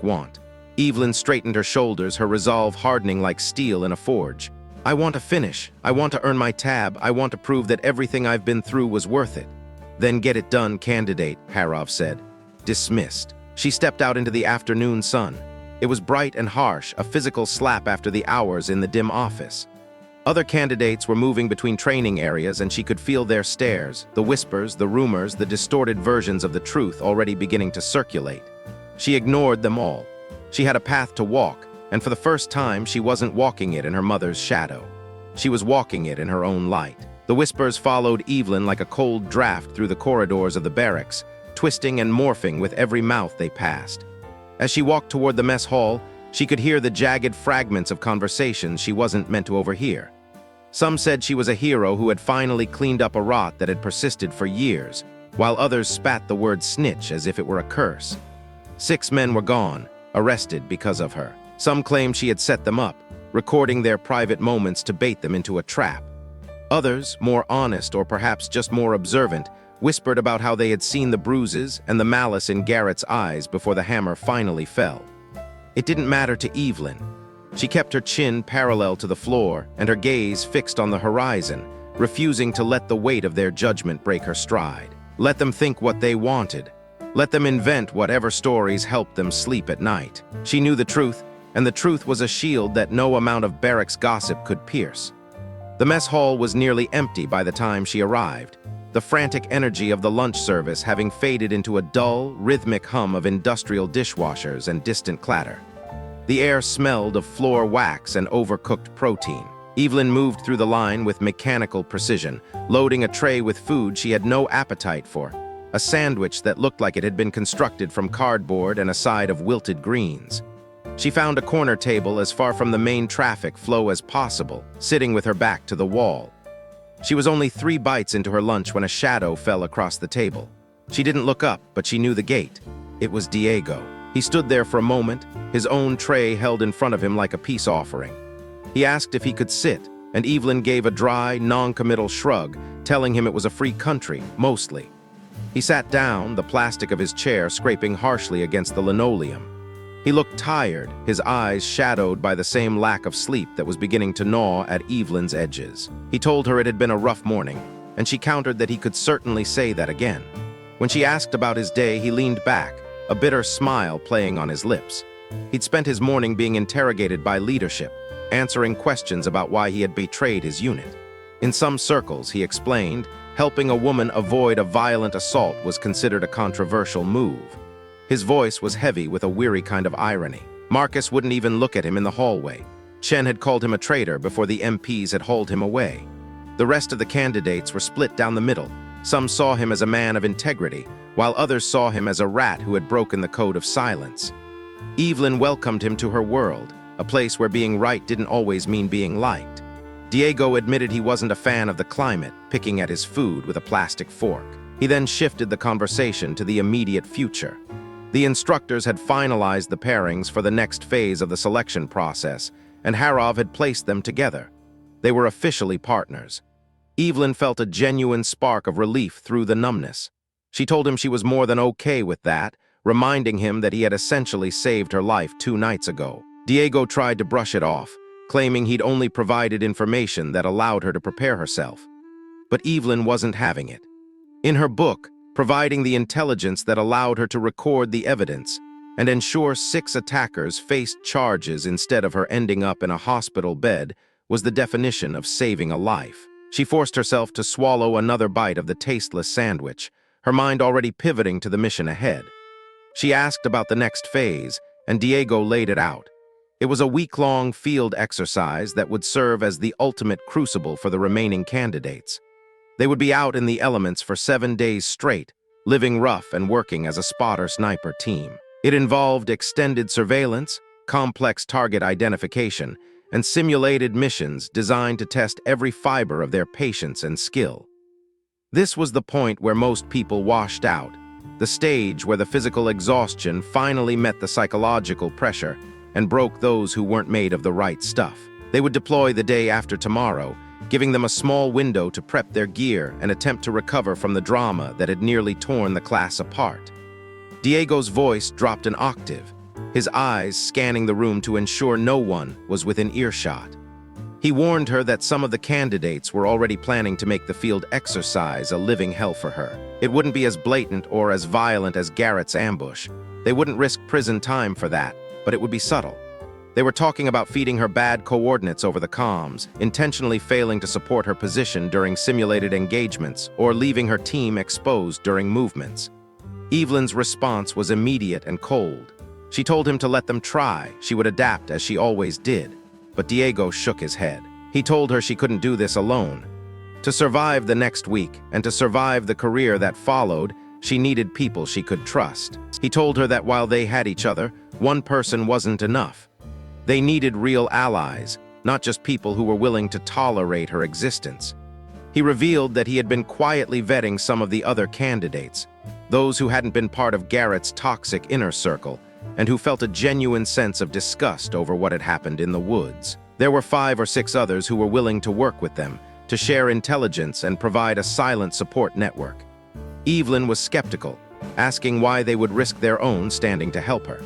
want. Evelyn straightened her shoulders, her resolve hardening like steel in a forge. I want to finish. I want to earn my tab. I want to prove that everything I've been through was worth it. Then get it done, candidate, Harov said. Dismissed. She stepped out into the afternoon sun. It was bright and harsh, a physical slap after the hours in the dim office. Other candidates were moving between training areas, and she could feel their stares, the whispers, the rumors, the distorted versions of the truth already beginning to circulate. She ignored them all. She had a path to walk, and for the first time, she wasn't walking it in her mother's shadow. She was walking it in her own light. The whispers followed Evelyn like a cold draft through the corridors of the barracks, twisting and morphing with every mouth they passed. As she walked toward the mess hall, she could hear the jagged fragments of conversations she wasn't meant to overhear. Some said she was a hero who had finally cleaned up a rot that had persisted for years, while others spat the word snitch as if it were a curse. 6 men were gone, arrested because of her. Some claimed she had set them up, recording their private moments to bait them into a trap. Others, more honest or perhaps just more observant, whispered about how they had seen the bruises and the malice in Garrett's eyes before the hammer finally fell. It didn't matter to Evelyn. She kept her chin parallel to the floor and her gaze fixed on the horizon, refusing to let the weight of their judgment break her stride. Let them think what they wanted. Let them invent whatever stories helped them sleep at night. She knew the truth, and the truth was a shield that no amount of barracks gossip could pierce. The mess hall was nearly empty by the time she arrived, the frantic energy of the lunch service having faded into a dull, rhythmic hum of industrial dishwashers and distant clatter. The air smelled of floor wax and overcooked protein. Evelyn moved through the line with mechanical precision, loading a tray with food she had no appetite for, a sandwich that looked like it had been constructed from cardboard and a side of wilted greens. She found a corner table as far from the main traffic flow as possible, sitting with her back to the wall. She was only 3 bites into her lunch when a shadow fell across the table. She didn't look up, but she knew the gait. It was Diego. He stood there for a moment, his own tray held in front of him like a peace offering. He asked if he could sit, and Evelyn gave a dry, non-committal shrug, telling him it was a free country, mostly. He sat down, the plastic of his chair scraping harshly against the linoleum. He looked tired, his eyes shadowed by the same lack of sleep that was beginning to gnaw at Evelyn's edges. He told her it had been a rough morning, and she countered that he could certainly say that again. When she asked about his day, he leaned back, a bitter smile playing on his lips. He'd spent his morning being interrogated by leadership, answering questions about why he had betrayed his unit. In some circles, he explained, helping a woman avoid a violent assault was considered a controversial move. His voice was heavy with a weary kind of irony. Marcus wouldn't even look at him in the hallway. Chen had called him a traitor before the MPs had hauled him away. The rest of the candidates were split down the middle. Some saw him as a man of integrity, while others saw him as a rat who had broken the code of silence. Evelyn welcomed him to her world, a place where being right didn't always mean being liked. Diego admitted he wasn't a fan of the climate, picking at his food with a plastic fork. He then shifted the conversation to the immediate future. The instructors had finalized the pairings for the next phase of the selection process, and Harov had placed them together. They were officially partners. Evelyn felt a genuine spark of relief through the numbness. She told him she was more than okay with that, reminding him that he had essentially saved her life 2 nights ago. Diego tried to brush it off, claiming he'd only provided information that allowed her to prepare herself. But Evelyn wasn't having it. In her book, providing the intelligence that allowed her to record the evidence and ensure 6 attackers faced charges instead of her ending up in a hospital bed was the definition of saving a life. She forced herself to swallow another bite of the tasteless sandwich, her mind already pivoting to the mission ahead. She asked about the next phase, and Diego laid it out. It was a week-long field exercise that would serve as the ultimate crucible for the remaining candidates. They would be out in the elements for 7 days straight, living rough and working as a spotter-sniper team. It involved extended surveillance, complex target identification, and simulated missions designed to test every fiber of their patience and skill. This was the point where most people washed out, the stage where the physical exhaustion finally met the psychological pressure and broke those who weren't made of the right stuff. They would deploy the day after tomorrow, giving them a small window to prep their gear and attempt to recover from the drama that had nearly torn the class apart. Diego's voice dropped an octave, his eyes scanning the room to ensure no one was within earshot. He warned her that some of the candidates were already planning to make the field exercise a living hell for her. It wouldn't be as blatant or as violent as Garrett's ambush. They wouldn't risk prison time for that, but it would be subtle. They were talking about feeding her bad coordinates over the comms, intentionally failing to support her position during simulated engagements, or leaving her team exposed during movements. Evelyn's response was immediate and cold. She told him to let them try, she would adapt as she always did. But Diego shook his head. He told her she couldn't do this alone. To survive the next week, and to survive the career that followed, she needed people she could trust. He told her that while they had each other, one person wasn't enough. They needed real allies, not just people who were willing to tolerate her existence. He revealed that he had been quietly vetting some of the other candidates, those who hadn't been part of Garrett's toxic inner circle, and who felt a genuine sense of disgust over what had happened in the woods. There were 5 or 6 others who were willing to work with them, to share intelligence and provide a silent support network. Evelyn was skeptical, asking why they would risk their own standing to help her.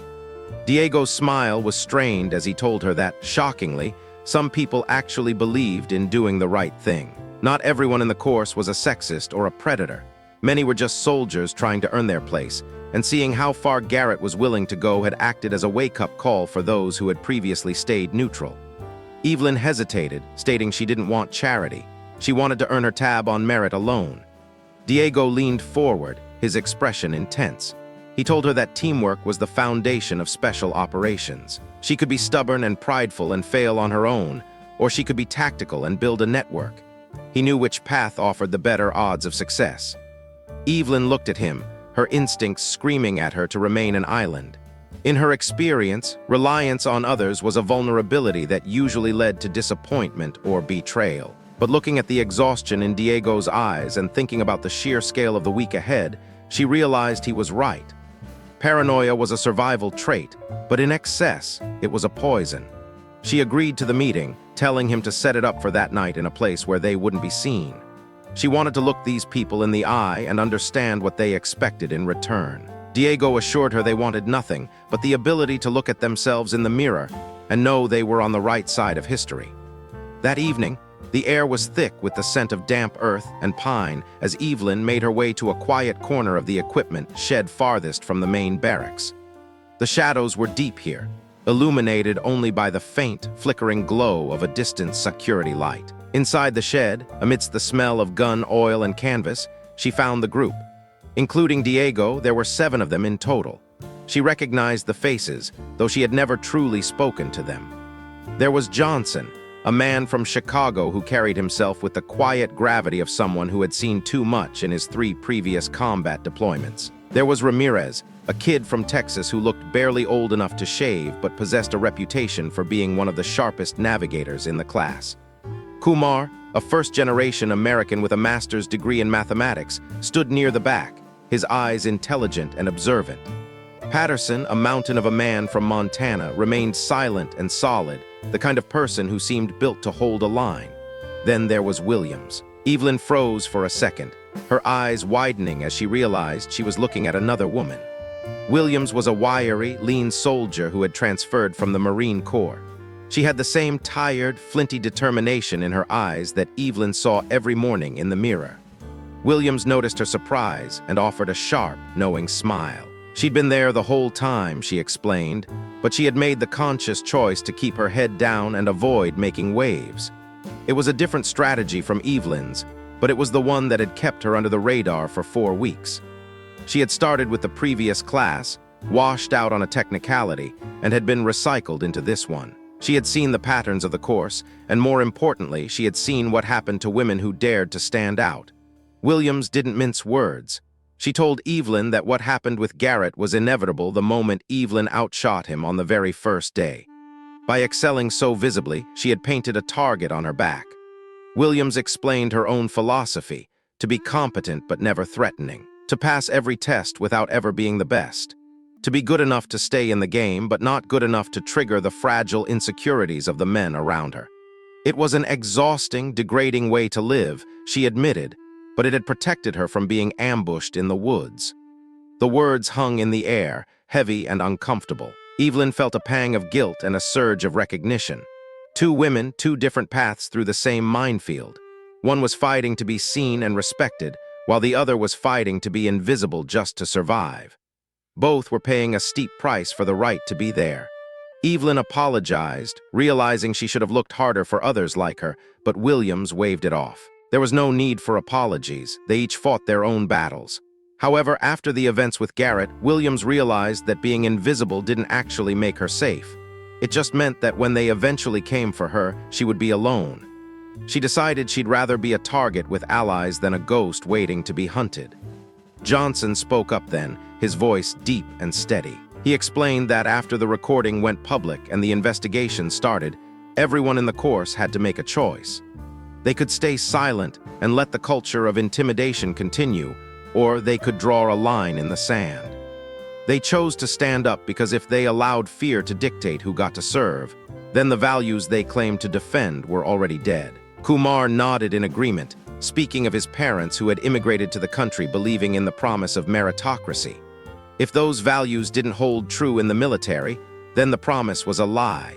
Diego's smile was strained as he told her that, shockingly, some people actually believed in doing the right thing. Not everyone in the course was a sexist or a predator. Many were just soldiers trying to earn their place, and seeing how far Garrett was willing to go had acted as a wake-up call for those who had previously stayed neutral. Evelyn hesitated, stating she didn't want charity. She wanted to earn her tab on merit alone. Diego leaned forward, his expression intense. He told her that teamwork was the foundation of special operations. She could be stubborn and prideful and fail on her own, or she could be tactical and build a network. He knew which path offered the better odds of success. Evelyn looked at him, her instincts screaming at her to remain an island. In her experience, reliance on others was a vulnerability that usually led to disappointment or betrayal. But looking at the exhaustion in Diego's eyes and thinking about the sheer scale of the week ahead, she realized he was right. Paranoia was a survival trait, but in excess, it was a poison. She agreed to the meeting, telling him to set it up for that night in a place where they wouldn't be seen. She wanted to look these people in the eye and understand what they expected in return. Diego assured her they wanted nothing but the ability to look at themselves in the mirror and know they were on the right side of history. That evening, the air was thick with the scent of damp earth and pine as Evelyn made her way to a quiet corner of the equipment shed farthest from the main barracks. The shadows were deep here, illuminated only by the faint, flickering glow of a distant security light. Inside the shed, amidst the smell of gun oil and canvas, she found the group. Including Diego, there were 7 of them in total. She recognized the faces, though she had never truly spoken to them. There was Johnson, a man from Chicago who carried himself with the quiet gravity of someone who had seen too much in his 3 previous combat deployments. There was Ramirez, a kid from Texas who looked barely old enough to shave but possessed a reputation for being one of the sharpest navigators in the class. Kumar, a first-generation American with a master's degree in mathematics, stood near the back, his eyes intelligent and observant. Patterson, a mountain of a man from Montana, remained silent and solid, the kind of person who seemed built to hold a line. Then there was Williams. Evelyn froze for a second, her eyes widening as she realized she was looking at another woman. Williams was a wiry, lean soldier who had transferred from the Marine Corps. She had the same tired, flinty determination in her eyes that Evelyn saw every morning in the mirror. Williams noticed her surprise and offered a sharp, knowing smile. She'd been there the whole time, she explained, but she had made the conscious choice to keep her head down and avoid making waves. It was a different strategy from Evelyn's, but it was the one that had kept her under the radar for 4 weeks. She had started with the previous class, washed out on a technicality, and had been recycled into this one. She had seen the patterns of the course, and more importantly, she had seen what happened to women who dared to stand out. Williams didn't mince words. She told Evelyn that what happened with Garrett was inevitable the moment Evelyn outshot him on the very first day. By excelling so visibly, she had painted a target on her back. Williams explained her own philosophy, to be competent but never threatening, to pass every test without ever being the best, to be good enough to stay in the game but not good enough to trigger the fragile insecurities of the men around her. It was an exhausting, degrading way to live, she admitted, but it had protected her from being ambushed in the woods. The words hung in the air, heavy and uncomfortable. Evelyn felt a pang of guilt and a surge of recognition. 2 women, 2 different paths through the same minefield. One was fighting to be seen and respected, while the other was fighting to be invisible just to survive. Both were paying a steep price for the right to be there. Evelyn apologized, realizing she should have looked harder for others like her, but Williams waved it off. There was no need for apologies. They each fought their own battles. However, after the events with Garrett, Williams realized that being invisible didn't actually make her safe. It just meant that when they eventually came for her, she would be alone. She decided she'd rather be a target with allies than a ghost waiting to be hunted. Johnson spoke up then, his voice deep and steady. He explained that after the recording went public and the investigation started, everyone in the course had to make a choice. They could stay silent and let the culture of intimidation continue, or they could draw a line in the sand. They chose to stand up because if they allowed fear to dictate who got to serve, then the values they claimed to defend were already dead. Kumar nodded in agreement, speaking of his parents who had immigrated to the country believing in the promise of meritocracy. If those values didn't hold true in the military, then the promise was a lie.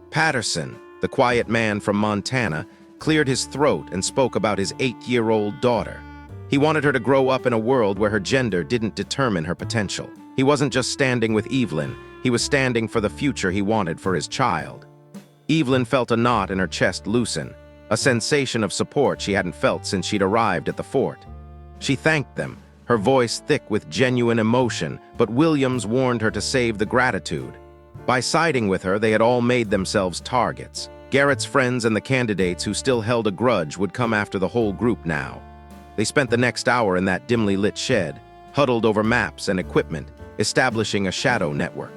Patterson, the quiet man from Montana, cleared his throat and spoke about his 8-year-old daughter. He wanted her to grow up in a world where her gender didn't determine her potential. He wasn't just standing with Evelyn, he was standing for the future he wanted for his child. Evelyn felt a knot in her chest loosen, a sensation of support she hadn't felt since she'd arrived at the fort. She thanked them, her voice thick with genuine emotion, but Williams warned her to save the gratitude. By siding with her, they had all made themselves targets. Garrett's friends and the candidates who still held a grudge would come after the whole group now. They spent the next hour in that dimly lit shed, huddled over maps and equipment, establishing a shadow network.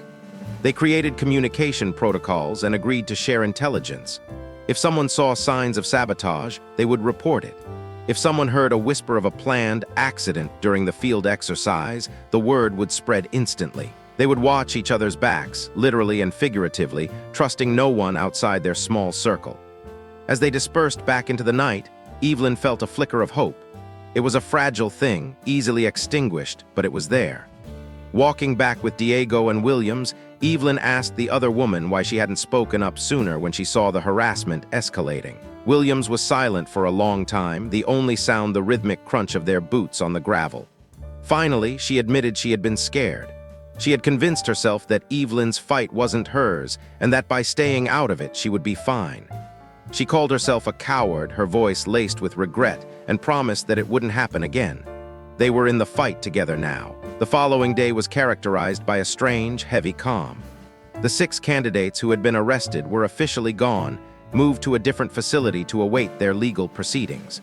They created communication protocols and agreed to share intelligence. If someone saw signs of sabotage, they would report it. If someone heard a whisper of a planned accident during the field exercise, the word would spread instantly. They would watch each other's backs, literally and figuratively, trusting no one outside their small circle. As they dispersed back into the night, Evelyn felt a flicker of hope. It was a fragile thing, easily extinguished, but it was there. Walking back with Diego and Williams, Evelyn asked the other woman why she hadn't spoken up sooner when she saw the harassment escalating. Williams was silent for a long time, the only sound the rhythmic crunch of their boots on the gravel. Finally, she admitted she had been scared. She had convinced herself that Evelyn's fight wasn't hers, and that by staying out of it, she would be fine. She called herself a coward, her voice laced with regret, and promised that it wouldn't happen again. They were in the fight together now. The following day was characterized by a strange, heavy calm. The 6 candidates who had been arrested were officially gone, moved to a different facility to await their legal proceedings.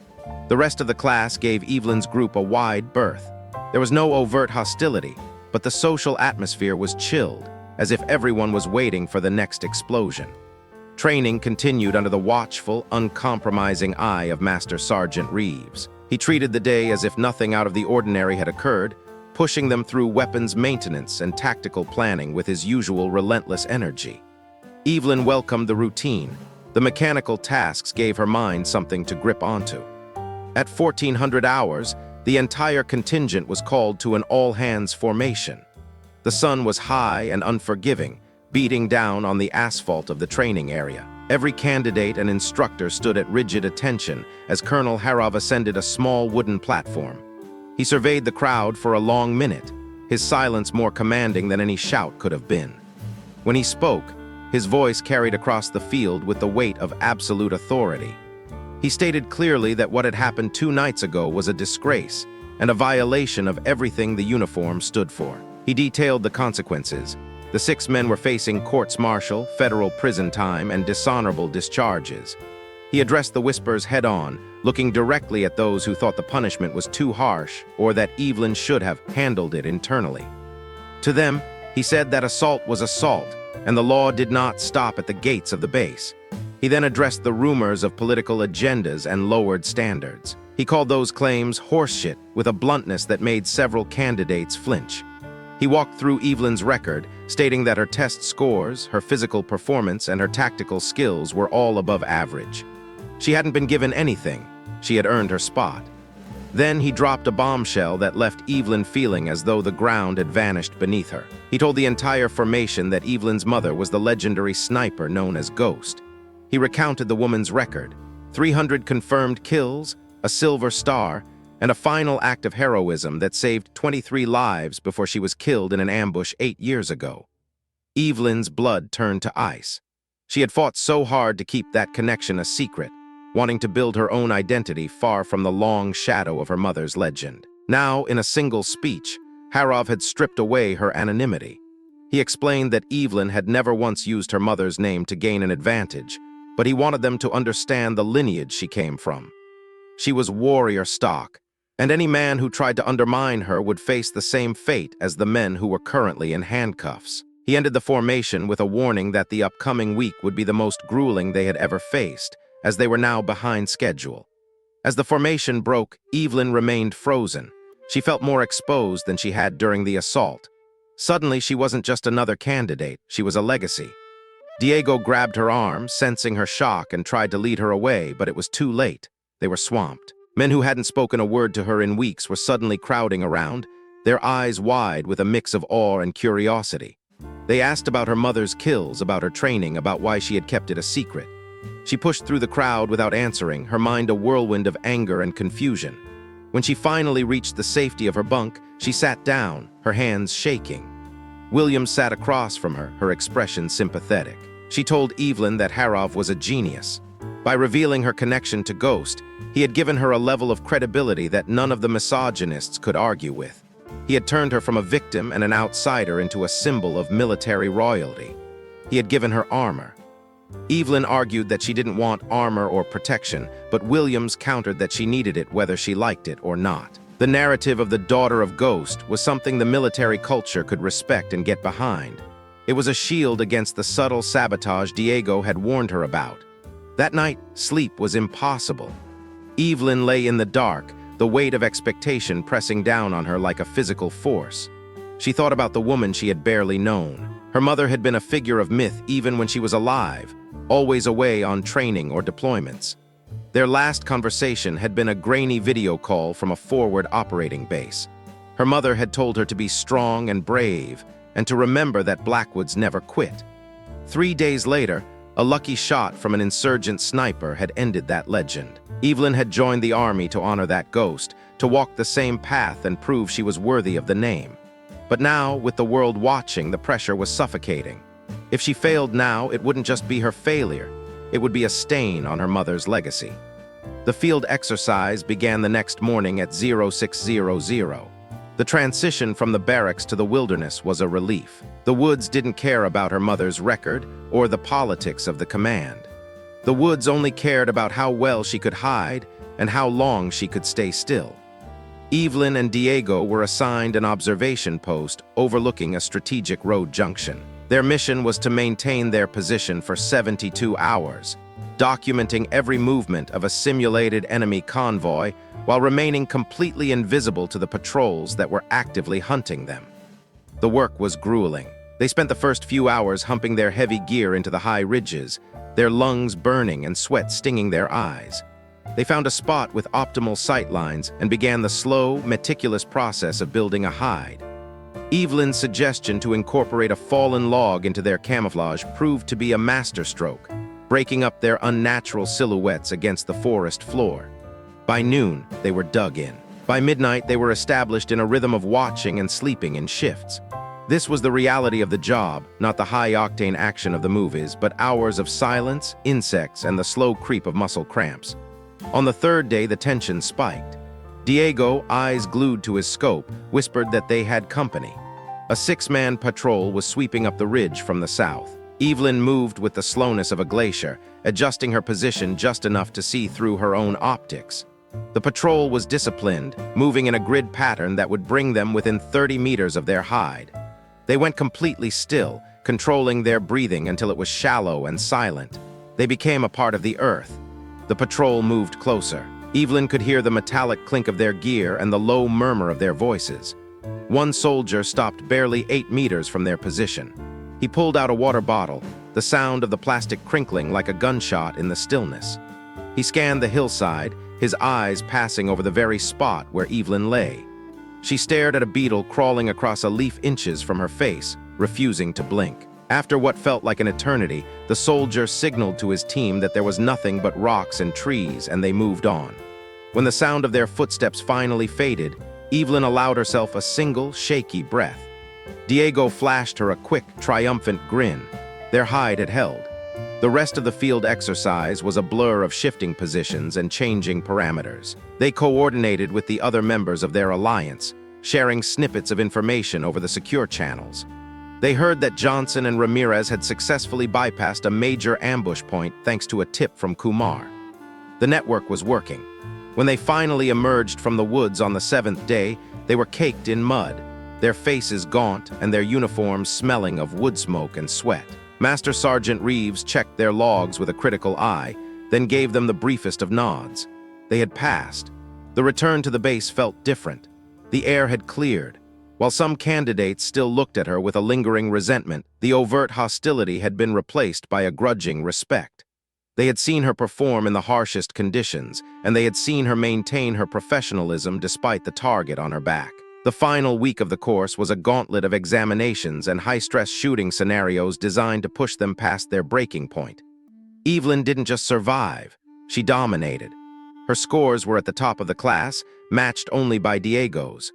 The rest of the class gave Evelyn's group a wide berth. There was no overt hostility, but the social atmosphere was chilled, as if everyone was waiting for the next explosion. Training continued under the watchful, uncompromising eye of Master Sergeant Reeves. He treated the day as if nothing out of the ordinary had occurred, pushing them through weapons maintenance and tactical planning with his usual relentless energy. Evelyn welcomed the routine. The mechanical tasks gave her mind something to grip onto. At 1400 hours, the entire contingent was called to an all-hands formation. The sun was high and unforgiving, beating down on the asphalt of the training area. Every candidate and instructor stood at rigid attention as Colonel Harov ascended a small wooden platform. He surveyed the crowd for a long minute, his silence more commanding than any shout could have been. When he spoke, his voice carried across the field with the weight of absolute authority. He stated clearly that what had happened 2 nights ago was a disgrace and a violation of everything the uniform stood for. He detailed the consequences. The 6 men were facing courts-martial, federal prison time, and dishonorable discharges. He addressed the whispers head-on, looking directly at those who thought the punishment was too harsh or that Evelyn should have handled it internally. To them, he said that assault was assault, and the law did not stop at the gates of the base. He then addressed the rumors of political agendas and lowered standards. He called those claims horseshit with a bluntness that made several candidates flinch. He walked through Evelyn's record, stating that her test scores, her physical performance, and her tactical skills were all above average. She hadn't been given anything. She had earned her spot. Then he dropped a bombshell that left Evelyn feeling as though the ground had vanished beneath her. He told the entire formation that Evelyn's mother was the legendary sniper known as Ghost. He recounted the woman's record: 300 confirmed kills, a silver star, and a final act of heroism that saved 23 lives before she was killed in an ambush 8 years ago. Evelyn's blood turned to ice. She had fought so hard to keep that connection a secret, wanting to build her own identity far from the long shadow of her mother's legend. Now, in a single speech, Harov had stripped away her anonymity. He explained that Evelyn had never once used her mother's name to gain an advantage, but he wanted them to understand the lineage she came from. She was warrior stock, and any man who tried to undermine her would face the same fate as the men who were currently in handcuffs. He ended the formation with a warning that the upcoming week would be the most grueling they had ever faced, as they were now behind schedule. As the formation broke, Evelyn remained frozen. She felt more exposed than she had during the assault. Suddenly, she wasn't just another candidate, she was a legacy. Diego grabbed her arm, sensing her shock, and tried to lead her away, but it was too late. They were swamped. Men who hadn't spoken a word to her in weeks were suddenly crowding around, their eyes wide with a mix of awe and curiosity. They asked about her mother's kills, about her training, about why she had kept it a secret. She pushed through the crowd without answering, her mind a whirlwind of anger and confusion. When she finally reached the safety of her bunk, she sat down, her hands shaking. William sat across from her, her expression sympathetic. She told Evelyn that Harov was a genius. By revealing her connection to Ghost, he had given her a level of credibility that none of the misogynists could argue with. He had turned her from a victim and an outsider into a symbol of military royalty. He had given her armor. Evelyn argued that she didn't want armor or protection, but Williams countered that she needed it whether she liked it or not. The narrative of the daughter of Ghost was something the military culture could respect and get behind. It was a shield against the subtle sabotage Diego had warned her about. That night, sleep was impossible. Evelyn lay in the dark, the weight of expectation pressing down on her like a physical force. She thought about the woman she had barely known. Her mother had been a figure of myth even when she was alive, always away on training or deployments. Their last conversation had been a grainy video call from a forward operating base. Her mother had told her to be strong and brave, and to remember that Blackwoods never quit. 3 days later, a lucky shot from an insurgent sniper had ended that legend. Evelyn had joined the army to honor that ghost, to walk the same path and prove she was worthy of the name. But now, with the world watching, the pressure was suffocating. If she failed now, it wouldn't just be her failure. It would be a stain on her mother's legacy. The field exercise began the next morning at 0600. The transition from the barracks to the wilderness was a relief. The woods didn't care about her mother's record or the politics of the command. The woods only cared about how well she could hide and how long she could stay still. Evelyn and Diego were assigned an observation post overlooking a strategic road junction. Their mission was to maintain their position for 72 hours, documenting every movement of a simulated enemy convoy while remaining completely invisible to the patrols that were actively hunting them. The work was grueling. They spent the first few hours humping their heavy gear into the high ridges, their lungs burning and sweat stinging their eyes. They found a spot with optimal sight lines and began the slow, meticulous process of building a hide. Evelyn's suggestion to incorporate a fallen log into their camouflage proved to be a masterstroke, breaking up their unnatural silhouettes against the forest floor. By noon, they were dug in. By midnight, they were established in a rhythm of watching and sleeping in shifts. This was the reality of the job, not the high-octane action of the movies, but hours of silence, insects, and the slow creep of muscle cramps. On the third day, the tension spiked. Diego, eyes glued to his scope, whispered that they had company. A 6-man patrol was sweeping up the ridge from the south. Evelyn moved with the slowness of a glacier, adjusting her position just enough to see through her own optics. The patrol was disciplined, moving in a grid pattern that would bring them within 30 meters of their hide. They went completely still, controlling their breathing until it was shallow and silent. They became a part of the earth. The patrol moved closer. Evelyn could hear the metallic clink of their gear and the low murmur of their voices. One soldier stopped barely 8 meters from their position. He pulled out a water bottle, the sound of the plastic crinkling like a gunshot in the stillness. He scanned the hillside, his eyes passing over the very spot where Evelyn lay. She stared at a beetle crawling across a leaf inches from her face, refusing to blink. After what felt like an eternity, the soldier signaled to his team that there was nothing but rocks and trees, and they moved on. When the sound of their footsteps finally faded, Evelyn allowed herself a single, shaky breath. Diego flashed her a quick, triumphant grin. Their hide had held. The rest of the field exercise was a blur of shifting positions and changing parameters. They coordinated with the other members of their alliance, sharing snippets of information over the secure channels. They heard that Johnson and Ramirez had successfully bypassed a major ambush point thanks to a tip from Kumar. The network was working. When they finally emerged from the woods on the 7th day, they were caked in mud, their faces gaunt and their uniforms smelling of wood smoke and sweat. Master Sergeant Reeves checked their logs with a critical eye, then gave them the briefest of nods. They had passed. The return to the base felt different. The air had cleared. While some candidates still looked at her with a lingering resentment, the overt hostility had been replaced by a grudging respect. They had seen her perform in the harshest conditions, and they had seen her maintain her professionalism despite the target on her back. The final week of the course was a gauntlet of examinations and high-stress shooting scenarios designed to push them past their breaking point. Evelyn didn't just survive, she dominated. Her scores were at the top of the class, matched only by Diego's.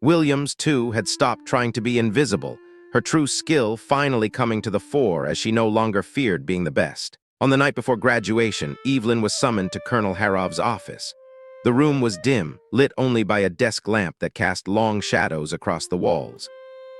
Williams, too, had stopped trying to be invisible, her true skill finally coming to the fore as she no longer feared being the best. On the night before graduation, Evelyn was summoned to Colonel Harov's office. The room was dim, lit only by a desk lamp that cast long shadows across the walls.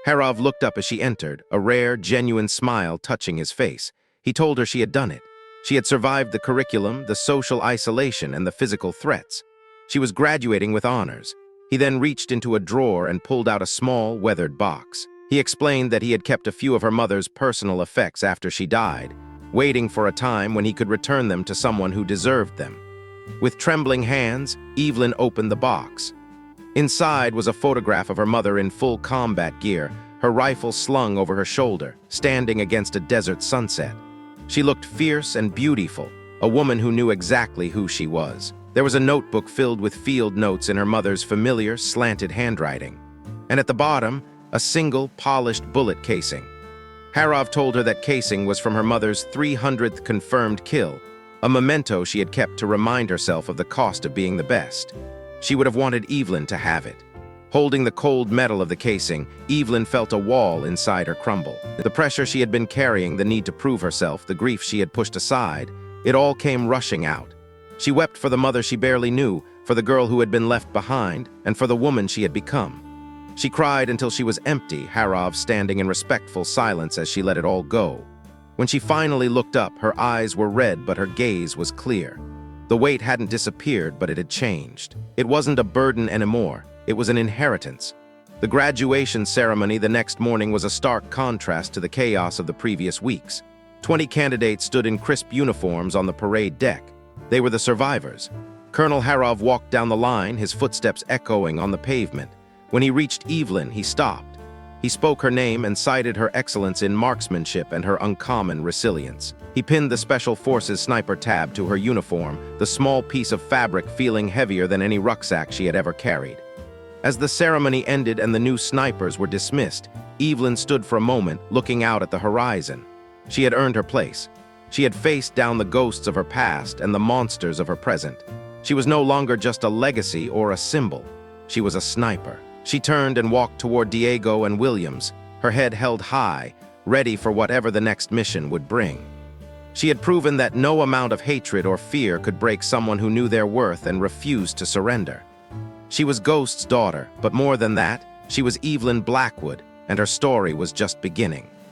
Harov looked up as she entered, a rare, genuine smile touching his face. He told her she had done it. She had survived the curriculum, the social isolation, and the physical threats. She was graduating with honors. He then reached into a drawer and pulled out a small, weathered box. He explained that he had kept a few of her mother's personal effects after she died, waiting for a time when he could return them to someone who deserved them. With trembling hands, Evelyn opened the box. Inside was a photograph of her mother in full combat gear, her rifle slung over her shoulder, standing against a desert sunset. She looked fierce and beautiful, a woman who knew exactly who she was. There was a notebook filled with field notes in her mother's familiar, slanted handwriting. And at the bottom, a single, polished bullet casing. Harov told her that casing was from her mother's 300th confirmed kill, a memento she had kept to remind herself of the cost of being the best. She would have wanted Evelyn to have it. Holding the cold metal of the casing, Evelyn felt a wall inside her crumble. The pressure she had been carrying, the need to prove herself, the grief she had pushed aside, it all came rushing out. She wept for the mother she barely knew, for the girl who had been left behind, and for the woman she had become. She cried until she was empty, Harov standing in respectful silence as she let it all go. When she finally looked up, her eyes were red, but her gaze was clear. The weight hadn't disappeared, but it had changed. It wasn't a burden anymore. It was an inheritance. The graduation ceremony the next morning was a stark contrast to the chaos of the previous weeks. 20 candidates stood in crisp uniforms on the parade deck. They were the survivors. Colonel Harov walked down the line, his footsteps echoing on the pavement. When he reached Evelyn, he stopped. He spoke her name and cited her excellence in marksmanship and her uncommon resilience. He pinned the Special Forces sniper tab to her uniform, the small piece of fabric feeling heavier than any rucksack she had ever carried. As the ceremony ended and the new snipers were dismissed, Evelyn stood for a moment, looking out at the horizon. She had earned her place. She had faced down the ghosts of her past and the monsters of her present. She was no longer just a legacy or a symbol. She was a sniper. She turned and walked toward Diego and Williams, her head held high, ready for whatever the next mission would bring. She had proven that no amount of hatred or fear could break someone who knew their worth and refused to surrender. She was Ghost's daughter, but more than that, she was Evelyn Blackwood, and her story was just beginning.